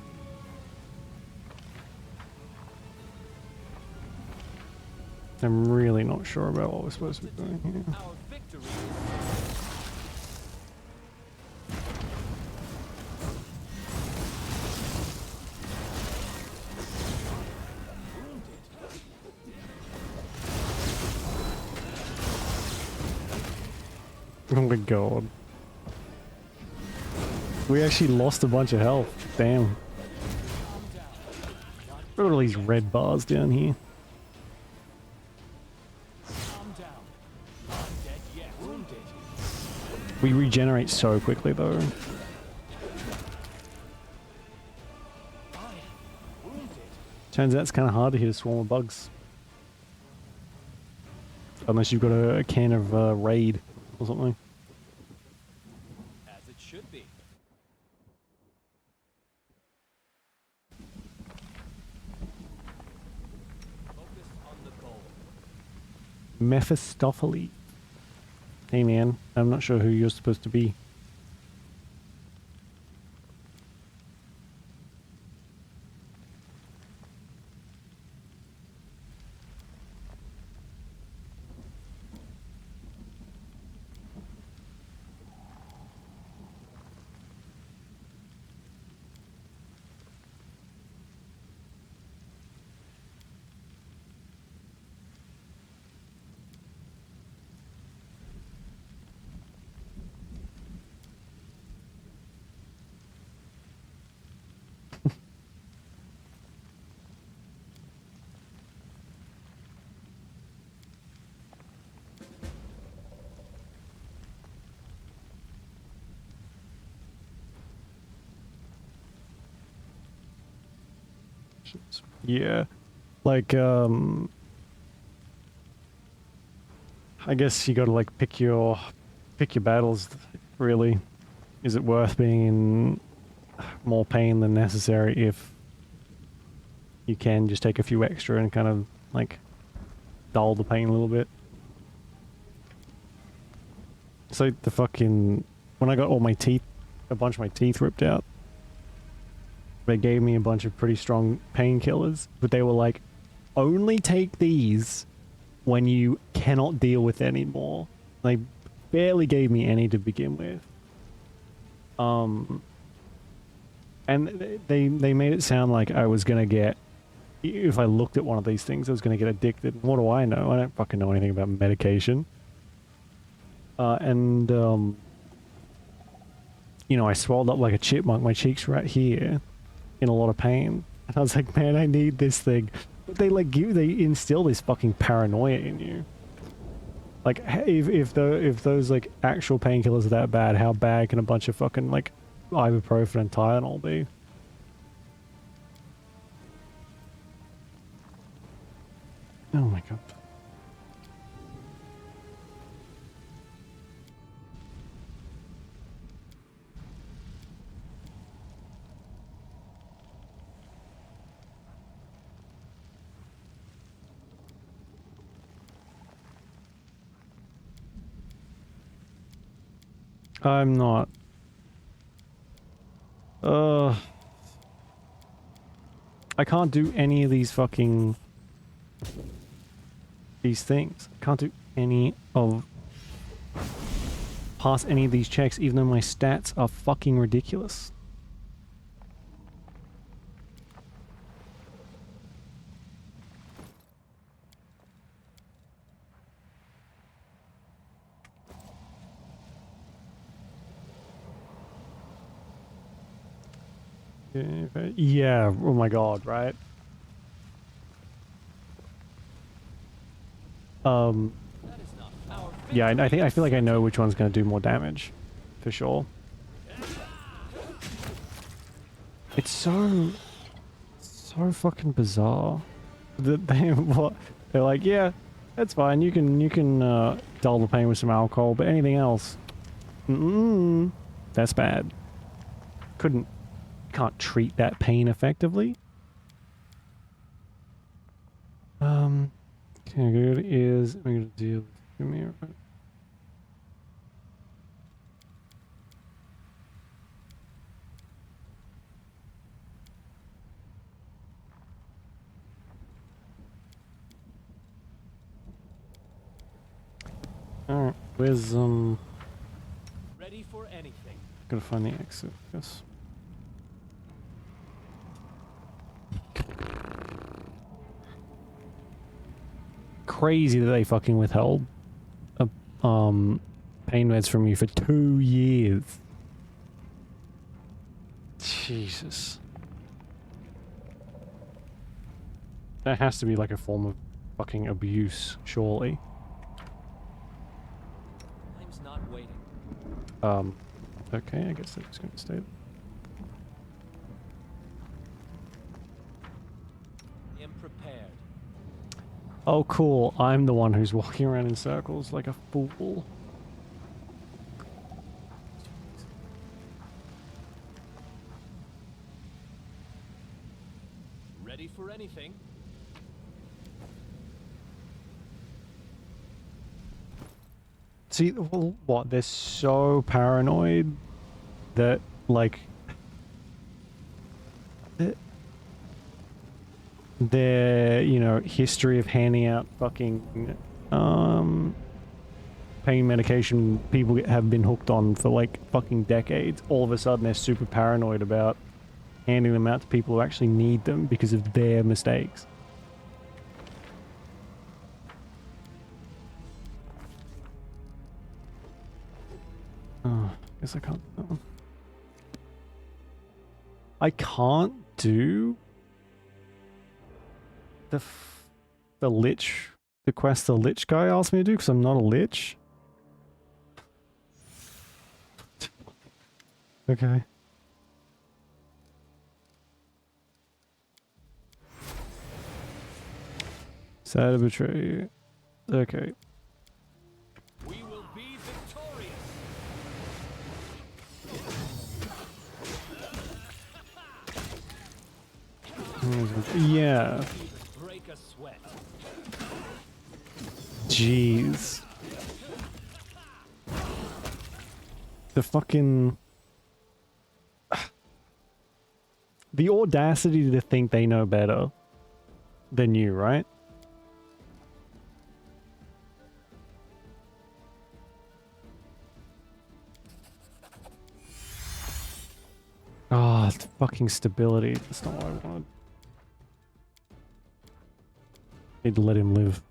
S1: I'm really not sure about what we're supposed to be doing here.
S3: Our victory
S1: Oh my god. We actually lost a bunch of health. Damn. Look at all these red bars down here.
S3: calm down. Not dead yet. Wounded.
S1: We regenerate so quickly though.
S3: Fine. Wounded.
S1: Turns out it's kind of hard to hit a swarm of bugs. Unless you've got a can of Raid or something.
S3: As it should be. Focus on the goal.
S1: Mephistopheles. Hey man, I'm not sure who you're supposed to be. Yeah. Like, I guess you gotta like pick your battles, really. Is it worth being in more pain than necessary if you can just take a few extra and kind of like dull the pain a little bit? It's like the fucking, when I got all my teeth, a bunch of my teeth ripped out, they gave me a bunch of pretty strong painkillers, but they were like, only take these when you cannot deal with anymore. They barely gave me any to begin with. And they made it sound like I was gonna get, if I looked at one of these things, I was gonna get addicted. What do I know? I don't fucking know anything about medication. You know, I swelled up like a chipmunk. My cheeks right here, in a lot of pain. And I was like, man, I need this thing. But they like they instill this fucking paranoia in you. Like, if those like actual painkillers are that bad, how bad can a bunch of fucking like ibuprofen and Tylenol be? Oh my god. I'm not. I can't do any of these fucking... these things. I can't do any of... pass any of these checks, even though my stats are fucking ridiculous. Yeah, oh my god, right? Yeah, I feel like I know which one's gonna do more damage. For sure. It's so fucking bizarre that they're like, yeah, that's fine. You can dull the pain with some alcohol, but anything else, that's bad. Can't treat that pain effectively. Okay, good is I'm gonna deal with me. Alright, where's
S3: Ready for anything.
S1: gotta find the exit, I guess. Crazy that they fucking withheld pain meds from you for 2 years. Jesus. That has to be like a form of fucking abuse, surely.
S3: Time's not waiting.
S1: Okay, I guess they're just gonna stay.
S3: I am prepared.
S1: Oh, cool. I'm the one who's walking around in circles like a fool.
S3: Ready for anything.
S1: See, well, what? They're so paranoid that, like, their, you know, history of handing out fucking, pain medication people have been hooked on for, like, fucking decades. All of a sudden, they're super paranoid about handing them out to people who actually need them because of their mistakes. Oh, guess I can't do that one. I can't do the lich, the quest the lich guy asked me to do because I'm not a lich. Okay. Sad to betray you. Okay.
S3: We will be victorious.
S1: Yeah.
S3: Break a sweat.
S1: Jeez. The fucking... The audacity to think they know better than you, right? Ah, it's fucking stability. That's not what I wanted. Need to let him live.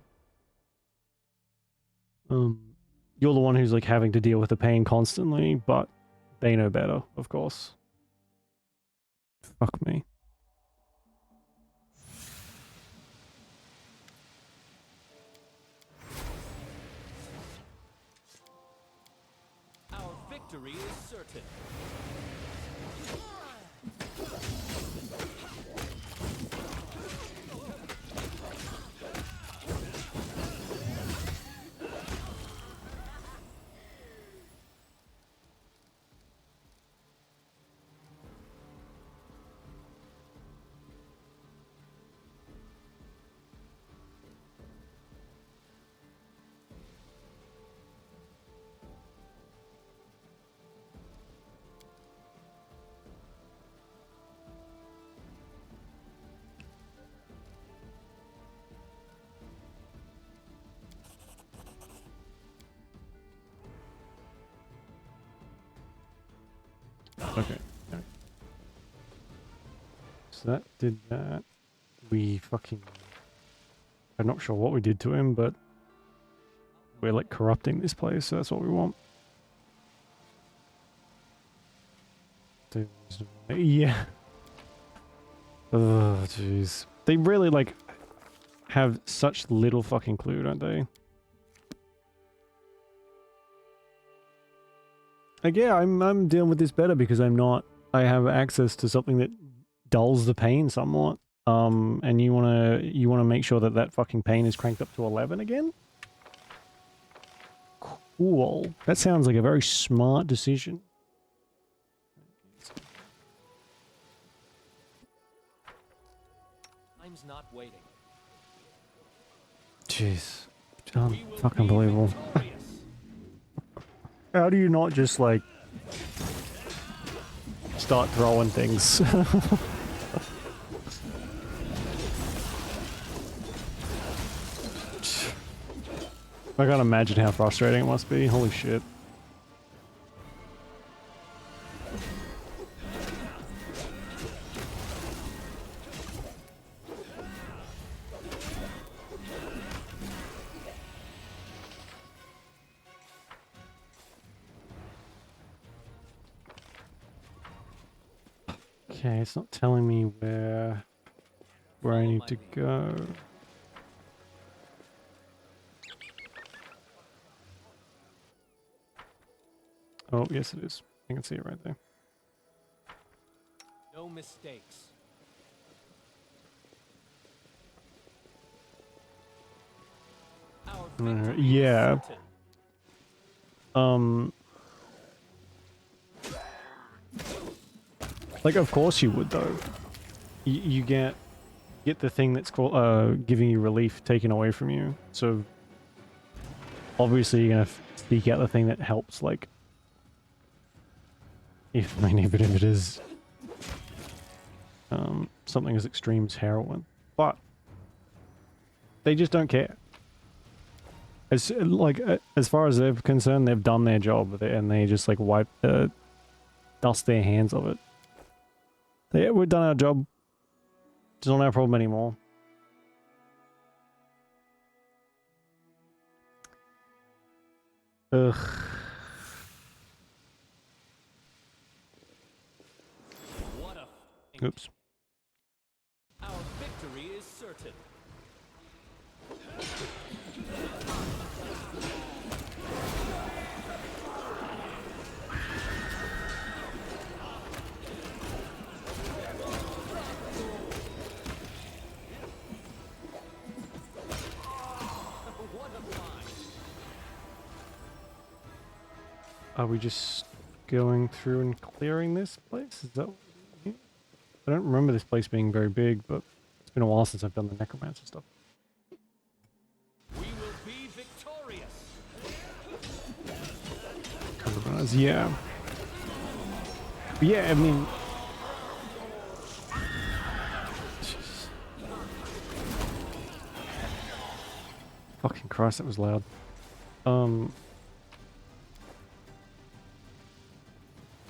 S1: You're the one who's like having to deal with the pain constantly, but they know better, of course. Fuck me.
S3: Our victory is certain.
S1: Okay. Okay. So that did that. We fucking... I'm not sure what we did to him, but we're like corrupting this place, so that's what we want. Yeah. Oh, jeez. They really like have such little fucking clue, don't they? Like, yeah, I'm dealing with this better because I have access to something that dulls the pain somewhat. And you wanna make sure that that fucking pain is cranked up to 11 again? Cool. That sounds like a very smart decision.
S3: Time's not waiting.
S1: Jeez.
S3: We will
S1: Fucking
S3: be
S1: unbelievable.
S3: victorious.
S1: How do you not just, like, start throwing things? I can't imagine how frustrating it must be. Holy shit. Okay, it's not telling me where I need to go. Oh, yes it is. I can see it right there.
S3: No mistakes. Our victory
S1: Yeah.
S3: is certain.
S1: Like, of course you would, though. You get the thing that's called, giving you relief taken away from you. So, obviously you're gonna seek out the thing that helps, like... Even if it is... something as extreme as heroin. But... they just don't care. As far as they're concerned, they've done their job, and they just, like, dust their hands of it. Yeah, we've done our job. It's not our problem anymore. Ugh.
S3: What a
S1: Oops.
S3: Our victory is certain. What a find.
S1: Are we just going through and clearing this place? Is that... I don't remember this place being very big, but it's been a while since I've done the necromancer stuff.
S3: We will be victorious.
S1: Yeah. Yeah, I mean... Jeez. Fucking Christ, that was loud.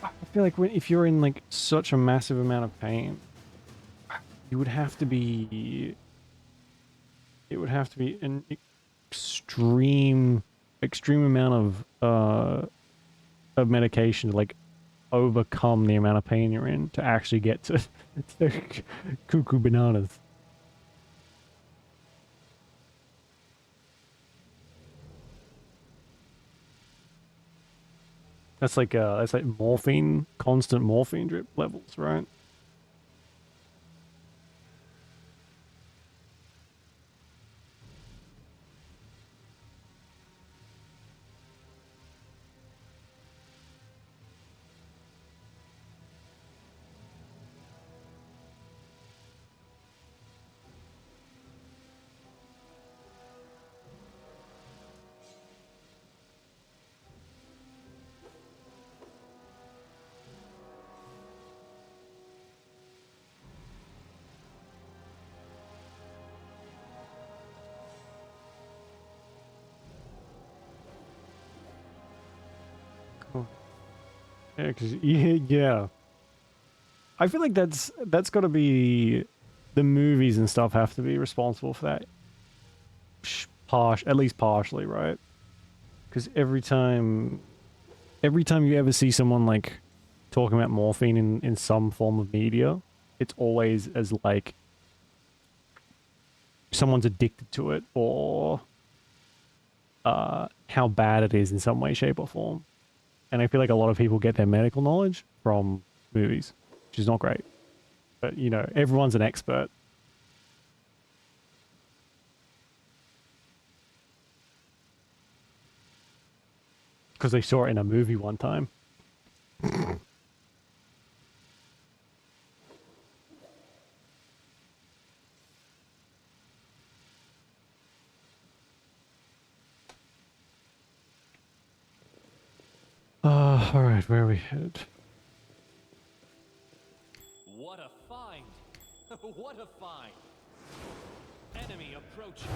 S1: I feel like if you're in, like, such a massive amount of pain, you would have to be... It would have to be an extreme amount of medication to, like, overcome the amount of pain you're in to actually get to cuckoo bananas. That's like morphine, constant morphine drip levels, right? Yeah, because yeah, I feel like that's got to be the movies and stuff have to be responsible for that. At least partially, right? Because every time you ever see someone like talking about morphine in some form of media, it's always as like someone's addicted to it or how bad it is in some way, shape, or form. And I feel like a lot of people get their medical knowledge from movies, which is not great. But, you know, everyone's an expert. Because they saw it in a movie one time. Alright, where are we headed?
S3: What a find! What a find! Enemy approaching.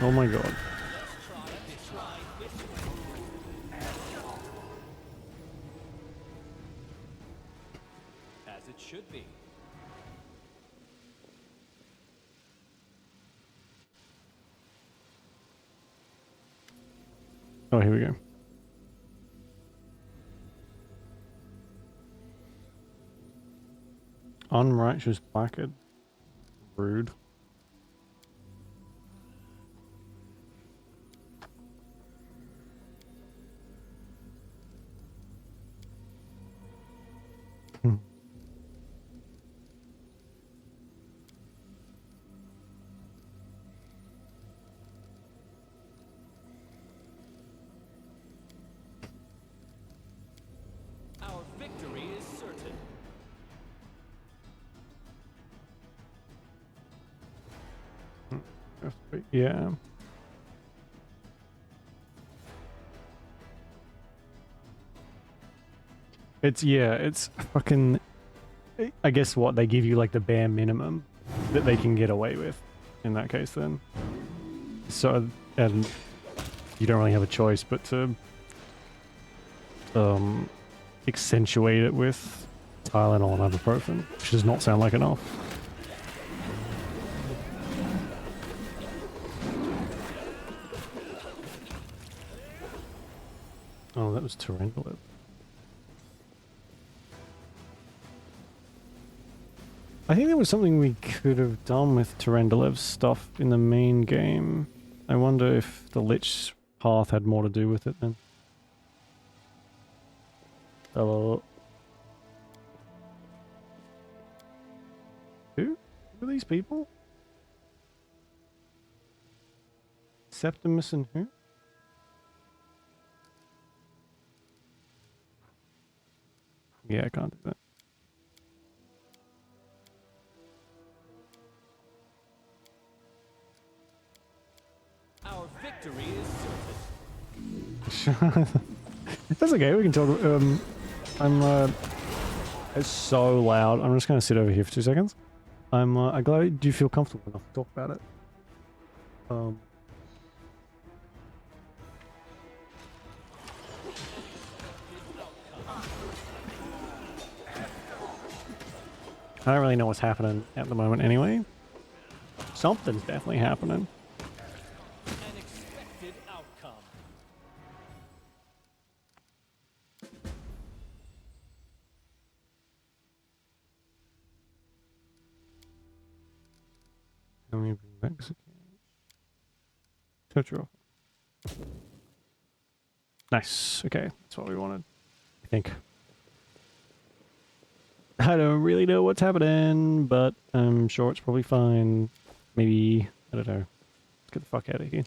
S1: Oh my god.
S3: As it should be.
S1: Oh, here we go. Unrighteous placard. Rude.
S3: Our victory is certain.
S1: Yeah. It's fucking... I guess what, they give you like the bare minimum that they can get away with in that case then. So, and you don't really have a choice but to accentuate it with Tylenol and ibuprofen, which does not sound like enough. Oh, that was Tarantula. I think there was something we could have done with Tarandalev's stuff in the main game. I wonder if the Lich path had more to do with it then. Hello. Who? Who are these people? Septimus and who? Yeah, I can't do that.
S3: Our victory is certain.
S1: That's okay, we can talk. It's so loud. I'm just gonna sit over here for 2 seconds. I'm glad. Do you feel comfortable enough to talk about it? I don't really know what's happening at the moment anyway. Something's definitely happening.
S3: An expected outcome.
S1: Let me bring back touch off. Nice. Okay, that's what we wanted. I think. I don't really know what's happening, but I'm sure it's probably fine. Maybe, I don't know. Let's get the fuck out of here.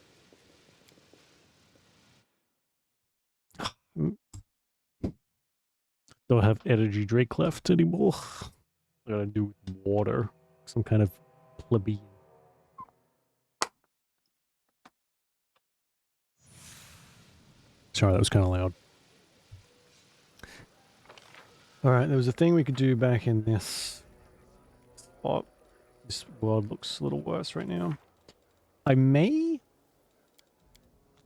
S1: Don't have energy drink left anymore. I gotta do with water. Some kind of plebeian. Sorry, that was kind of loud. Alright, there was a thing we could do back in this spot. This world looks a little worse right now. I may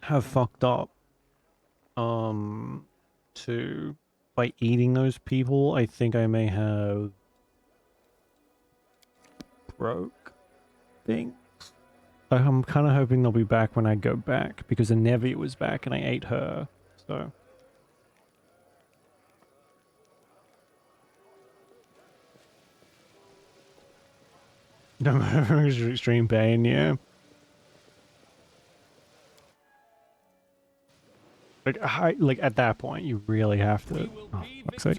S1: have fucked up to by eating those people. I think I may have broke things. I'm kind of hoping they'll be back when I go back, because Inevi was back and I ate her, so. No, extreme pain, yeah. Like at that point, you really have to. Oh, fuck's sake.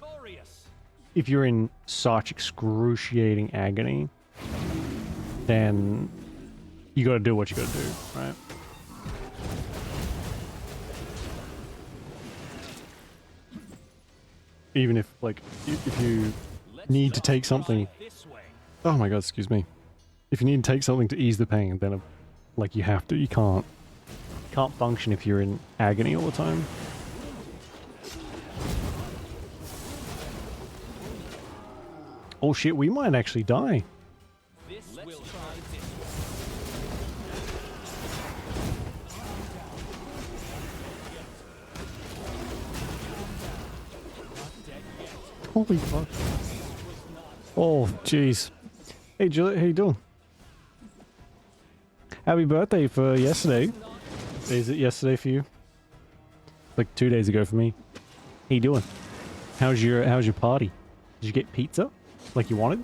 S1: If you're in such excruciating agony, then you gotta do what you gotta do, right? Even if, like, if you need to take something. Oh my god, excuse me. If you need to take something to ease the pain, then, like, you have to. You can't function if you're in agony all the time. Oh shit, we might actually die. Holy fuck. Oh, jeez. Hey, Juliet, how you doing? Happy birthday for yesterday. Is it yesterday for you? Like 2 days ago for me. How you doing? How's your party? Did you get pizza? Like you wanted?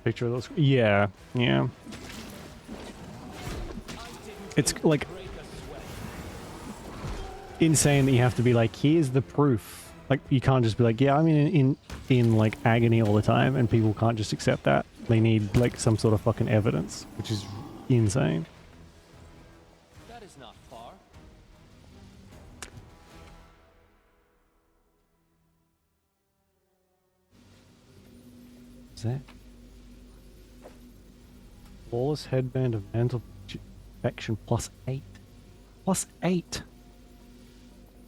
S1: Picture of those. Yeah, yeah. It's like insane that you have to be like, here's the proof. Like, you can't just be like, yeah, I'm in like agony all the time, and people can't just accept that. They need like some sort of fucking evidence, which is insane.
S3: That is not far.
S1: What's that? Flawless headband of mental perfection +8. +8.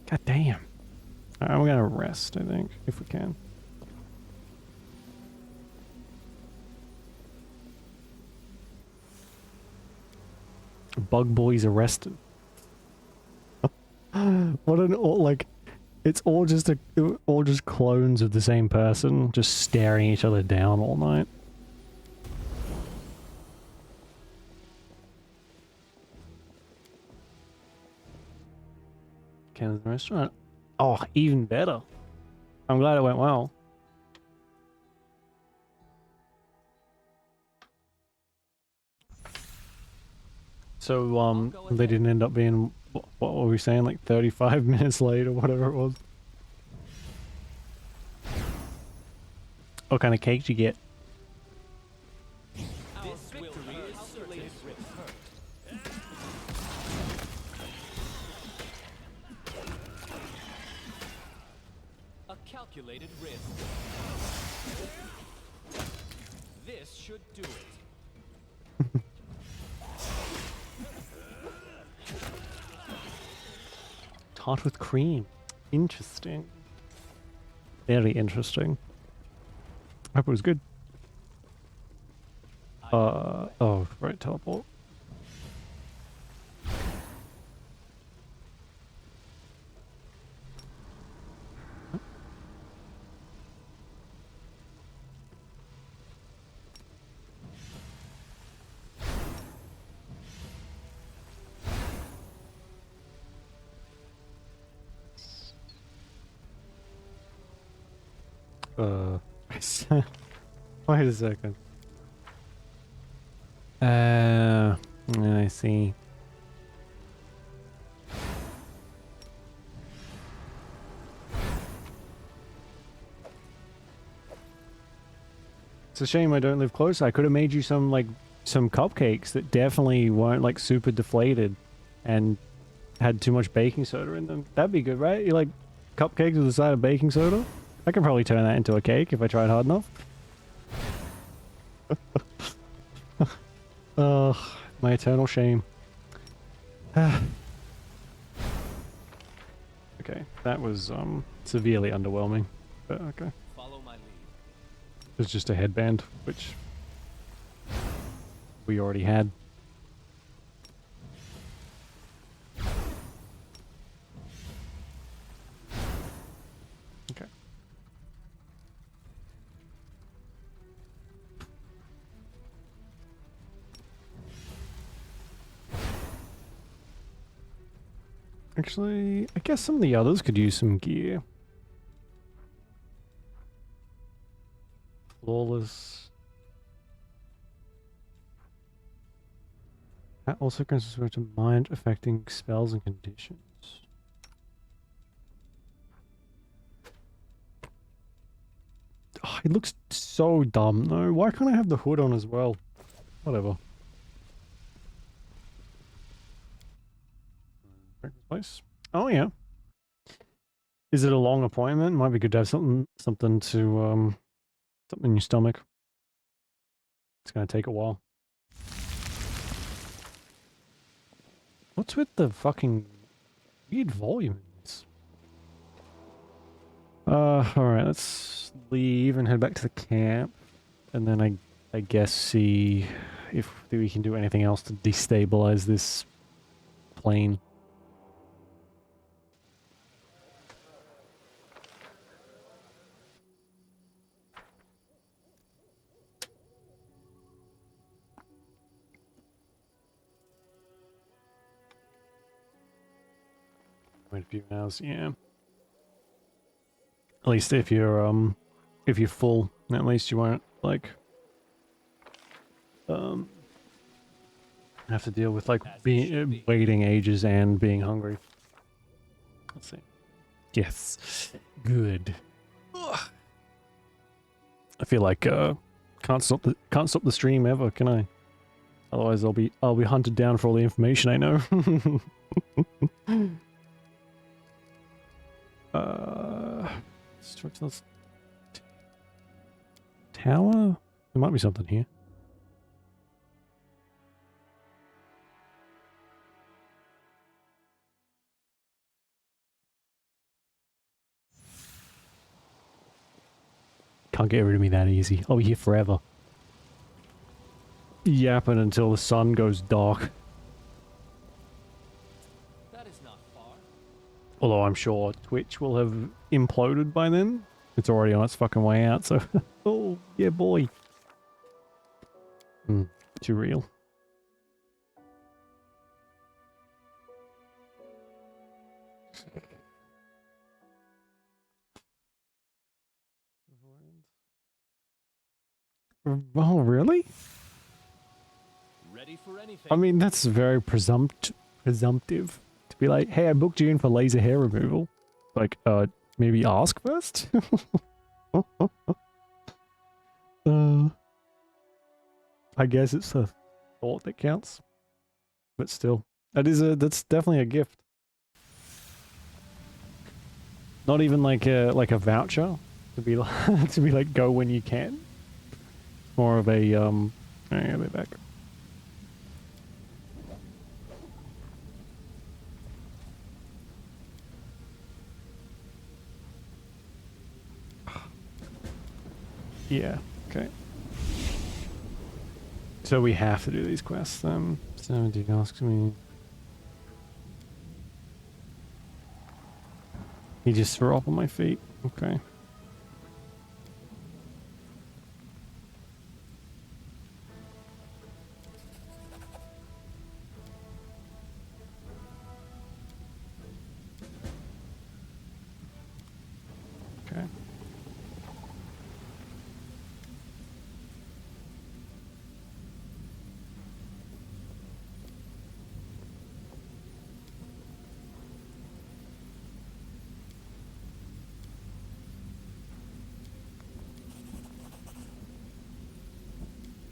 S1: God damn. Alright, we're gonna rest, I think, if we can. Bug Boy's arrested. What an like, it's all just clones of the same person, just staring each other down all night. Canada's restaurant. Oh, even better. I'm glad it went well. So, they didn't end up being, what were we saying, like 35 minutes late or whatever it was? What kind of cake did you get?
S3: A calculated risk. This should do it.
S1: Tart with cream. Interesting. Very interesting. I hope it was good. Oh, right, teleport. Wait a second. I see. It's a shame I don't live close. I could have made you some cupcakes that definitely weren't like super deflated and had too much baking soda in them. That'd be good, right? You like cupcakes with a side of baking soda? I could probably turn that into a cake if I tried hard enough. Ugh, my eternal shame. Okay, that was severely underwhelming, but okay.
S3: Follow my lead.
S1: It was just a headband, which we already had. Okay. Actually, I guess some of the others could use some gear. Flawless. That also consists of mind affecting spells and conditions. Oh, it looks so dumb though. Why can't I have the hood on as well? Whatever. Place. Oh yeah. Is it a long appointment? Might be good to have something to something in your stomach. It's gonna take a while. What's with the fucking weird volume in this? Alright, let's leave and head back to the camp. And then I guess see if we can do anything else to destabilize this plane. Wait a few hours, yeah. At least if you're full, at least you won't like have to deal with like waiting ages and being hungry. Let's see. Yes. Good. Ugh. I feel like can't stop the stream ever, can I? Otherwise I'll be hunted down for all the information I know. Structures. Tower? There might be something here. Can't get rid of me that easy. I'll be here forever. Yapping until the sun goes dark.
S3: That is not far.
S1: Although I'm sure Twitch will have imploded by then. It's already on its fucking way out, so... oh, yeah boy. Too real. Oh, really?
S3: Ready for anything.
S1: I mean, that's very presumptive to be like, hey, I booked you in for laser hair removal. Like, maybe ask first? I guess it's a thought that counts. But still, that's definitely a gift. Not even like a voucher to be like, to be like, go when you can. More of a, I'll be back. Yeah, okay. So we have to do these quests. So Duke asks me. He just threw up on my feet. Okay. Okay.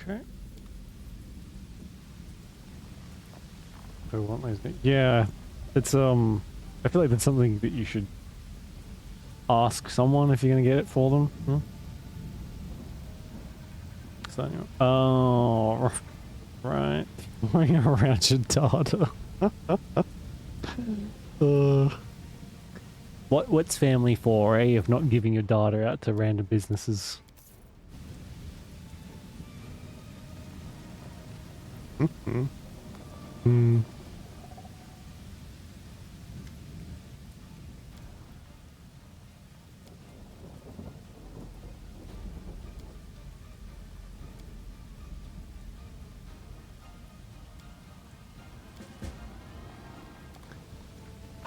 S1: Okay. Yeah, it's I feel like that's something that you should ask someone if you're gonna get it for them. So anyway. Oh, Right. Throwing around your data. uh, what's family for, eh? If not giving your data out to random businesses. Hmm.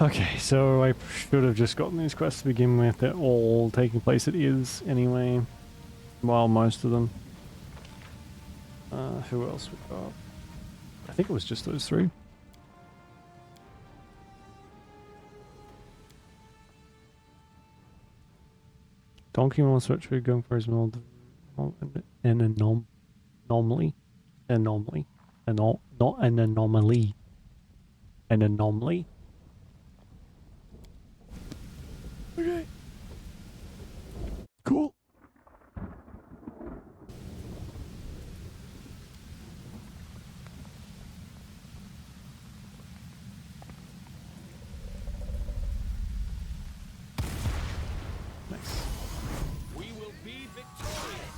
S1: Okay, so I should have just gotten these quests to begin with. They're all taking place at Is anyway. Well, most of them. Who else we got? I think it was just those three. Donkey wants to search going for his mold. An anomaly. Anomaly. Not an anomaly. An anomaly. Okay. Cool. Nice.
S3: We will be victorious.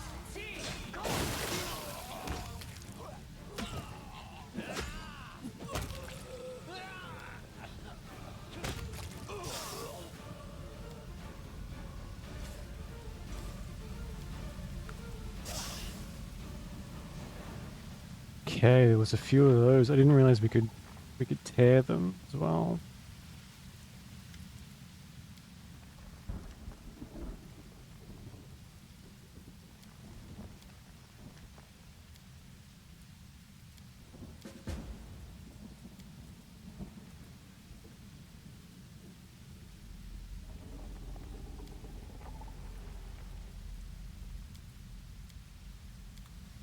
S1: Okay, there was a few of those. I didn't realize we could tear them as well.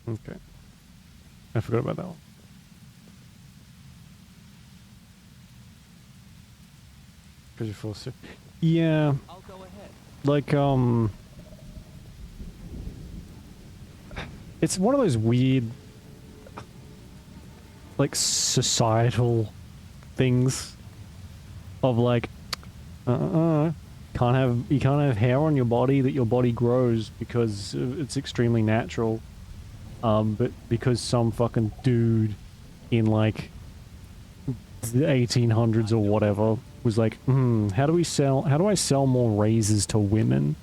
S1: Okay. I forgot about that one. Because you're forced to. Yeah.
S3: I'll go ahead.
S1: Like, it's one of those weird, like, societal things of like, you can't have hair on your body that your body grows because it's extremely natural. But because some fucking dude in like the 1800s or whatever was like, how do I sell more razors to women?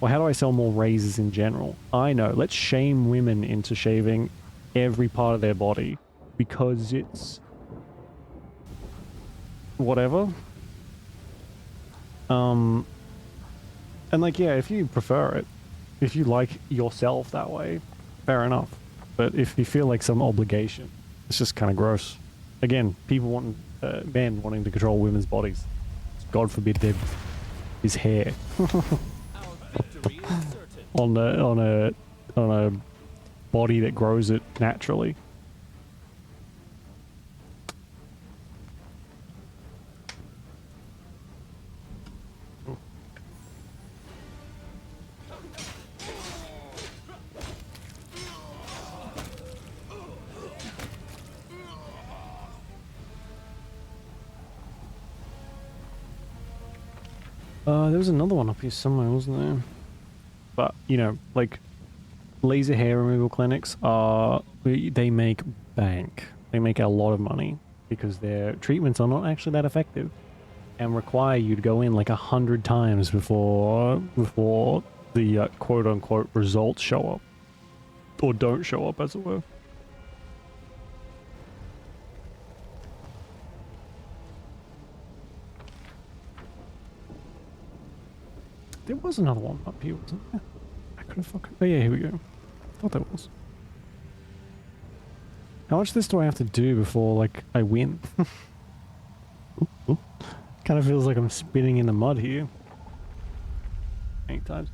S1: Or how do I sell more razors in general? I know, let's shame women into shaving every part of their body because it's whatever. And like, yeah, if you prefer it, if you like yourself that way, fair enough. But if you feel like some obligation, it's just kind of gross. Again, people want men wanting to control women's bodies. God forbid his hair
S3: Our victory is certain.
S1: on a body that grows it naturally. There was another one up here somewhere, wasn't there? But, you know, like, laser hair removal clinics they make bank. They make a lot of money because their treatments are not actually that effective and require you to go in like 100 times before the quote-unquote results show up. Or don't show up, as it were. There was another one up here, wasn't there? I could have fucking... Oh yeah, here we go. Thought there was. How much of this do I have to do before, like, I win? Kind of feels like I'm spinning in the mud here. Many times.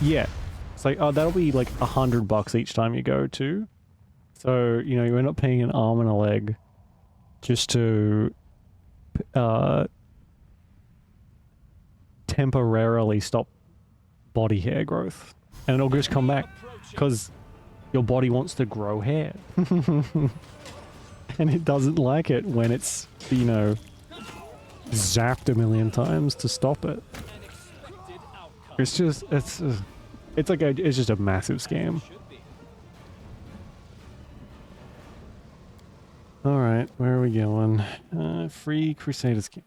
S1: Yeah. It's like, oh, that'll be like $100 each time you go to. So, you know, you end up paying an arm and a leg just to temporarily stop body hair growth. And it'll just come back. Because your body wants to grow hair. And it doesn't like it when it's, you know, zapped a million times to stop it.
S3: An expected outcome.
S1: It's just, it's like it's just a massive scam.
S3: Should be.
S1: All right, where are we going? Free Crusaders camp.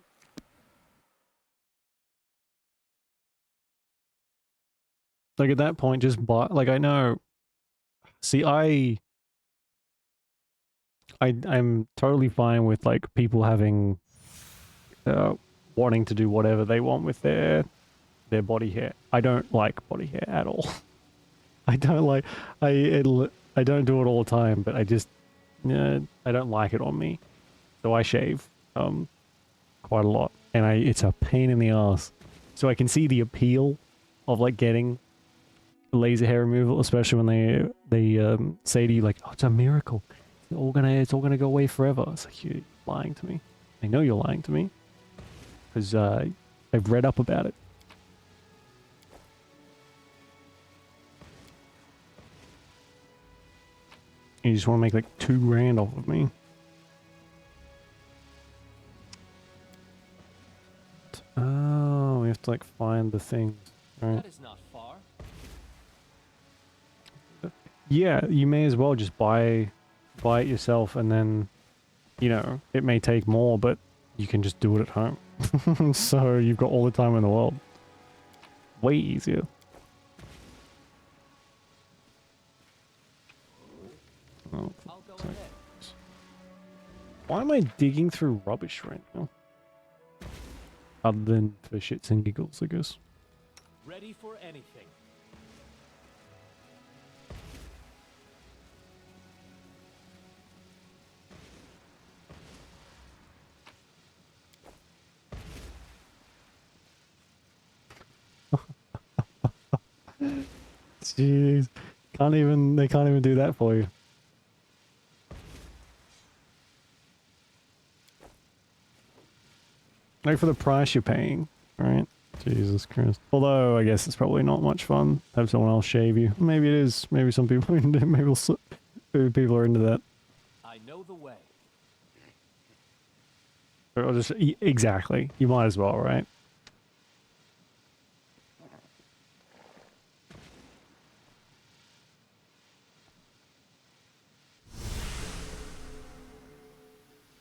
S1: Like at that point, just buy. Like I know. See, I'm totally fine with like people having, wanting to do whatever they want with their body hair. I don't like body hair at all. I don't like. I don't do it all the time, but I just, I don't like it on me. So I shave, quite a lot, and it's a pain in the ass. So I can see the appeal of like getting laser hair removal, especially when they say to you like, "Oh, it's a miracle. It's all gonna go away forever." It's like, you're lying to me. I know you're lying to me because I've read up about it. You just want to make like $2 grand off of me. Oh, we have to like find the thing. Right.
S3: That is not far.
S1: Yeah, you may as well just buy it yourself, and then, you know, it may take more, but you can just do it at home. So you've got all the time in the world. Way easier. Oh,
S3: I'll go ahead.
S1: why am I digging through rubbish right now? Other than for shits and giggles, I guess.
S3: Ready for anything.
S1: Jeez. They can't even do that for you. Like for the price you're paying, right? Jesus Christ. Although, I guess it's probably not much fun to have someone else shave you. Maybe it is. Maybe some people maybe people are into that.
S3: I know the way.
S1: Or just exactly. You might as well, right?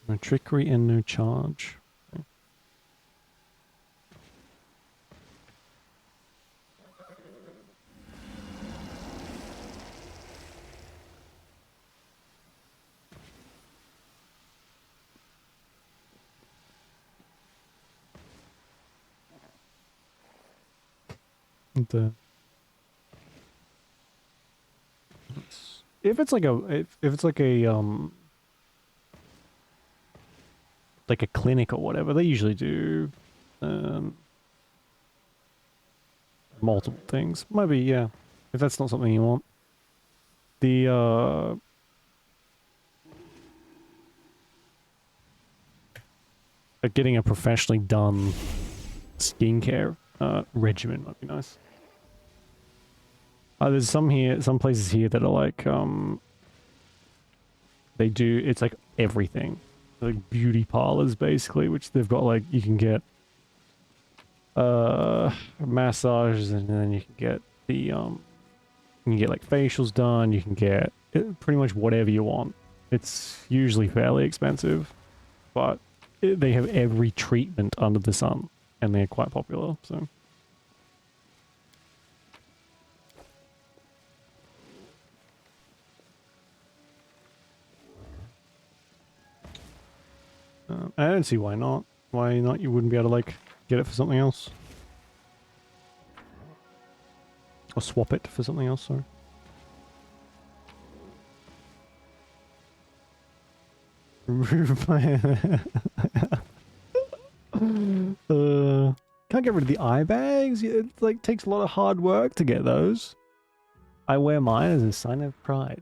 S1: No trickery and no charge. Okay. If it's like a clinic or whatever, they usually do multiple things. Maybe, yeah. If that's not something you want. The getting a professionally done skincare regimen might be nice. There's some places here that are like they do, it's like everything. Like beauty parlors basically, which they've got like, you can get massages, and then you can get the you can get like facials done, you can get pretty much whatever you want. It's usually fairly expensive, but they have every treatment under the sun, and they're quite popular, so. I don't see why not. Why not? You wouldn't be able to like get it for something else, or swap it for something else. Sorry. Can't get rid of the eye bags. It like takes a lot of hard work to get those. I wear mine as a sign of pride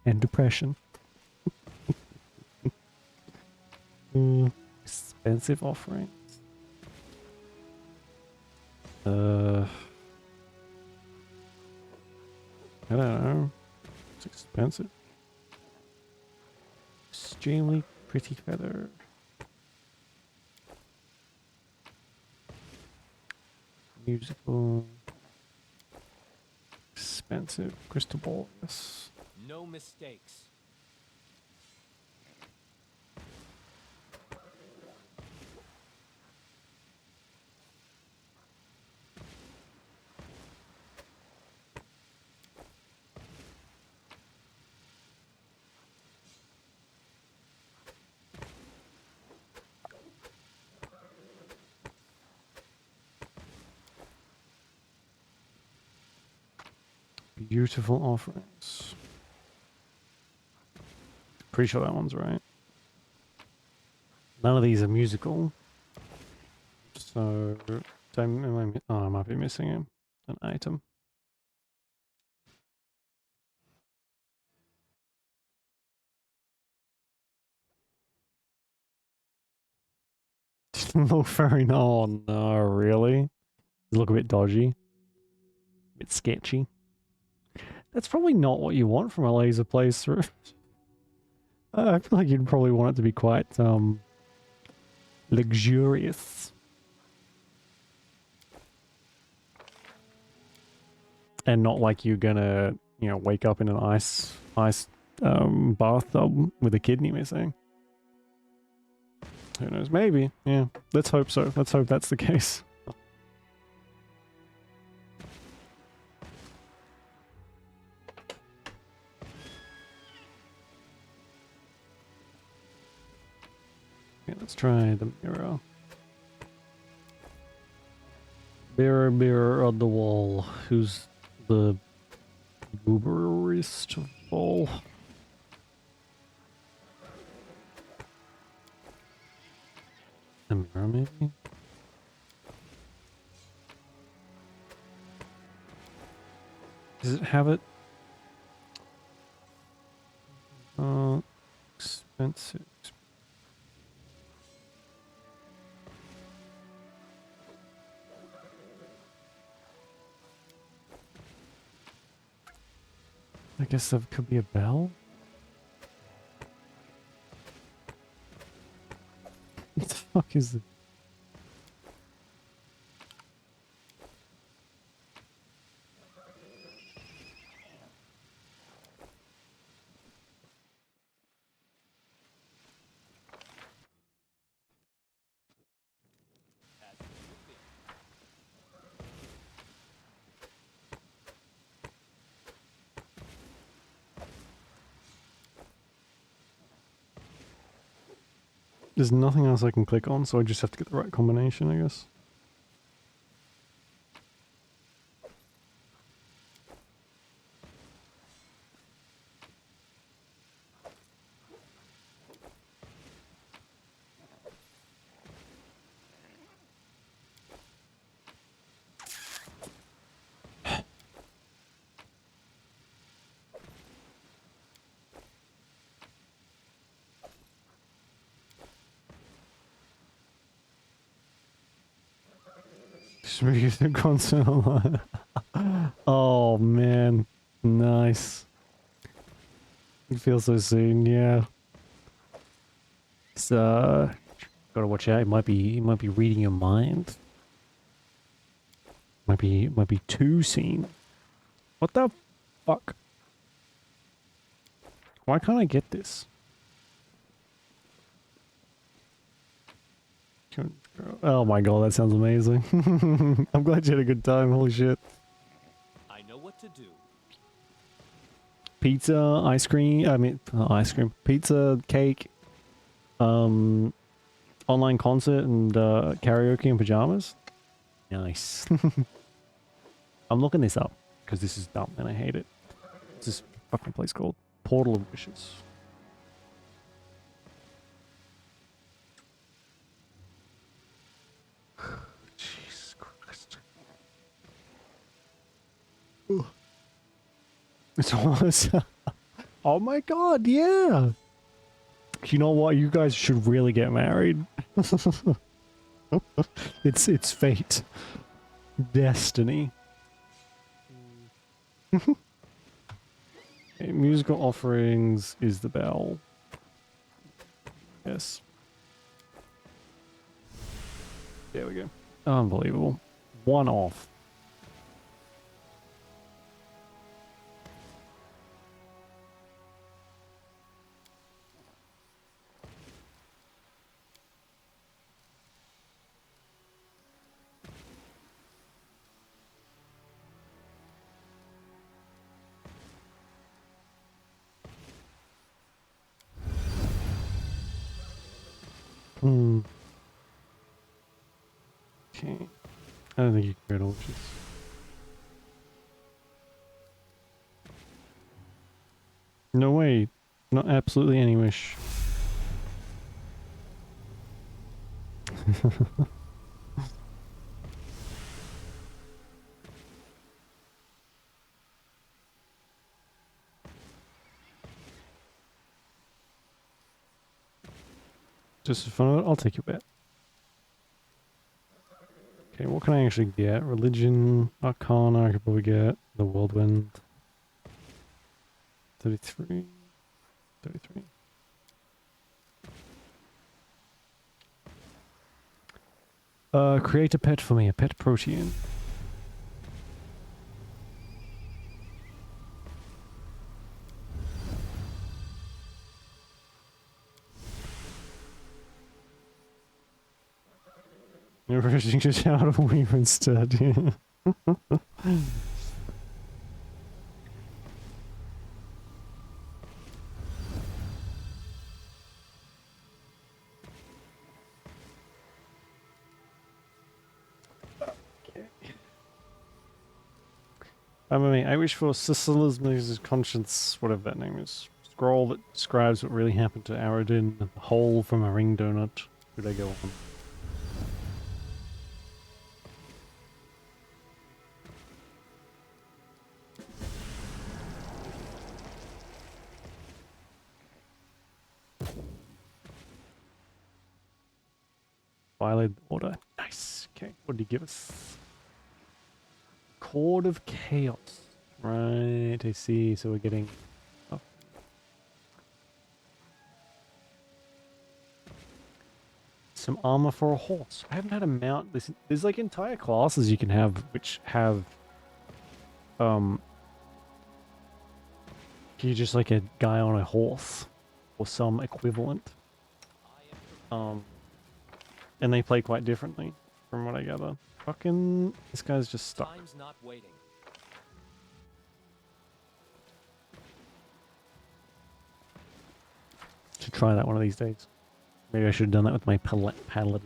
S1: and depression. Expensive offerings. I don't know. It's expensive. Extremely pretty feather. Musical. Expensive. Crystal ball, yes.
S3: No mistakes.
S1: Beautiful offerings. Pretty sure that one's right. None of these are musical. So, I might be missing an item. Look very no, no, really? Look a bit dodgy, a bit sketchy. That's probably not what you want from a laser playthrough. I feel like you'd probably want it to be quite luxurious. And not like you're gonna, you know, wake up in an ice bathtub with a kidney missing. Who knows? Maybe. Yeah. Let's hope so. Let's hope that's the case. Okay, let's try the mirror. Mirror, mirror on the wall. Who's the gooberest of all? The mirror, maybe? Does it have it? Expensive. I guess that could be a bell? What the fuck is it? There's nothing else I can click on, so I just have to get the right combination, I guess. Smooth the console. Oh man, nice. It feels so soon, yeah. It's gotta watch out. It might be reading your mind. Might be too soon. What the fuck? Why can't I get this? Oh my god, that sounds amazing. I'm glad you had a good time, holy shit.
S3: I know what to do.
S1: Pizza, ice cream, ice cream. Pizza, cake, online concert, and karaoke in pajamas. Nice. I'm looking this up, because this is dumb and I hate it. It's this fucking place called Portal of Wishes. Jesus Christ. It's almost... Oh my god, yeah! You know what? You guys should really get married. It's fate. Destiny. Okay, musical offerings is the bell. Yes. There we go. Unbelievable. One off. Hmm. Okay. I don't think you can create orchards. No way. Not absolutely any wish. Just for fun of it, I'll take your bet. Okay, what can I actually get? Religion, Arcana, I could probably get. The Whirlwind. 33. 33. Create a pet for me, a pet protein. You're rushing to shout a weaver instead, yeah. I mean, I wish for Sicilism's conscience, whatever that name is. Scroll that describes what really happened to Aradin, the hole from a ring donut. Should I go on? Violate the order. Nice. Okay, what did he give us? Chord of Chaos. Right, I see. So we're getting... Oh. Some armor for a horse. I haven't had a mount. There's like entire classes you can have which have... You're just like a guy on a horse. Or some equivalent. And they play quite differently, from what I gather. Fucking... This guy's just stuck.
S3: Time's not waiting.
S1: Should try that one of these days. Maybe I should have done that with my paladin.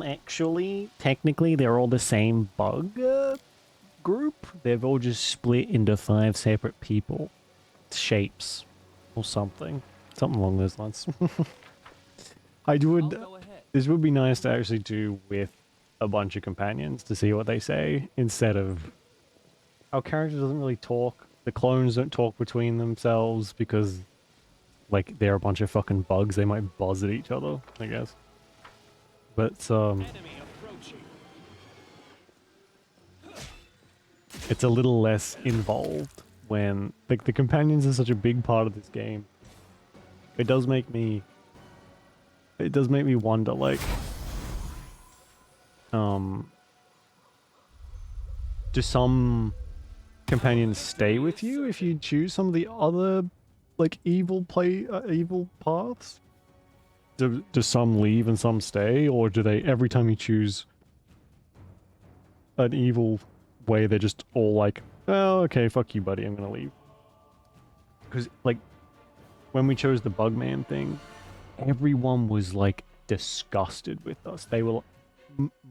S1: Actually, technically, they're all the same bug group. They've all just split into 5 separate people, shapes, or something along those lines.
S3: I'll go ahead.
S1: This would be nice to actually do with a bunch of companions to see what they say instead of our character doesn't really talk. The clones don't talk between themselves because, like, they're a bunch of fucking bugs. They might buzz at each other, I guess. But,
S3: Enemy approaching.
S1: it's a little less involved when, like, the companions are such a big part of this game. It does make me wonder, like, do some companions stay with you if you choose some of the other, like, evil paths? Do some leave and some stay, or do they, every time you choose an evil way, they're just all like, oh, okay, fuck you, buddy, I'm gonna leave? Because, like, when we chose the Bugman thing, everyone was, like, disgusted with us. They were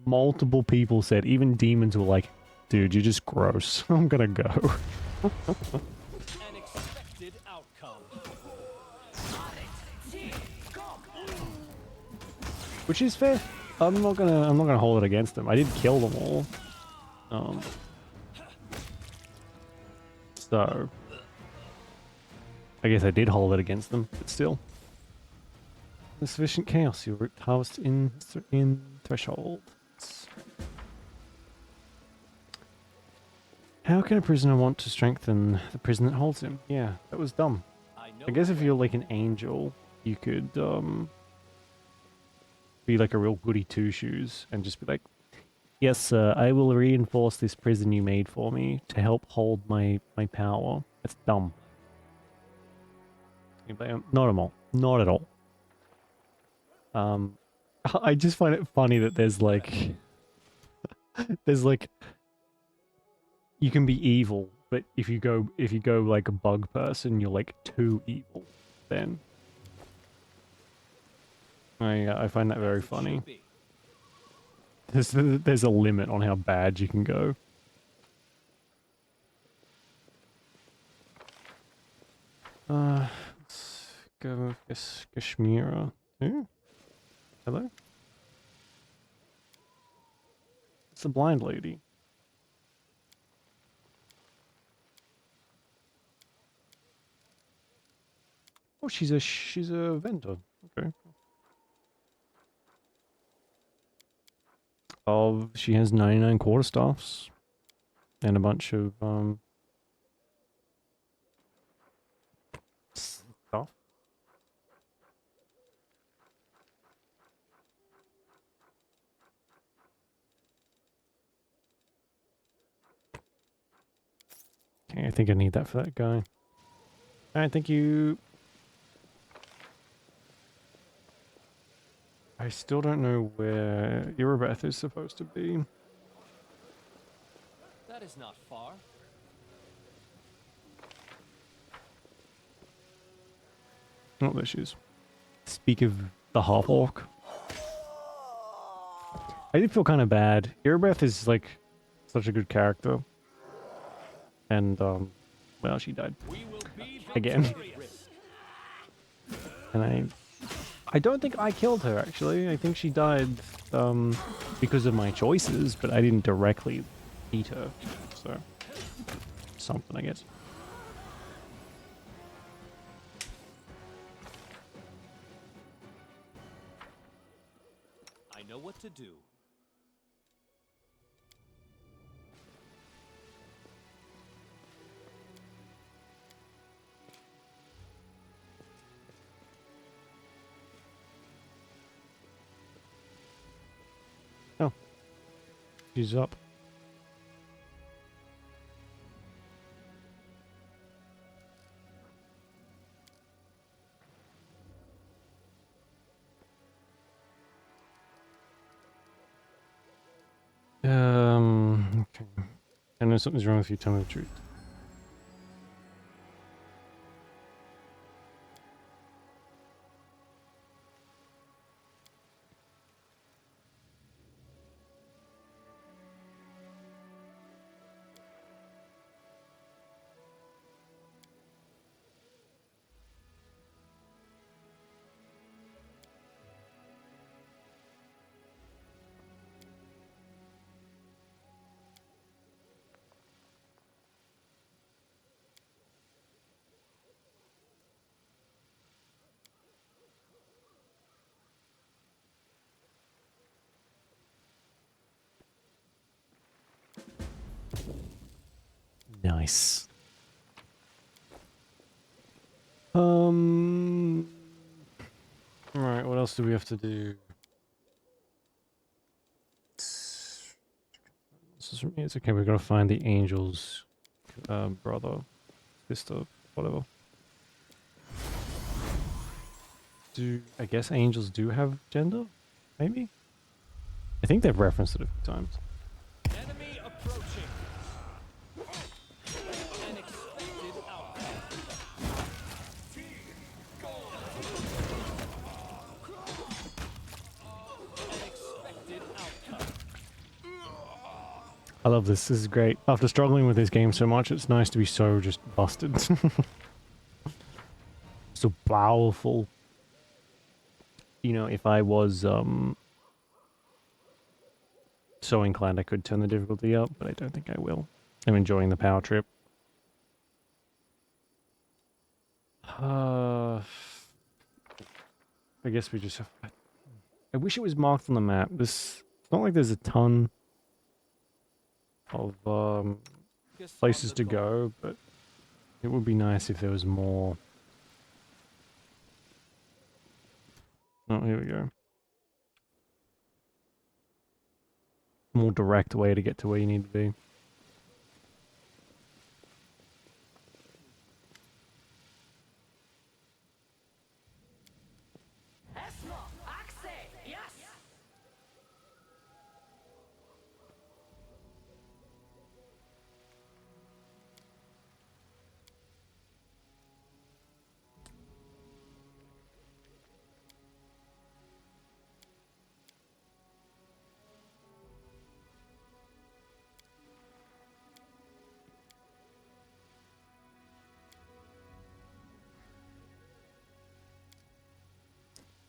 S1: multiple people said, even demons were like, dude, you're just gross. I'm gonna go.
S3: An expected outcome.
S1: Which is fair. I'm not gonna hold it against them. I did kill them all. So I guess I did hold it against them, but still. There's sufficient chaos. You root harvest in threshold. How can a prisoner want to strengthen the prison that holds him? Yeah, that was dumb. I guess if you're like an angel, you could be like a real goody two shoes and just be like, yes, sir, I will reinforce this prison you made for me to help hold my power. That's dumb. Not at all. Not at all. I just find it funny that there's like you can be evil, but if you go like a bug person, you're like too evil. Then I find that very funny. There's a limit on how bad you can go. Let's go with Kashmira. Ooh. Hello? It's the blind lady. Oh, she's a vendor. Okay. Oh, she has 99 quarterstaffs and a bunch of stuff. Okay, I think I need that for that guy. Alright, thank you. I still don't know where Irabeth is supposed to be.
S3: That is not far.
S1: Oh, there she is. Speak of the half-orc. I did feel kind of bad. Irabeth is like such a good character. And well, she died again. And I don't think I killed her actually. I think she died because of my choices, but I didn't directly eat her. So something, I guess.
S3: I know what to do.
S1: Oh. She's up. Okay. I know something's wrong with you, tell me the truth. Nice. Alright, what else do we have to do? This is from me. It's okay, we've got to find the angel's brother, sister, whatever. I guess angels do have gender? Maybe? I think they've referenced it a few times.
S3: Enemy approaching. An expected outcome. An expected outcome.
S1: I love this. This is great. After struggling with this game so much, it's nice to be so just busted. So powerful. You know, if I was so inclined, I could turn the difficulty up, but I don't think I will. I'm enjoying the power trip. I guess we just have... I wish it was marked on the map. It's not like there's a ton of places to go, but it would be nice if there was more. Oh, here we go. More direct way to get to where you need to be.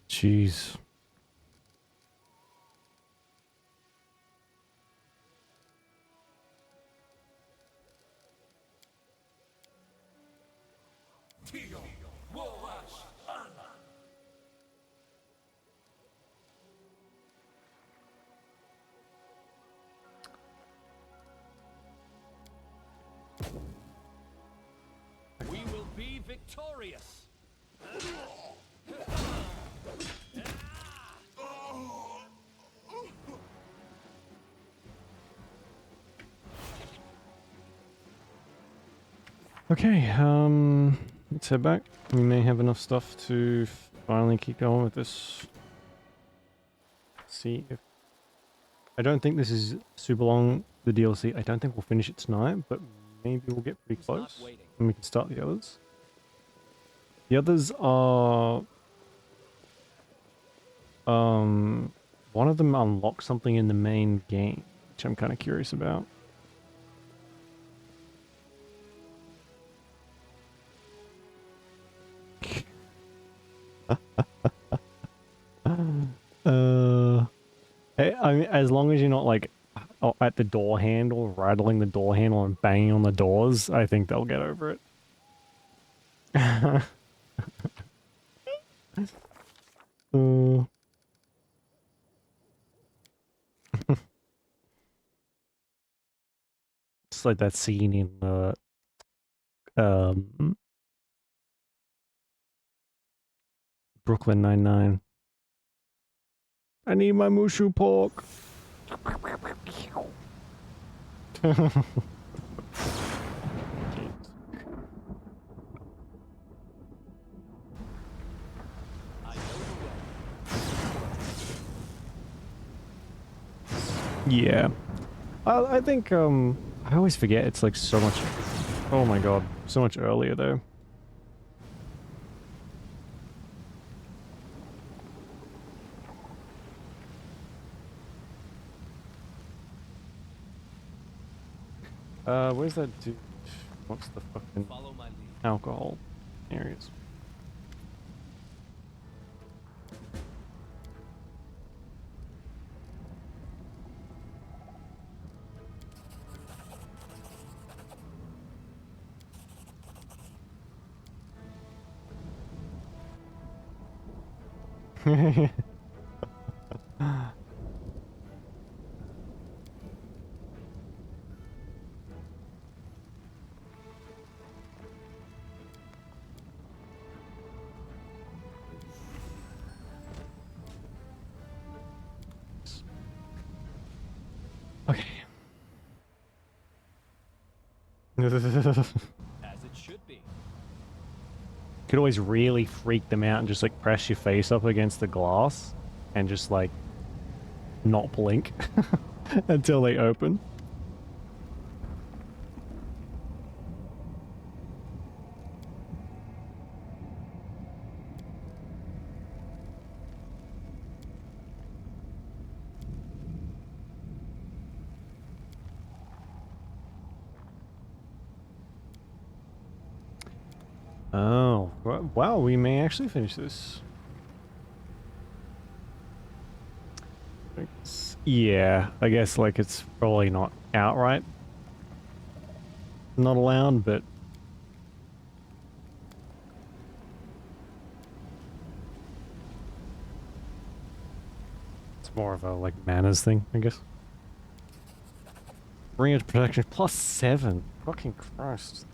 S1: Jeez.
S3: We will be victorious.
S1: Okay, let's head back. We may have enough stuff to finally keep going with this. See if... I don't think this is super long, the DLC. I don't think we'll finish it tonight, but maybe we'll get pretty close. And we can start the others. The others are... one of them unlocks something in the main game, which I'm kind of curious about. I mean, as long as you're not like at the door handle, rattling the door handle and banging on the doors, I think they'll get over it. It's like that scene in Brooklyn Nine-Nine. I need my mushu pork. Yeah. I think, I always forget it's like so much... Oh my god, so much earlier though. Where's that dude? What's the fucking alcohol areas? Okay.
S3: As it should be.
S1: Could always really freak them out and just like press your face up against the glass and just like not blink until they open. Oh, wow, we may actually finish this. Yeah, I guess like it's probably not outright not allowed, but it's more of a like manners thing, I guess. Range protection +7. Fucking Christ.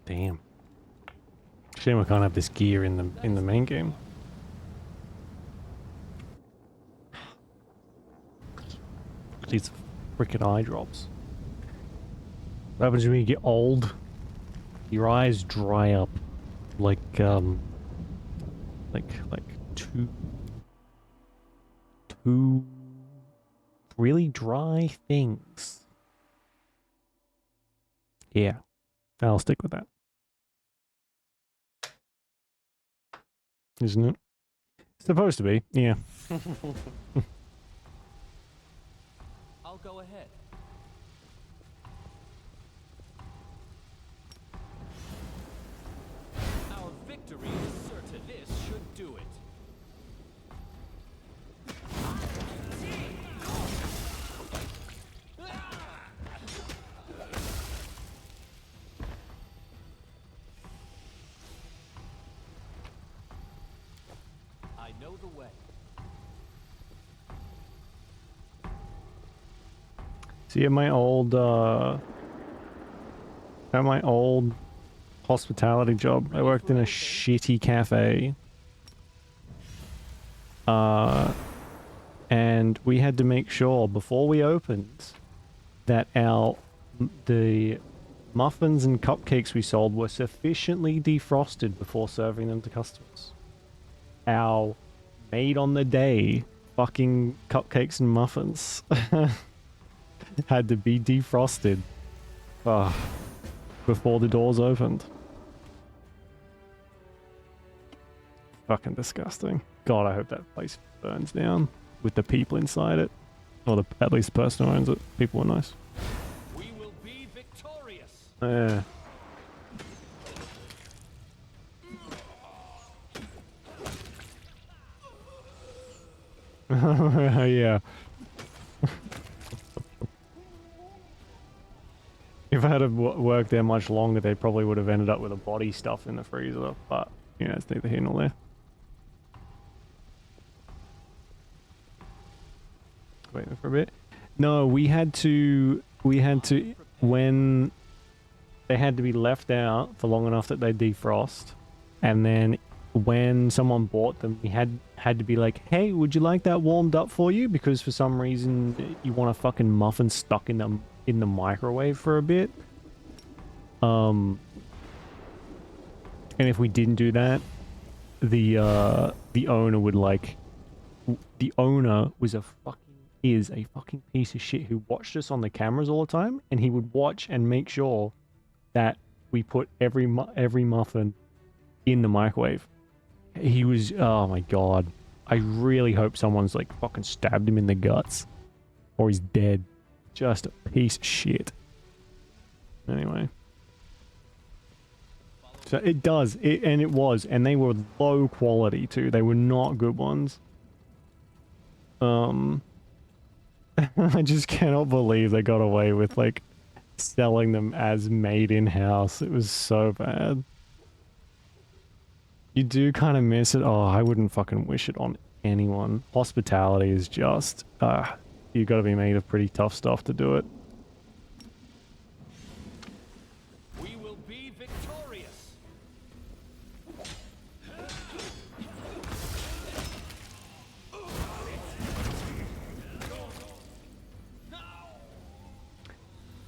S1: Damn. Shame I can't have this gear in the main game. These freaking eye drops. What happens when you get old? Your eyes dry up like two really dry things. Yeah, I'll stick with that. Isn't it? It's supposed to be, yeah.
S3: I'll go ahead. Our victory is certain. This should do it. I know the way.
S1: See, at my old hospitality job, I worked in a shitty cafe. And we had to make sure before we opened that the muffins and cupcakes we sold were sufficiently defrosted before serving them to customers. Our made on the day fucking cupcakes and muffins had to be defrosted before the doors opened. Fucking disgusting. God, I hope that place burns down with the people inside it. Or at least the person who owns it. People were nice.
S3: We will be victorious.
S1: Yeah. Yeah. If I had worked there much longer, they probably would have ended up with a body stuffed in the freezer. But, you know, it's neither here nor there. Waiting for a bit. No, we had to, when they had to be left out for long enough that they defrost. And then when someone bought them, we had to be like, hey, would you like that warmed up for you? Because for some reason you want a fucking muffin stuck in the microwave for a bit. And if we didn't do that, the owner would like, the owner was is a fucking piece of shit who watched us on the cameras all the time, and he would watch and make sure that we put every muffin in the microwave. He was, oh my god. I really hope someone's like fucking stabbed him in the guts. Or he's dead. Just a piece of shit. Anyway. So it does, and it was, and they were low quality too. They were not good ones. I just cannot believe they got away with like selling them as made in-house. It was so bad. You do kind of miss it. Oh, I wouldn't fucking wish it on anyone. Hospitality is just, you gotta be made of pretty tough stuff to do it.
S3: We will be victorious.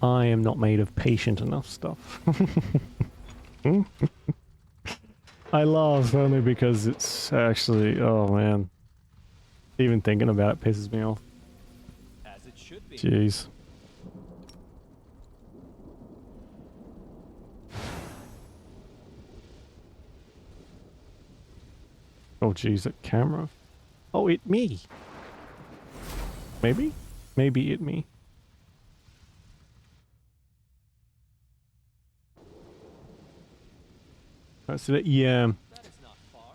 S1: I am not made of patient enough stuff. I laugh only because it's actually, oh man. Even thinking about it pisses me off.
S3: As it should be.
S1: Jeez. Oh geez, that camera. Oh, it me. Maybe? Maybe it me. So that, yeah.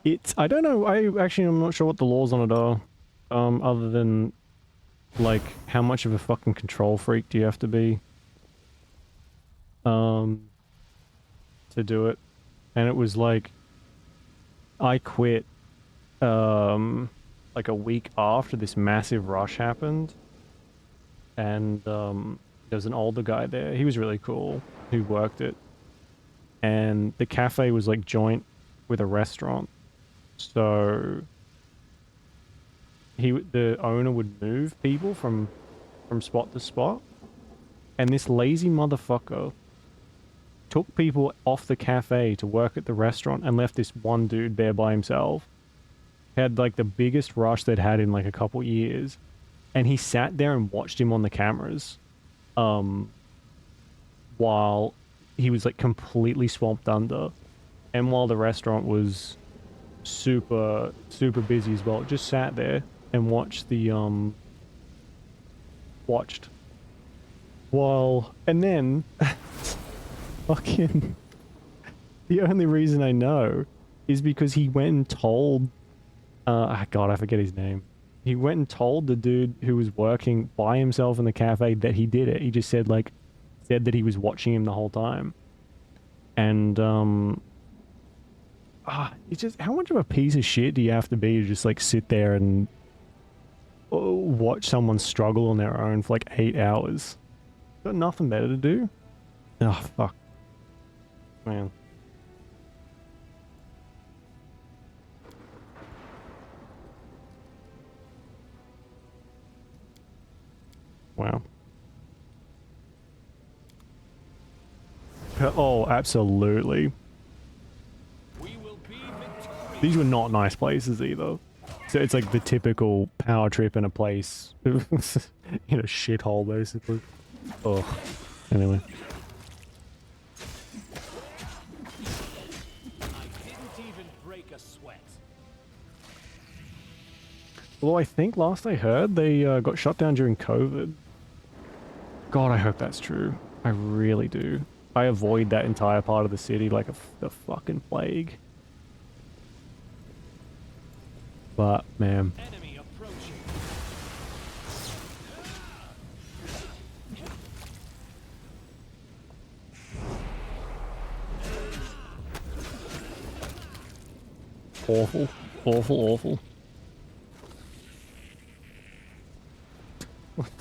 S1: It's, I don't know, I'm not sure what the laws on it are. Other than, like, how much of a fucking control freak do you have to be? To do it. And it was like, I quit, like a week after this massive rush happened. And, there was an older guy there. He was really cool, who worked it. And the cafe was like joint with a restaurant. So the owner would move people from spot to spot. And this lazy motherfucker took people off the cafe to work at the restaurant and left this one dude there by himself. Had like the biggest rush they'd had in like a couple years. And he sat there and watched him on the cameras. While he was like completely swamped under. And while the restaurant was super busy as well, just sat there and watched the and then fucking the only reason I know is because he went and told God, I forget his name. He went and told the dude who was working by himself in the cafe that he did it. He just said that he was watching him the whole time. And it's just, how much of a piece of shit do you have to be to just like sit there and watch someone struggle on their own for like 8 hours? Got nothing better to do? Oh, fuck. Man. Wow. Oh, absolutely. These were not nice places either. So it's like the typical power trip in a place. In a shithole, basically. Oh, anyway.
S3: I didn't even break a sweat.
S1: Although I think last I heard, they got shut down during COVID. God, I hope that's true. I really do. I avoid that entire part of the city like the fucking plague. But, man.
S3: Enemy approaching.
S1: Awful. Awful, awful.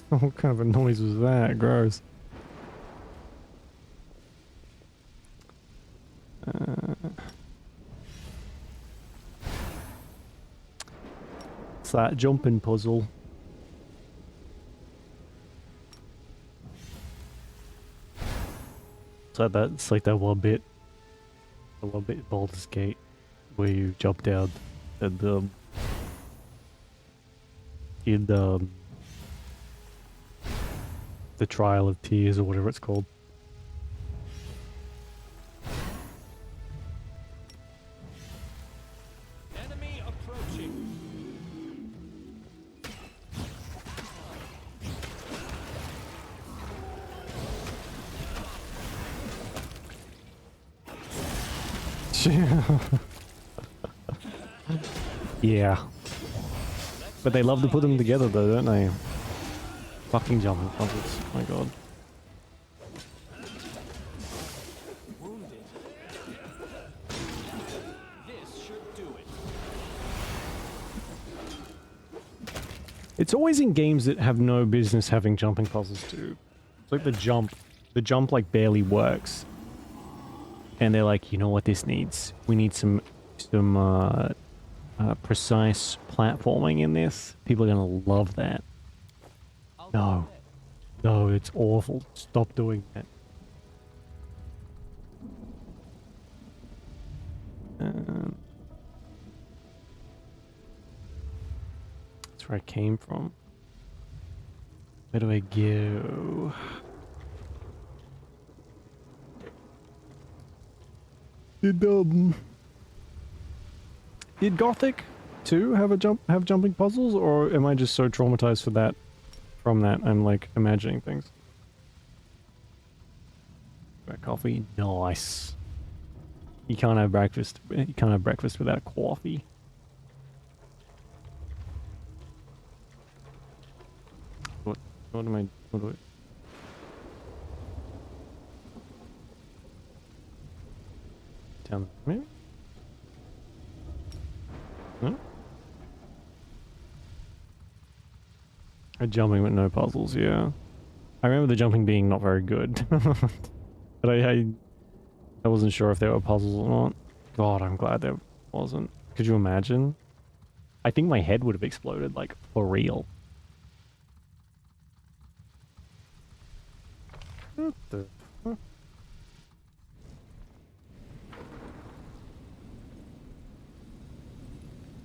S1: What kind of a noise was that? Gross. It's that jumping puzzle. It's like that one bit. The one bit in Baldur's Gate where you jump down and in the Trial of Tears or whatever it's called.
S3: Enemy approaching.
S1: Yeah. But they love to put them together though, don't they? Fucking jumping puzzles. My god.
S3: Wounded. This should do it.
S1: It's always in games that have no business having jumping puzzles too. It's like the jump like barely works. And they're like, you know what this needs? We need some precise platforming in this. People are gonna love that. No. No, it's awful. Stop doing that. That's where I came from. Where do I go? Did Gothic 2 have jumping puzzles, or am I just so traumatized for that from that I'm like imagining things? Coffee, nice. You can't have breakfast. You can't have breakfast without a coffee. What am I? What do I? Down maybe? No? A jumping with no puzzles, yeah. I remember the jumping being not very good. But I wasn't sure if there were puzzles or not. God, I'm glad there wasn't. Could you imagine? I think my head would have exploded, like, for real. What the fuck?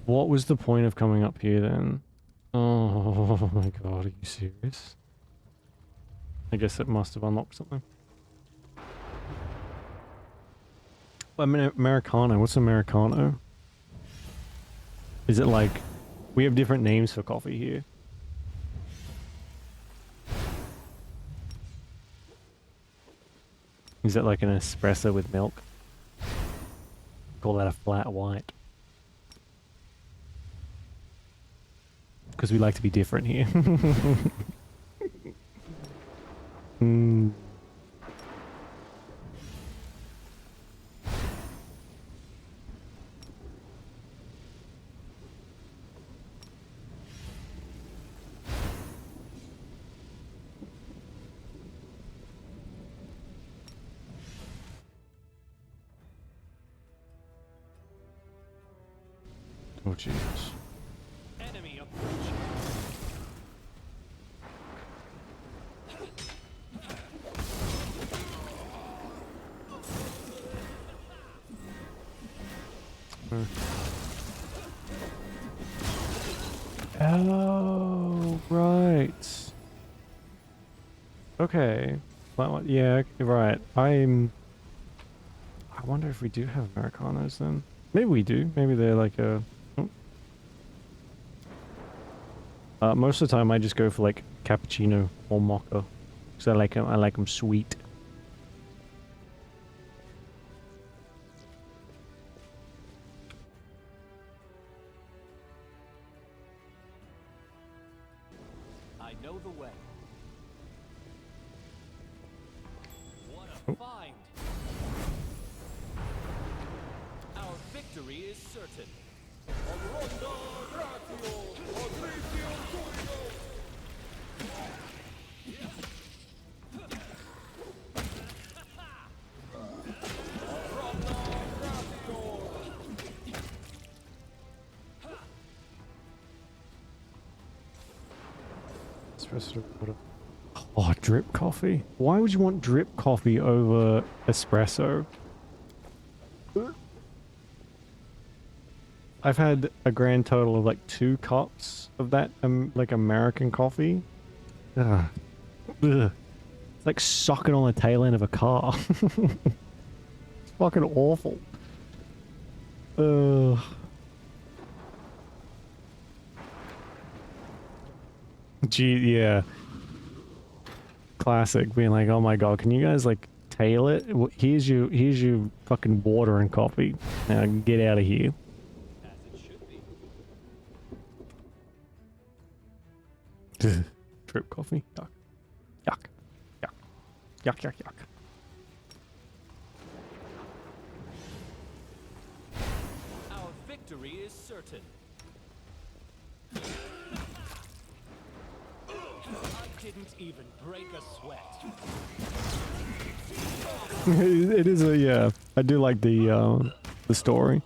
S1: What was the point of coming up here then? Oh my god, are you serious? I guess it must have unlocked something. I mean, Americano. What's Americano? Is it like... We have different names for coffee here. Is it like an espresso with milk? Call that a flat white. Because we like to be different here. Hmm. Oh, Jesus.
S3: Enemy approaching.
S1: Oh, right. Okay. Well, yeah, right. I wonder if we do have Americanos then. Maybe we do. Maybe they're like a... most of the time I just go for like cappuccino or mocha. Because I like them sweet.
S3: I know the way. What a find! Our victory is certain.
S1: Oh, drip coffee. Why would you want drip coffee over espresso? I've had a grand total of like 2 cups of that, like American coffee. Ugh. Ugh. It's like sucking on the tail end of a car. It's fucking awful. Ugh. Gee, yeah. Classic, being like, oh my god, can you guys like tail it? Here's your fucking water and coffee. Now get out of here.
S3: As it should be.
S1: Drip coffee. Yuck. Yuck. Yuck. Yuck, yuck, yuck.
S3: Our victory is certain. I didn't even break a sweat.
S1: It is a, yeah. I do like the story.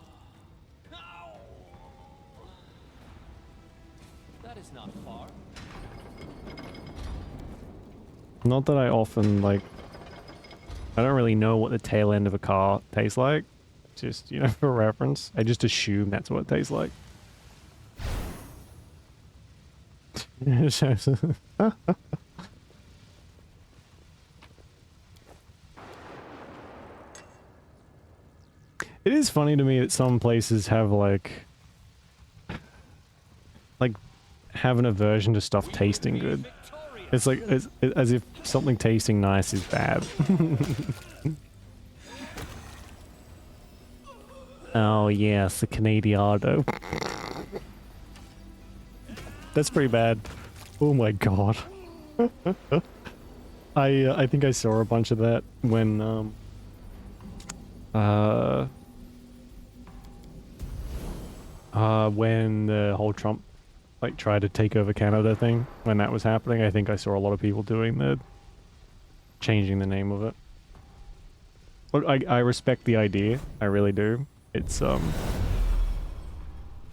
S3: That is not far.
S1: Not that I often, like... I don't really know what the tail end of a car tastes like. Just, you know, for reference. I just assume that's what it tastes like. It is funny to me that some places have, like, like have an aversion to stuff tasting good. It's like it's as if something tasting nice is bad. Oh yes, the Canadiado. That's pretty bad. Oh my god. I think I saw a bunch of that when when the whole Trump like tried to take over Canada thing, when that was happening. I think I saw a lot of people doing the changing the name of it. But I respect the idea, I really do. It's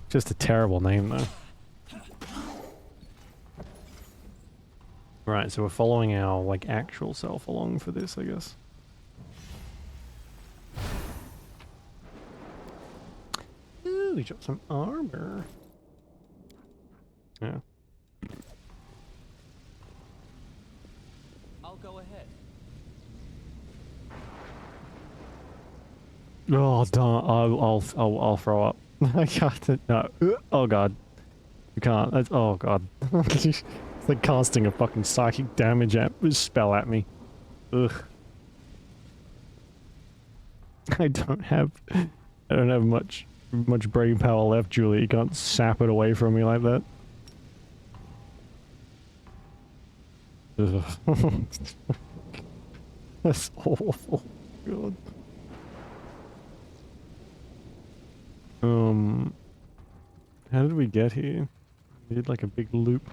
S1: just a terrible name though. Right, so we're following our like actual self along for this, I guess. Ooh, we dropped some armor. Yeah.
S3: I'll go ahead.
S1: Oh, darn! I'll throw up. I can't. No. Oh god. You can't. That's, oh god. It's like casting a fucking psychic damage spell at me. Ugh. I don't have much brain power left, Julie. You can't sap it away from me like that. Ugh. That's awful. God. How did we get here? We did like a big loop.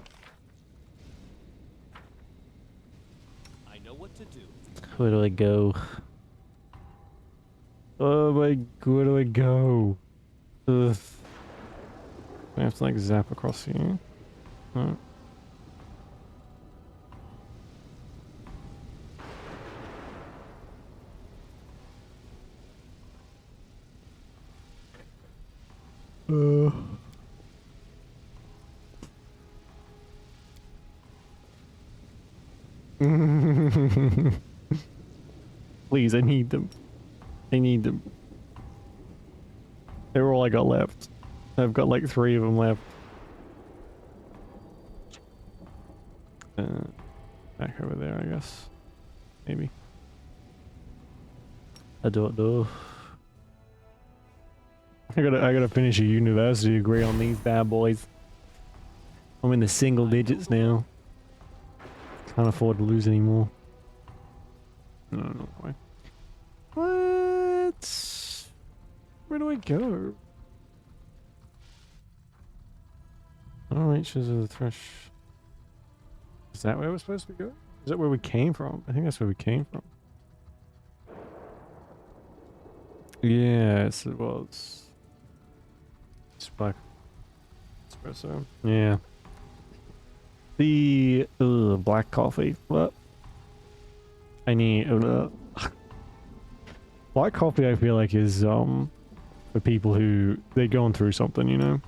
S3: I know what to do.
S1: Where do I go? Oh my, where do I go? Ugh. I have to like zap across here. Oh. Please, I need them. I need them. They're all I got left. I've got like 3 of them left. Back over there, I guess. Maybe. I don't know. I gotta finish a university degree on these bad boys. I'm in the single digits now. Can't afford to lose any more. No way. What? Where do I go? All reaches of the thresh. Is that where we're supposed to go? Is that where we came from? I think that's where we came from. Yes, it was. Black espresso. Yeah. The black coffee. What? I need black coffee. I feel like is for people who they're going through something, you know.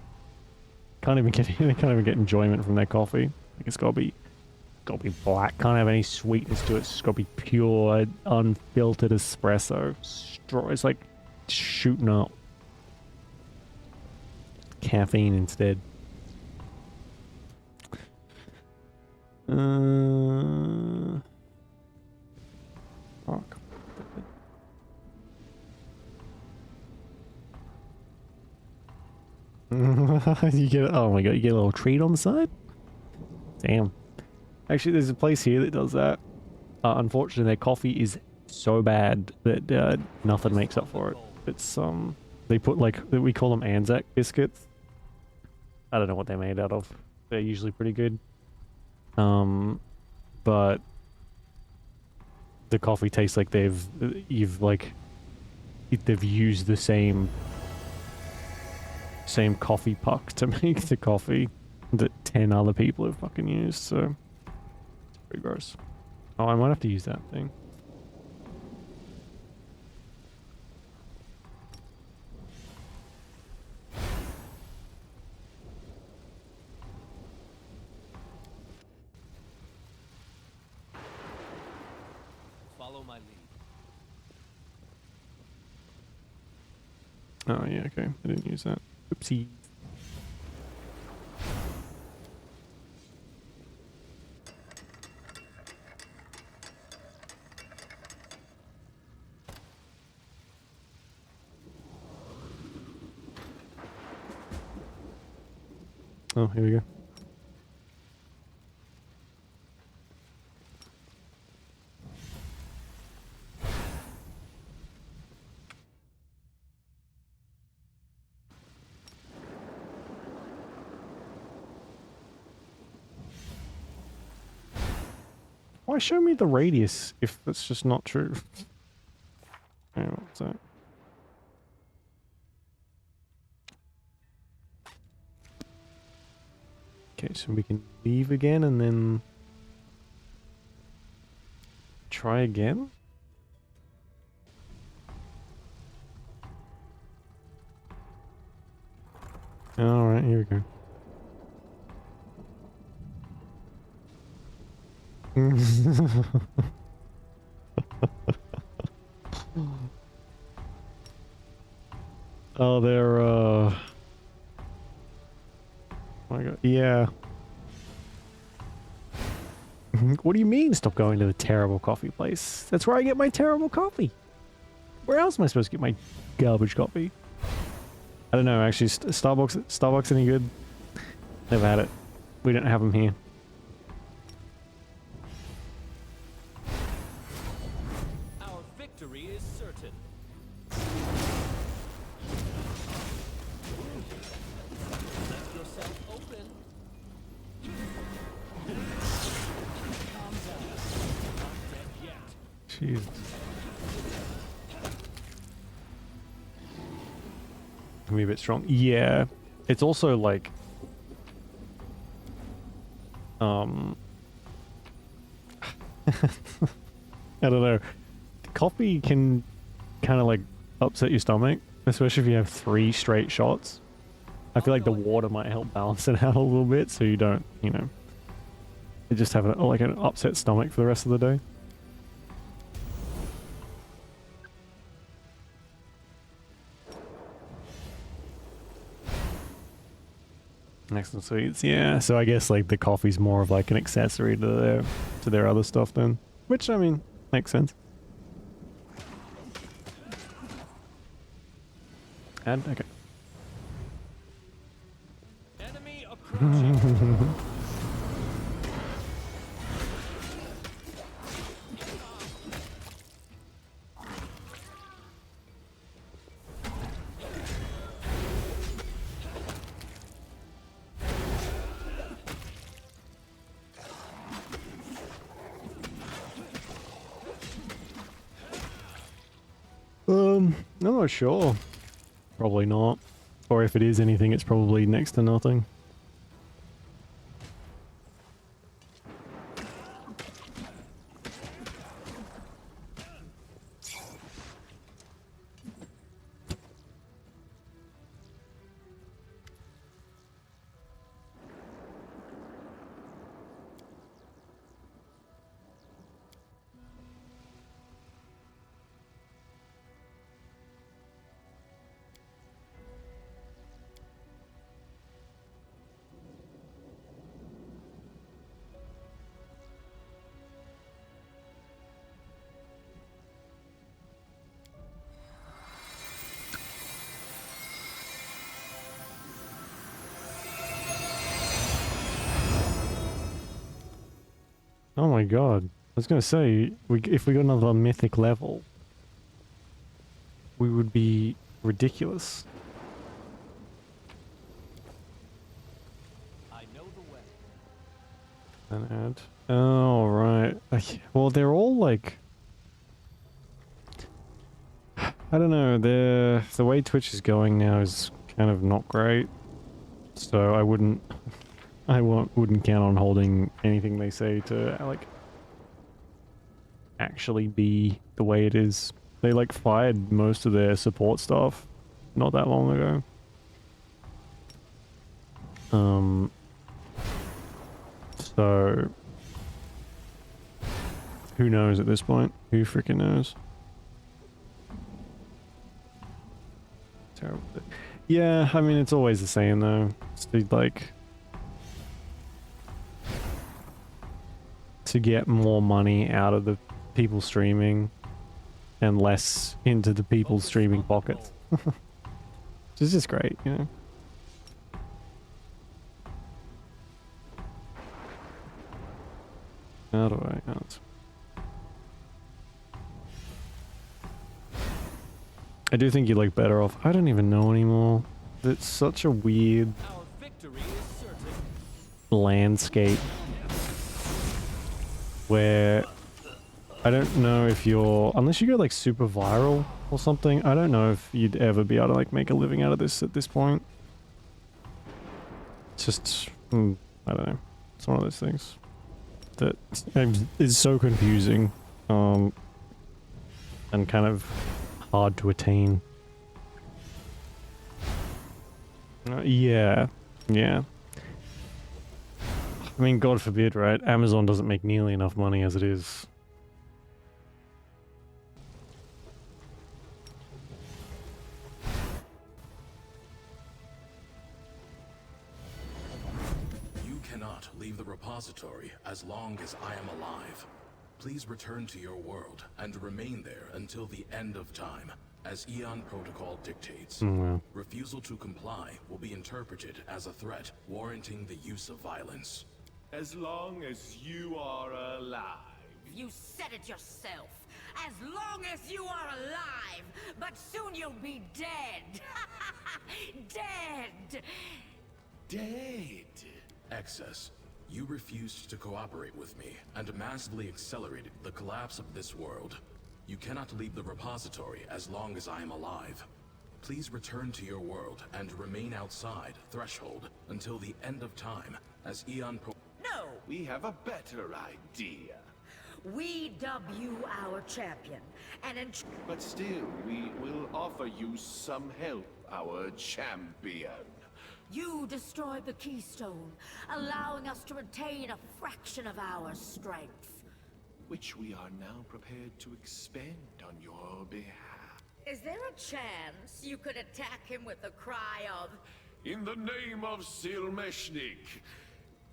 S1: They can't even get enjoyment from their coffee. Like it's gotta be black. Can't have any sweetness to it. It's gotta be pure, unfiltered espresso. It's like shooting up. Caffeine instead. Fuck. You get, oh my god, you get a little treat on the side? Damn. Actually, there's a place here that does that. Unfortunately, their coffee is so bad that nothing makes up for it. It's they put like, we call them Anzac biscuits. I don't know what they're made out of. They're usually pretty good. But the coffee tastes like they've used the same coffee puck to make the coffee that 10 other people have fucking used, so it's pretty gross. Oh, I might have to use that thing.
S3: Follow my lead.
S1: Oh yeah, okay. I didn't use that. Oopsie. Oh, here we go. Why show me the radius if that's just not true? Hang on, what's that? Okay, so we can leave again and then try again? Alright, here we go. Oh, they're, oh my god, yeah. What do you mean stop going to the terrible coffee place? That's where I get my terrible coffee. Where else am I supposed to get my garbage coffee? I don't know, actually, Starbucks any good? Never had it. We don't have them here.
S3: Our victory is certain. Let yourself open. Calm down. Not dead yet.
S1: Jesus. Can be a bit strong. Yeah. It's also like I don't know. Coffee can kind of like upset your stomach, especially if you have 3 straight shots. I feel like the water might help balance it out a little bit so you don't, you know, you just have like an upset stomach for the rest of the day. Next and sweets, yeah. So I guess like the coffee's more of like an accessory to their other stuff then, which I mean makes sense. And okay.
S3: Enemy approaching.
S1: I'm not sure. Probably not. Or if it is anything, it's probably next to nothing. Oh my god. I was gonna say, if we got another mythic level, we would be ridiculous.
S3: I know the way.
S1: An ad. Oh, right. Well, they're all like... I don't know, the way Twitch is going now is kind of not great. So I wouldn't count on holding anything they say to like actually be the way it is. They like fired most of their support staff not that long ago. So who knows at this point? Who freaking knows? Terrible. Yeah, I mean it's always the same though. It's like to get more money out of the people streaming and less into the people streaming pockets. Which is just great, you know. I do think you're like better off. I don't even know anymore. It's such a weird
S3: Our victory is certain.
S1: landscape where I don't know if you're, unless you go like super viral or something, I don't know if you'd ever be able to like make a living out of this at this point. It's just, I don't know. It's one of those things that is so confusing, and kind of hard to attain. Yeah. I mean, God forbid, right? Amazon doesn't make nearly enough money as it is.
S4: You cannot leave the repository as long as I am alive. Please return to your world and remain there until the end of time, as Eon Protocol dictates.
S1: Well.
S4: Refusal to comply will be interpreted as a threat, warranting the use of violence.
S6: As long as you are alive.
S5: You said it yourself. As long as you are alive, but soon you'll be dead. Dead.
S6: Dead.
S4: Excess. You refused to cooperate with me and massively accelerated the collapse of this world. You cannot leave the repository as long as I am alive. Please return to your world and remain outside Threshold until the end of time, as Eon
S5: No,
S6: We have a better idea.
S5: we dub you our champion, and
S6: But still, we will offer you some help, our champion.
S5: you destroyed the Keystone, allowing us to retain a fraction of our strength.
S6: Which we are now prepared to expend on your behalf.
S5: Is there a chance you could attack him with a cry of,
S6: In the name of Silmeshnik,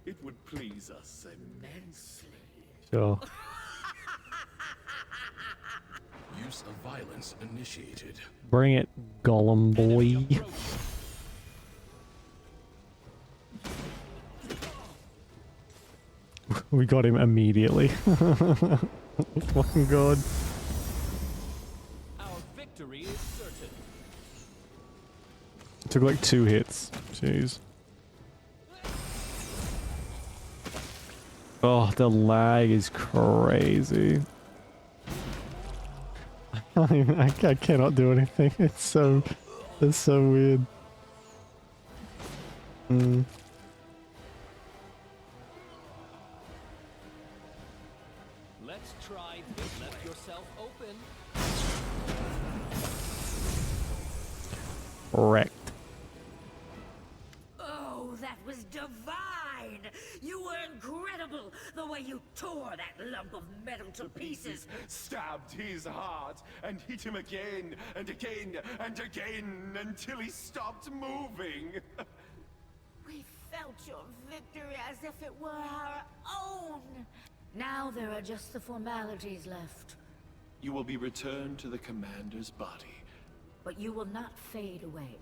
S6: it would please us immensely.
S1: Sure.
S4: use of violence initiated.
S1: Bring it, Gollum boy. We got him immediately. Fucking god.
S3: Our victory is certain.
S1: Took like 2 hits. Jeez. Oh, the lag is crazy. I cannot do anything. It's so weird.
S3: Let's try this. Let yourself open.
S1: Wrecked.
S5: oh, that was divine! You were incredible, the way you tore that lump of metal to pieces.
S6: Stabbed his heart and hit him again and again and again until he stopped moving.
S5: We felt your victory as if it were our own. Now there are just the formalities left.
S6: You will be returned to the commander's body.
S5: But you will not fade away.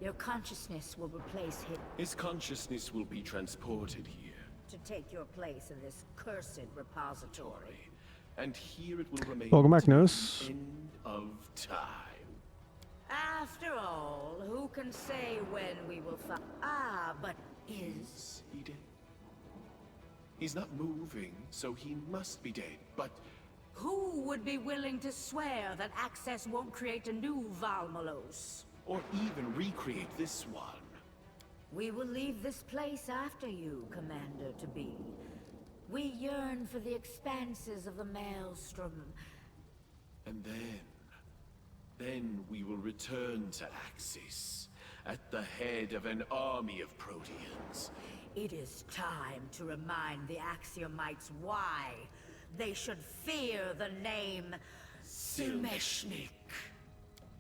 S5: Your consciousness will replace him
S6: His consciousness will be transported here.
S5: to take your place in this cursed repository.
S6: And here it will remain
S1: Welcome back,
S6: to the
S1: nurse.
S6: end of time.
S5: After all, who can say when we will find... Ah, but is...
S6: He dead? He's not moving, so he must be dead, but
S5: Who would be willing to swear that access won't create a new Valmalos?
S6: or even recreate this one.
S5: We will leave this place after you, Commander-to-be. We yearn for the expanses of the Maelstrom.
S6: And then we will return to Axis, at the head of an army of Proteans.
S5: It is time to remind the Axiomites why they should fear the name Silmeshnik.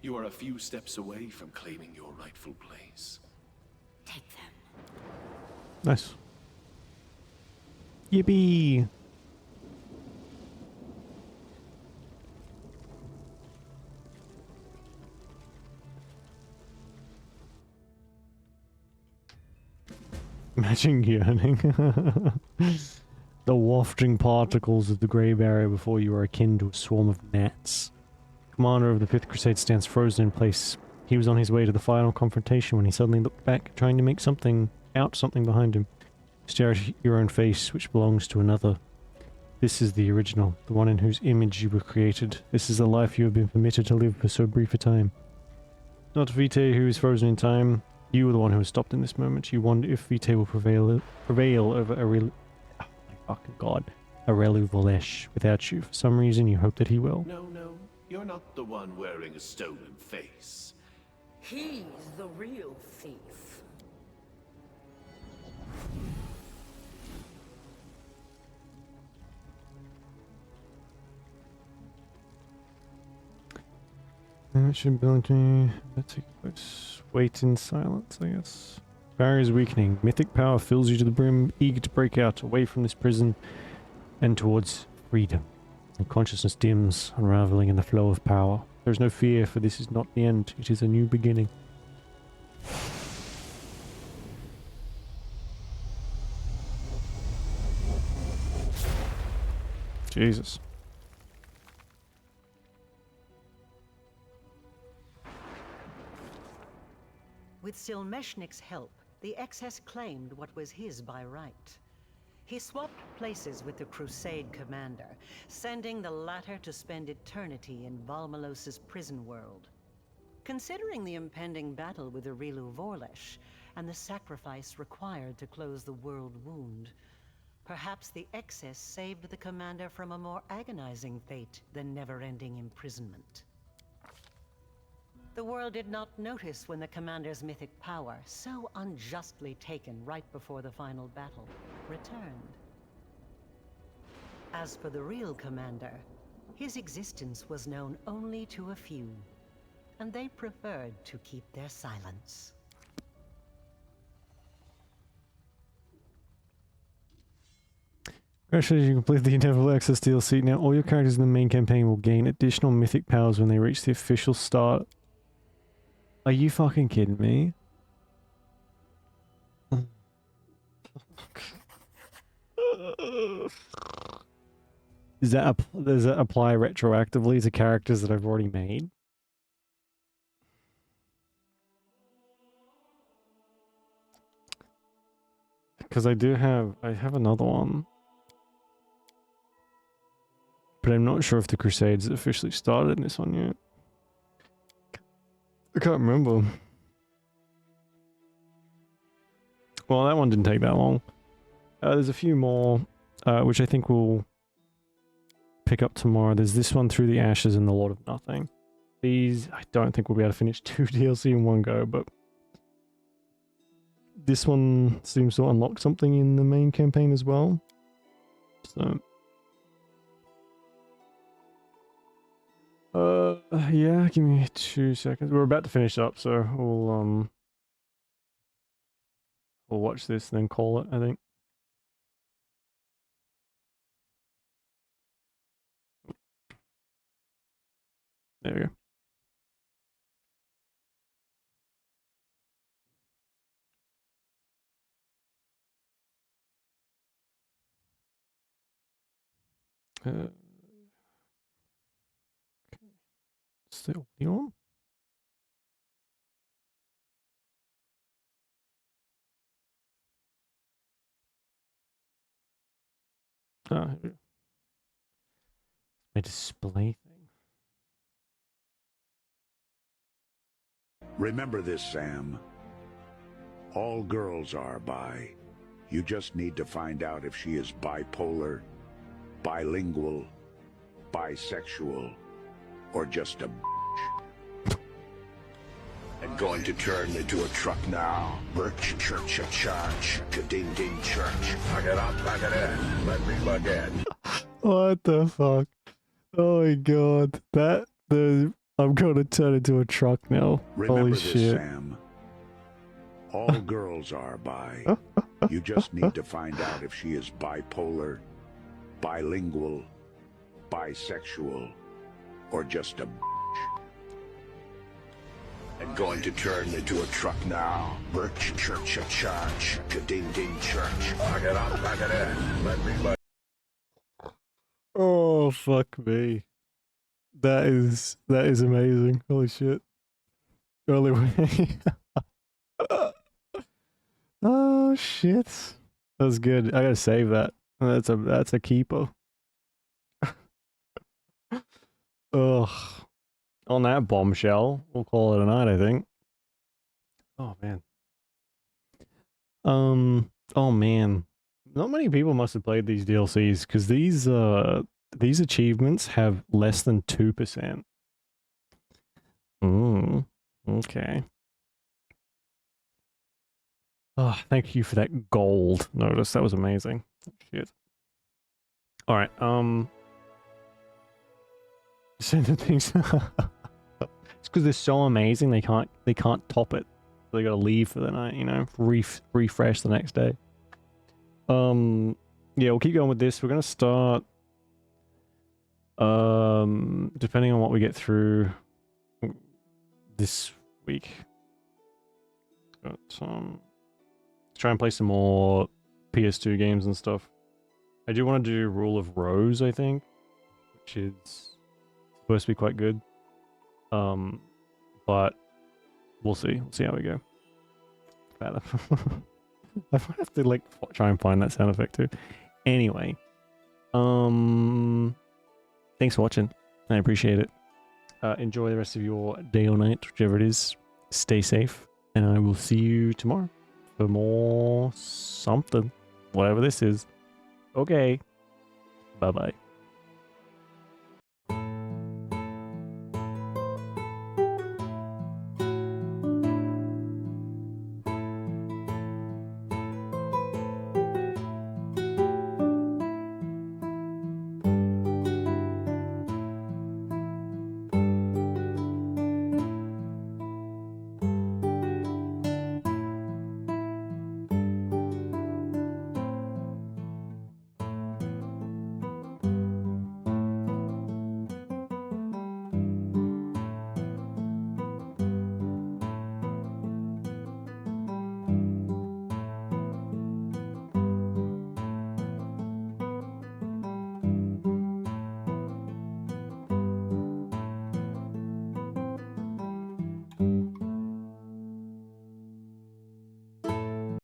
S6: You are a few steps away from claiming your rightful place.
S5: Take them.
S1: Nice. Yippee! Imagine yearning. The wafting particles of the grey barrier before you are akin to a swarm of gnats. Commander of the 5th Crusade stands frozen in place. He was on his way to the final confrontation when he suddenly looked back, trying to make something behind him. Stare at your own face, which belongs to another. This is the original, the one in whose image you were created. This is the life you have been permitted to live for so brief a time. Not Vitae who is frozen in time. You were the one who was stopped in this moment. You wonder if Vitae will prevail over Aureliu... Oh my fucking god. Aureliu Volesh. Without you, for some reason you hope that he will.
S6: No, you're not the one wearing a stolen face.
S5: He's the real thief.
S1: Ability. Let's take place. Wait in silence, I guess. Barriers weakening. Mythic power fills you to the brim, eager to break out, away from this prison and towards freedom. And consciousness dims, unraveling in the flow of power. There is no fear, for this is not the end. It is a new beginning. Jesus.
S2: With Silmeshnik's help, the excess claimed what was his by right. He swapped places with the Crusade commander, sending the latter to spend eternity in Valmalos's prison world. Considering the impending battle with Aureliu Volesh, and the sacrifice required to close the world wound, perhaps the excess saved the commander from a more agonizing fate than never-ending imprisonment. The world did not notice when the commander's mythic power, so unjustly taken right before the final battle, returned. As for the real commander, his existence was known only to a few, and they preferred to keep their silence.
S1: Congratulations, you completed the Inevitable Access DLC. Now all your characters in the main campaign will gain additional mythic powers when they reach the official start. Are you fucking kidding me? Does that apply retroactively to characters that I've already made? Because I have another one. But I'm not sure if the Crusades officially started in this one yet. I can't remember. Well, that one didn't take that long. There's a few more, which I think we'll pick up tomorrow. There's this one, Through the Ashes, and the Lord of Nothing. These, I don't think we'll be able to finish 2 DLC in one go, but this one seems to unlock something in the main campaign as well. So... yeah, give me 2 seconds. We're about to finish up, so we'll watch this and then call it, I think. There we go. Still on? Ah, here we go. My display thing.
S7: Remember this, Sam. All girls are bi. You just need to find out if she is bipolar, bilingual, bisexual, or just a bitch.
S6: I'm going to turn into a truck now. Church, charge, ding ding church. Plug it up, plug it in. Let me plug in.
S1: What the fuck? Oh my god. I'm gonna turn into a truck now.
S7: Remember
S1: Holy
S7: this,
S1: shit.
S7: Sam. All girls are bi. You just need to find out if she is bipolar, bilingual, bisexual, or just a bitch.
S6: I'm going to turn into a truck now. Church, charge, ding ding church. Plug it up, plug it in. Let me plug.
S1: Oh, fuck me. That is amazing. Holy shit. Early way. Oh shit. That was good. I gotta save that. That's a keeper. Ugh. On that bombshell, we'll call it a night, I think. Oh man. Oh man. Not many people must have played these DLCs because these achievements have less than 2%. Okay. Oh, thank you for that gold notice. That was amazing. Shit. All right. Send the things. It's because they're so amazing. They can't top it. So they gotta leave for the night. You know, refresh the next day. Yeah, we'll keep going with this. We're gonna start. Depending on what we get through this week. But try and play some more PS2 games and stuff. I do want to do Rule of Rose, I think, which is supposed to be quite good. But we'll see. We'll see how we go. I might have to like try and find that sound effect too. Anyway, thanks for watching. I appreciate it. Enjoy the rest of your day or night, whichever it is. Stay safe, and I will see you tomorrow for more something, whatever this is. Okay. Bye-bye.